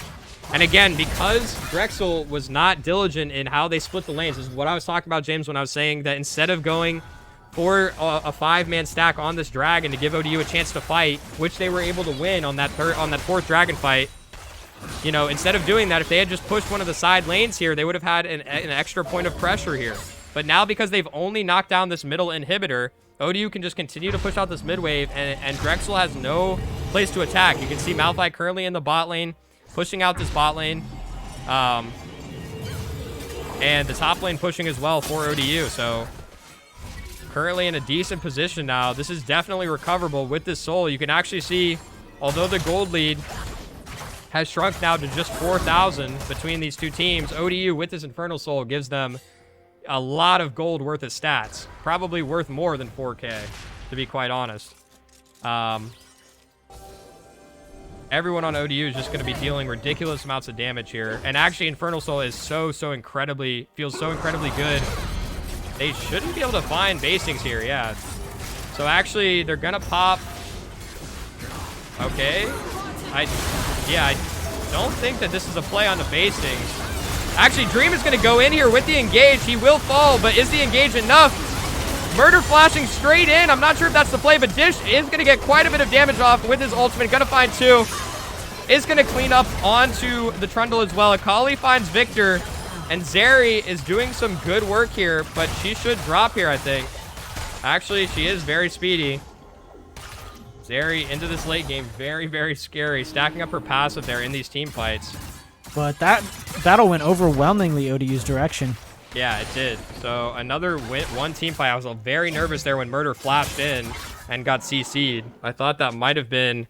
And again, because Drexel was not diligent in how they split the lanes, this is what I was talking about, James, when I was saying that instead of going for a 5-man stack on this dragon to give ODU a chance to fight, which they were able to win on that 4th dragon fight. You know, instead of doing that, if they had just pushed one of the side lanes here, they would have had an extra point of pressure here. But now, because they've only knocked down this middle inhibitor, ODU can just continue to push out this mid wave, and Drexel has no place to attack. You can see Malphite currently in the bot lane, pushing out this bot lane. And the top lane pushing as well for ODU, so... Currently in a decent position now. This is definitely recoverable with this soul. You can actually see, although the gold lead has shrunk now to just 4,000 between these two teams, ODU with this Infernal Soul gives them a lot of gold worth of stats. Probably worth more than 4K, to be quite honest. Everyone on ODU is just going to be dealing ridiculous amounts of damage here. And actually, Infernal Soul is feels so incredibly good. They shouldn't be able to find basings here, yeah. So actually, they're gonna pop. Okay. I don't think that this is a play on the basings. Actually, Dream is gonna go in here with the engage. He will fall, but is the engage enough? Murder flashing straight in. I'm not sure if that's the play, but Dish is gonna get quite a bit of damage off with his ultimate. Gonna find 2. Is gonna clean up onto the Trundle as well. Akali finds Victor. And Zeri is doing some good work here, but she should drop here, I think. Actually, she is very speedy. Zeri into this late game, very, very scary. Stacking up her passive there in these team fights. But that battle went overwhelmingly ODU's direction. Yeah, it did. So another one team fight. I was very nervous there when Murder flashed in and got CC'd. I thought that might have been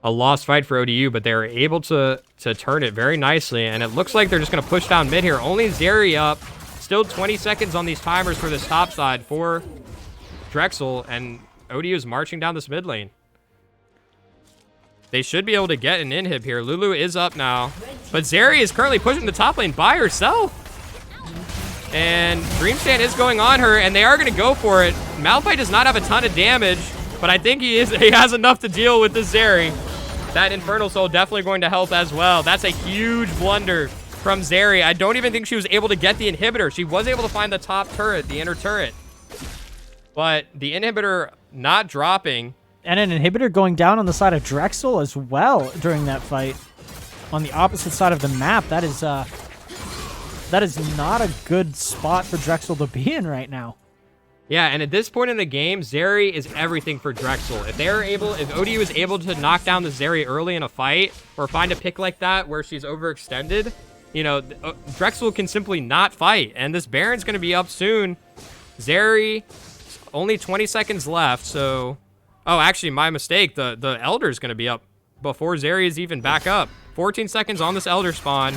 a lost fight for ODU, but they were able to turn it very nicely, and it looks like they're just going to push down mid here. Only Zeri up. Still 20 seconds on these timers for this top side for Drexel, and ODU is marching down this mid lane. They should be able to get an inhib here. Lulu is up now, but Zeri is currently pushing the top lane by herself. And Dreamstand is going on her, and they are going to go for it. Malphite does not have a ton of damage, but I think he has enough to deal with this Zeri. That Infernal Soul definitely going to help as well. That's a huge blunder from Zeri. I don't even think she was able to get the inhibitor. She was able to find the top turret, the inner turret. But the inhibitor not dropping. And an inhibitor going down on the side of Drexel as well during that fight. On the opposite side of the map. That is not a good spot for Drexel to be in right now. Yeah, and at this point in the game, Zeri is everything for Drexel. If ODU is able to knock down the Zeri early in a fight, or find a pick like that where she's overextended, you know, Drexel can simply not fight. And this Baron's going to be up soon. Zeri, only 20 seconds left, so... Oh, actually, my mistake. The Elder's going to be up before Zeri is even back up. 14 seconds on this Elder spawn.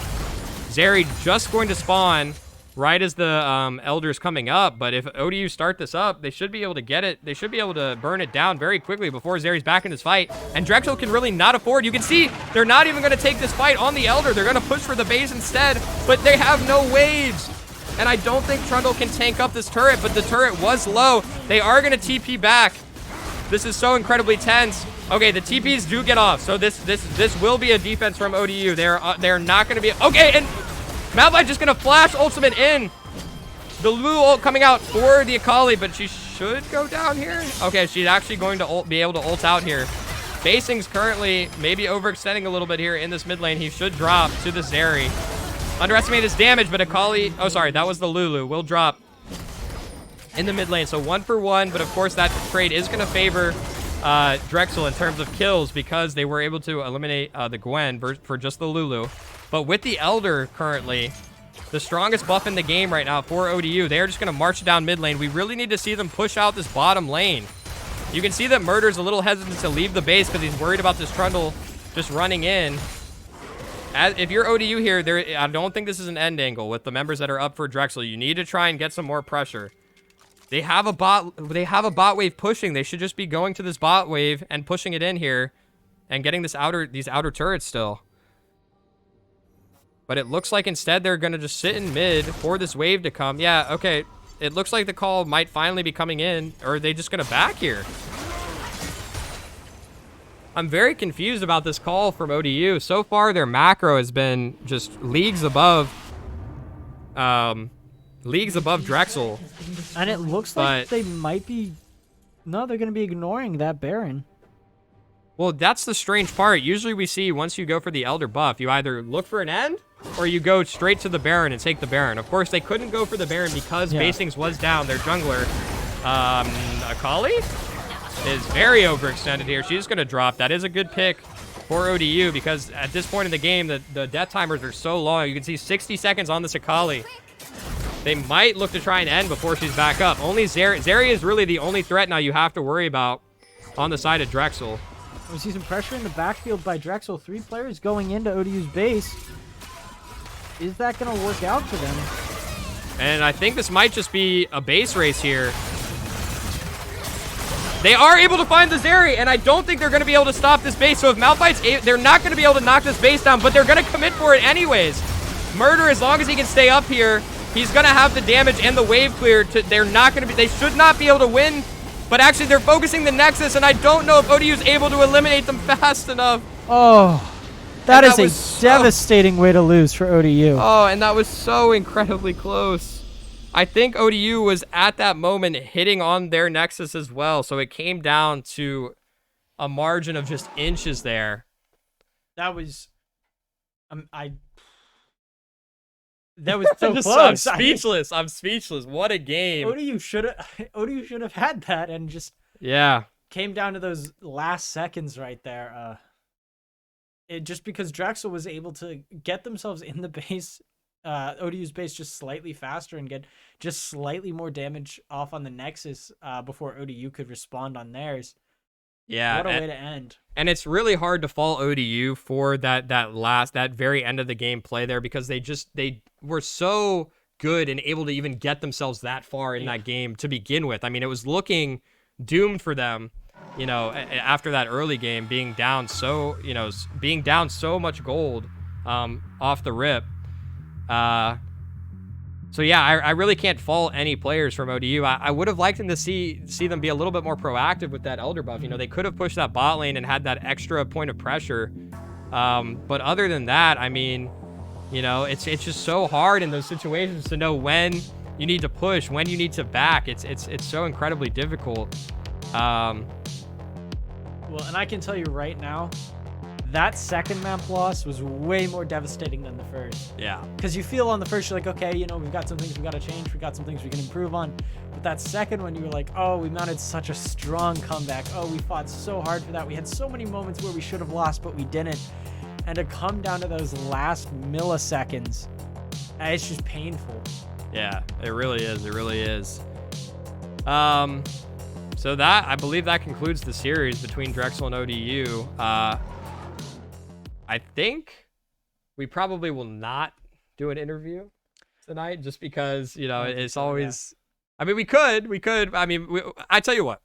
Zeri just going to spawn right as the Elder's coming up, but if ODU start this up, they should be able to get it. They should be able to burn it down very quickly before Zeri's back in this fight. And Drexel can really not afford. You can see they're not even going to take this fight on the Elder. They're going to push for the base instead, but they have no waves. And I don't think Trundle can tank up this turret, but the turret was low. They are going to TP back. This is so incredibly tense. Okay, the TPs do get off, so this will be a defense from ODU. They're not going to be... Okay, and Malphite just going to flash ultimate in. The Lulu ult coming out for the Akali, but she should go down here. Okay, she's actually going to be able to ult out here. Basing's currently maybe overextending a little bit here in this mid lane. He should drop to the Zeri. Underestimate his damage, but Akali... Oh, sorry, that was the Lulu. Will drop in the mid lane. So 1 for 1, but of course that trade is going to favor Drexel in terms of kills because they were able to eliminate the Gwen for just the Lulu. But with the Elder currently, the strongest buff in the game right now for ODU, they're just going to march down mid lane. We really need to see them push out this bottom lane. You can see that Murder's a little hesitant to leave the base because he's worried about this Trundle just running in. If you're ODU here, I don't think this is an end angle with the members that are up for Drexel. You need to try and get some more pressure. They have a bot wave pushing. They should just be going to this bot wave and pushing it in here and getting these outer turrets still. But it looks like instead they're going to just sit in mid for this wave to come. Yeah, okay. It looks like the call might finally be coming in. Or are they just going to back here? I'm very confused about this call from ODU. So far, their macro has been just leagues above Drexel. And it looks like they might be... No, they're going to be ignoring that Baron. Well, that's the strange part. Usually we see once you go for the Elder buff, you either look for an end or you go straight to the Baron and take the Baron. Of course, they couldn't go for the Baron because Basings was down. Their jungler, Akali, is very overextended here. She's going to drop. That is a good pick for ODU because at this point in the game, the death timers are so long. You can see 60 seconds on this Akali. They might look to try and end before she's back up. Only Zeri is really the only threat now you have to worry about on the side of Drexel. We see some pressure in the backfield by Drexel. 3 players going into ODU's base. Is that going to work out for them? And I think this might just be a base race here. They are able to find the Zeri, and I don't think they're going to be able to stop this base. So if Malphite's they're not going to be able to knock this base down, but they're going to commit for it anyways. Murder, as long as he can stay up here, he's going to have the damage and the wave clear. They should not be able to win. But actually, they're focusing the Nexus, and I don't know if ODU is able to eliminate them fast enough. Oh, that is a devastating way to lose for ODU. Oh, and that was so incredibly close. I think ODU was at that moment hitting on their Nexus as well, so it came down to a margin of just inches there. That was... That was so close. I'm speechless. I'm speechless. What a game. ODU should have had that and just came down to those last seconds right there. Just because Drexel was able to get themselves in the base, ODU's base just slightly faster and get just slightly more damage off on the Nexus before ODU could respond on theirs. Yeah, what a way to end. And it's really hard to fault ODU for that very end of the game play there because they were so good and able to even get themselves that far in that game to begin with. I mean, it was looking doomed for them, you know, after that early game being down so much gold off the rip. So yeah, I really can't fault any players from ODU. I would have liked them to see them be a little bit more proactive with that Elder buff. You know, they could have pushed that bot lane and had that extra point of pressure. But other than that, I mean, you know, it's just so hard in those situations to know when you need to push, when you need to back. It's so incredibly difficult. Well, and I can tell you right now, that second map loss was way more devastating than the first. Yeah. Because you feel on the first, you're like, okay, you know, we've got some things we got to change. We got some things we can improve on. But that second one, you were like, oh, we mounted such a strong comeback. Oh, we fought so hard for that. We had so many moments where we should have lost, but we didn't. And to come down to those last milliseconds, it's just painful. Yeah, it really is. It really is. So that, I believe that concludes the series between Drexel and ODU. I think we probably will not do an interview tonight just because, you know, it's always, I mean, we could, I mean, I tell you what,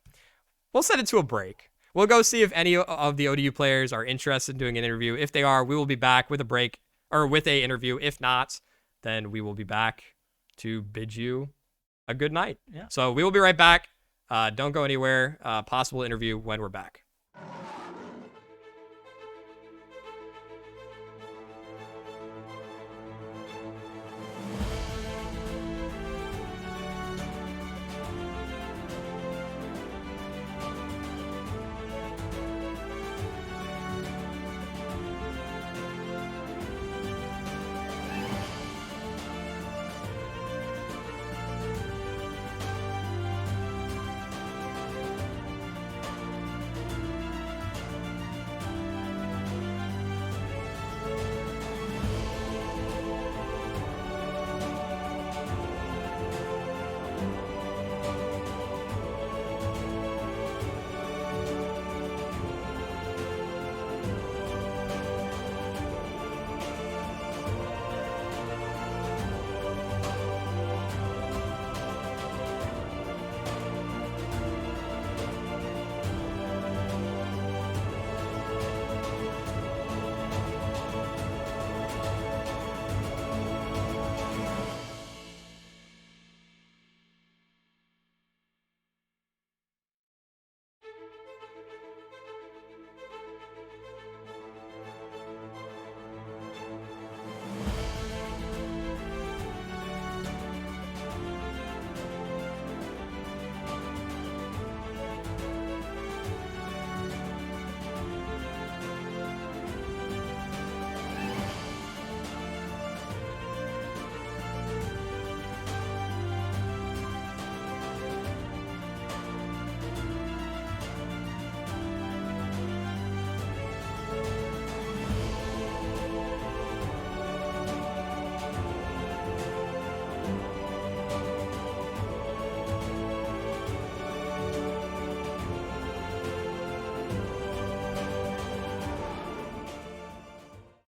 we'll send it to a break. We'll go see if any of the ODU players are interested in doing an interview. If they are, we will be back with a break or with a interview. If not, then we will be back to bid you a good night. Yeah. So we will be right back. Don't go anywhere. Possible interview when we're back.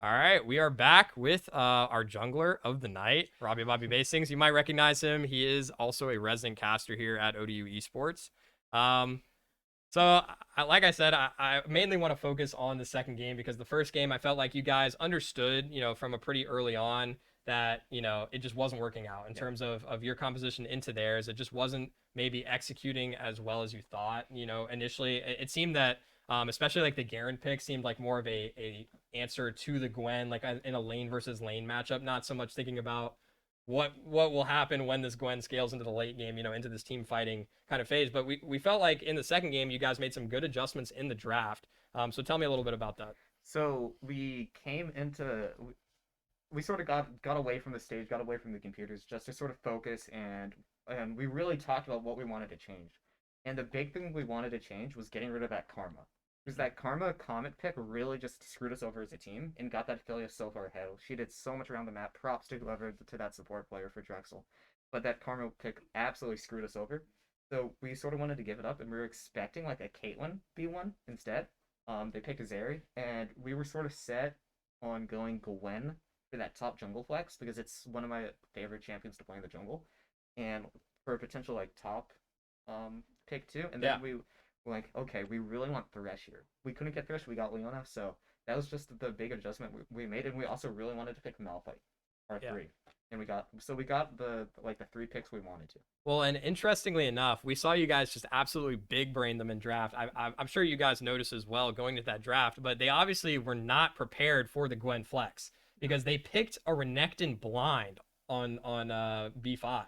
All right, we are back with our jungler of the night, Robbie Bobby Basings. You might recognize him. He is also a resident caster here at ODU Esports. Like I said, I mainly want to focus on the second game because the first game I felt like you guys understood, you know, from a pretty early on that, you know, it just wasn't working out in terms of your composition into theirs. It just wasn't maybe executing as well as you thought. You know, initially it seemed that especially like the Garen pick seemed like more of a answer to the Gwen, like in a lane versus lane matchup, not so much thinking about what will happen when this Gwen scales into the late game, you know, into this team fighting kind of phase. But we felt like in the second game, you guys made some good adjustments in the draft. So tell me a little bit about that. So we came into, we sort of got away from the stage, got away from the computers, just to sort of focus, and we really talked about what we wanted to change. And the big thing we wanted to change was getting rid of that Karma. Because that Karma Comet pick really just screwed us over as a team and got that affiliate so far ahead. She did so much around the map. Props to whoever, to that support player for Drexel. But that Karma pick absolutely screwed us over. So we sort of wanted to give it up, and we were expecting like a Caitlyn B1 instead. They picked a Zeri, and we were sort of set on going Gwen for that top jungle flex because it's one of my favorite champions to play in the jungle, and for a potential like top pick too. And then we were like, okay, we really want Thresh here. We couldn't get Thresh, we got Leona, so that was just the big adjustment we made, and we also really wanted to pick Malphite, R3. And we got the 3 picks we wanted to. Well, and interestingly enough, we saw you guys just absolutely big brain them in draft. I'm sure you guys noticed as well going to that draft, but they obviously were not prepared for the Gwen flex because they picked a Renekton blind on B5,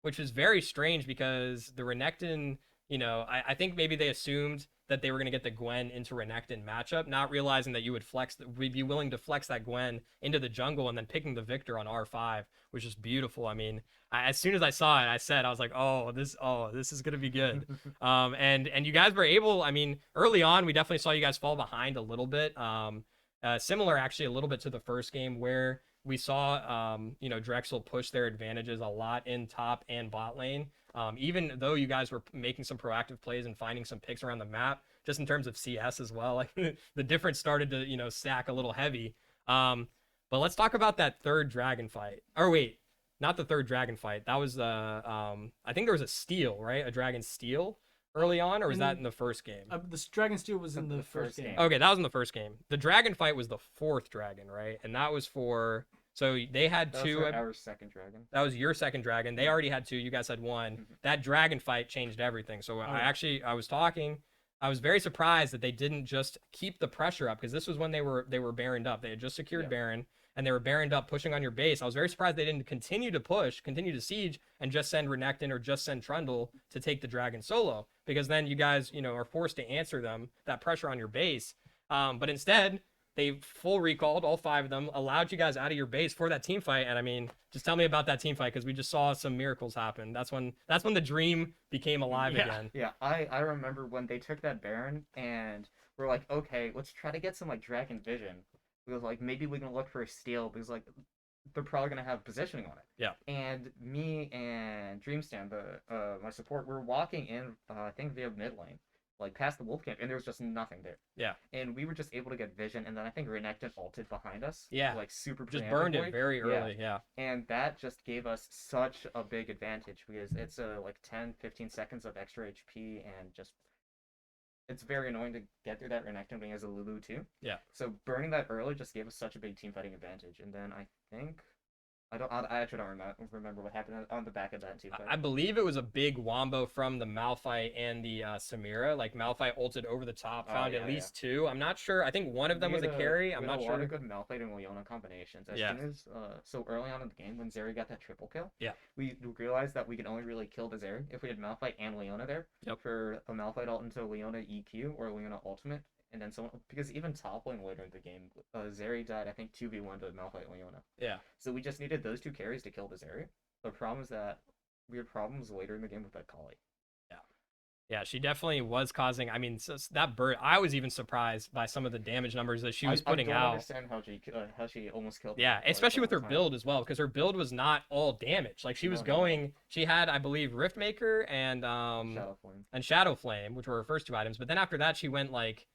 which is very strange because the Renekton, you know, I think maybe they assumed that they were going to get the Gwen into Renekton matchup, not realizing that you would we'd be willing to flex that Gwen into the jungle and then picking the Victor on R5, which is beautiful. I mean, as soon as I saw it, I was like, oh, this is going to be good. And you guys were able, I mean, early on, we definitely saw you guys fall behind a little bit. Similar actually a little bit to the first game where we saw, Drexel push their advantages a lot in top and bot lane. Even though you guys were making some proactive plays and finding some picks around the map, just in terms of CS as well, like the difference started to, stack a little heavy. But let's talk about that third dragon fight. Or wait, not the third dragon fight. That was I think there was a steal, right? A dragon steal early on, or was that in the first game? The Dragon Steel was in the first game. Okay, that was in the first game. The dragon fight was the fourth dragon, right? And that was for. So they had That two. was our second dragon. That was your second dragon. They already had two. You guys had one. That dragon fight changed everything. So I was very surprised that they didn't just keep the pressure up, because this was when they were baroned up. They had just secured Baron and they were baroned up, pushing on your base. I was very surprised they didn't continue to push, continue to siege, and just send Renekton or just send Trundle to take the dragon solo, because then you guys, are forced to answer that pressure on your base. But instead, they full recalled all 5 of them, allowed you guys out of your base for that team fight. And I mean, just tell me about that team fight, because we just saw some miracles happen. That's when the dream became alive again. Yeah, I remember when they took that Baron and we're like, okay, let's try to get some like Dragon Vision. Because like maybe we can look for a steal, because like they're probably gonna have positioning on it. Yeah. And me and Dreamstand, my support, we're walking in, I think via mid lane, like past the wolf camp, and there was just nothing there. Yeah. And we were just able to get vision, and then I think Renekton ulted behind us. Yeah. Like super Just burned it preemptively. very early. Yeah. And that just gave us such a big advantage, because it's like 10-15 seconds of extra HP, and just it's very annoying to get through that Renekton being as a Lulu too. Yeah. So burning that early just gave us such a big team fighting advantage. And then I think I actually don't remember what happened on the back of that team fight. I believe it was a big wombo from the Malphite and the Samira. Like Malphite ulted over the top, found at least 2. I'm not sure. I think one of them was a carry. I'm not sure. A lot of good Malphite and Leona combinations. As soon as so early on in the game when Zeri got that triple kill, we realized that we could only really kill the Zeri if we had Malphite and Leona there. For a Malphite ult into Leona EQ or Leona ultimate. And then someone, because even top lane later in the game, Zeri died, I think, 2v1 to Malphite and Leona. Yeah. So we just needed those 2 carries to kill the Zeri. The problem is that we had problems later in the game with that Kali. Yeah, she definitely was causing. I mean, so that bird. I was even surprised by some of the damage numbers that she was putting out. I don't understand how she almost killed. Yeah, especially with her build as well, because her build was not all damage. Like she was going. She had, I believe, Riftmaker and Shadow Flame, which were her first 2 items. But then after that, she went like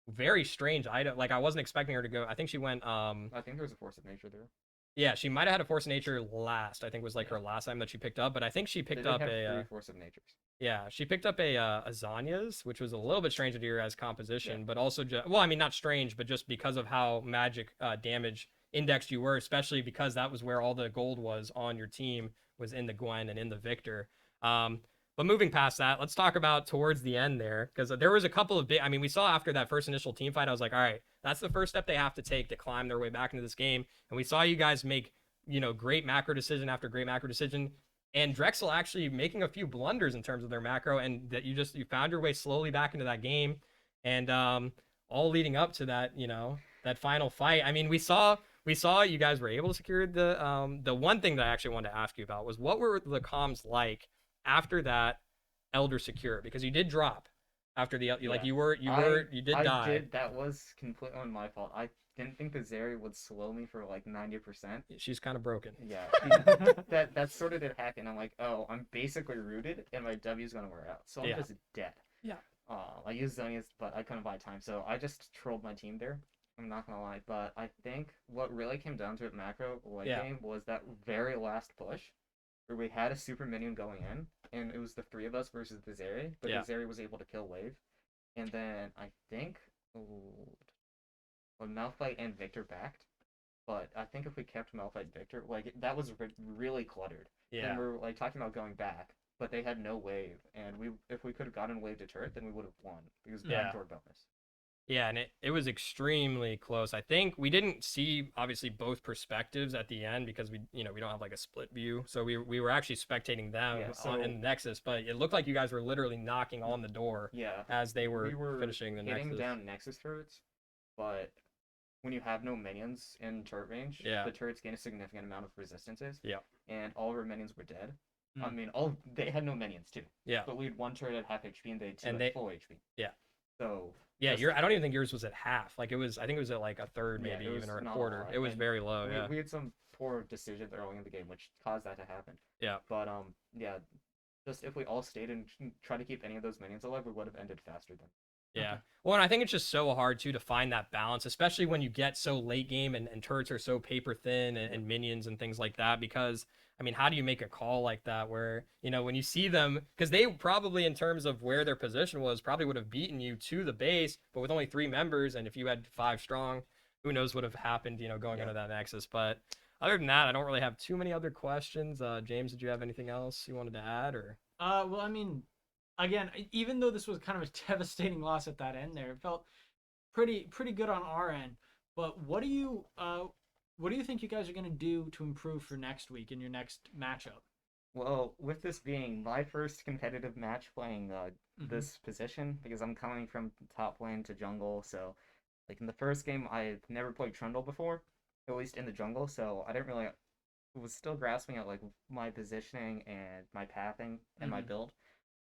very strange item. Like I wasn't expecting her to go. I think she went. I think there was a Force of Nature there. Yeah, she might have had a Force of Nature last. I think was like her last time that she picked up. But I think she picked up a 3 Force of Natures. Yeah, she picked up a Azania's, which was a little bit strange to your guys' composition, but also well, I mean, not strange, but just because of how magic damage indexed you were, especially because that was where all the gold was on your team, was in the Gwen and in the Victor. But moving past that, let's talk about towards the end there, because there was a couple of big. I mean, we saw after that first initial team fight, I was like, all right, that's the first step they have to take to climb their way back into this game, and we saw you guys make great macro decision after great macro decision. And Drexel actually making a few blunders in terms of their macro, and that you found your way slowly back into that game, and all leading up to that, that final fight. I mean, we saw you guys were able to secure the one thing that I actually wanted to ask you about was what were the comms like after that Elder secure, because you did drop after the you did die. That was completely on my fault. I didn't think the Zeri would slow me for like 90%. She's kind of broken. Yeah, that sort of did happen. I'm like, oh, I'm basically rooted, and my W's gonna wear out, so I'm just dead. Yeah. I used Zonia's, but I couldn't buy time, so I just trolled my team there. I'm not gonna lie, but I think what really came down to it macro late game was that very last push, where we had a super minion going in, and it was the 3 of us versus the Zeri, but the Zeri was able to kill wave, and then I think. When Malphite and Victor backed, but I think if we kept Malphite and Victor, like that was really cluttered. Yeah. And we're like talking about going back, but they had no wave, and if we could have gotten wave to turret, then we would have won because backdoor bonus. Yeah, and it was extremely close. I think we didn't see obviously both perspectives at the end because we don't have like a split view. So we were actually spectating them Yeah, so in the Nexus, but it looked like you guys were literally knocking on the door yeah, as they we were were finishing the hitting Nexus. down Nexus turrets, but when you have no minions in turret range, Yeah. the turrets gain a significant amount of resistances. Yeah. And all of our minions were dead. I Mm. mean, they had no minions too. Yeah. But we had one turret at half HP and they had two And at full HP. Yeah. So Yeah, just- I don't even think yours was at half. Like I think it was at like a third, Yeah, maybe it was even, or a not a quarter. lot, It was and very low. Yeah. we had some poor decisions early in the game, which caused that to happen. Yeah. But yeah, just if we all stayed and tried to keep any of those minions alive, we would have ended faster than. Yeah. Well, and I think it's just so hard too to find that balance, especially when you get so late game and turrets are so paper thin and minions and things like that. Because I mean, how do you make a call like that where, when you see them, because they probably, in terms of where their position was, probably would have beaten you to the base, but with only 3 members, and if you had 5 strong, who knows what would have happened, going into that Nexus. But other than that, I don't really have too many other questions. James, did you have anything else you wanted to add, or? Well, I mean, again, even though this was kind of a devastating loss at that end there, it felt pretty good on our end. But what do you think you guys are going to do to improve for next week in your next matchup? Well, with this being my first competitive match playing this position, because I'm coming from top lane to jungle, so like in the first game, I've never played Trundle before, at least in the jungle, so I didn't really was still grasping at like my positioning and my pathing and my build.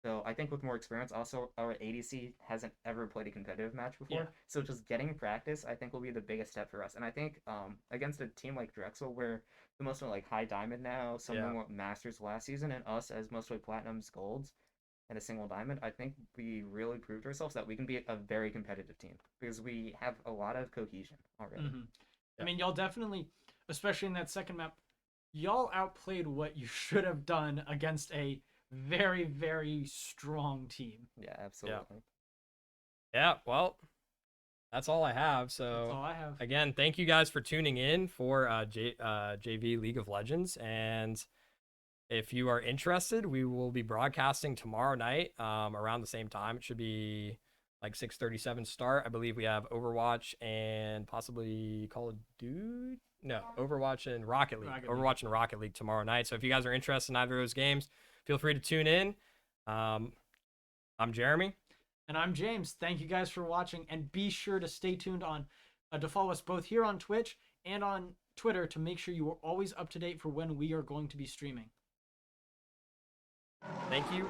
So I think with more experience, also our ADC hasn't ever played a competitive match before. Yeah. So just getting practice, I think, will be the biggest step for us. And I think against a team like Drexel, where the most are like high diamond now, some of them were masters last season, and us as mostly platinums, golds, and a single diamond, I think we really proved ourselves that we can be a very competitive team because we have a lot of cohesion already. I mean, y'all definitely, especially in that second map, y'all outplayed what you should have done against a very, very strong team. Yeah, absolutely. Yeah, well, that's all I have. So That's all I have. again, thank you guys for tuning in for JV League of Legends. And if you are interested, we will be broadcasting tomorrow night around the same time. It should be like 6:37 start. I believe we have Overwatch and possibly Call of Duty. No, Overwatch and Rocket League. Overwatch and Rocket League tomorrow night. So if you guys are interested in either of those games, feel free to tune in. I'm Jeremy. And I'm James. Thank you guys for watching. And be sure to stay tuned on to follow us both here on Twitch and on Twitter to make sure you are always up to date for when we are going to be streaming. Thank you.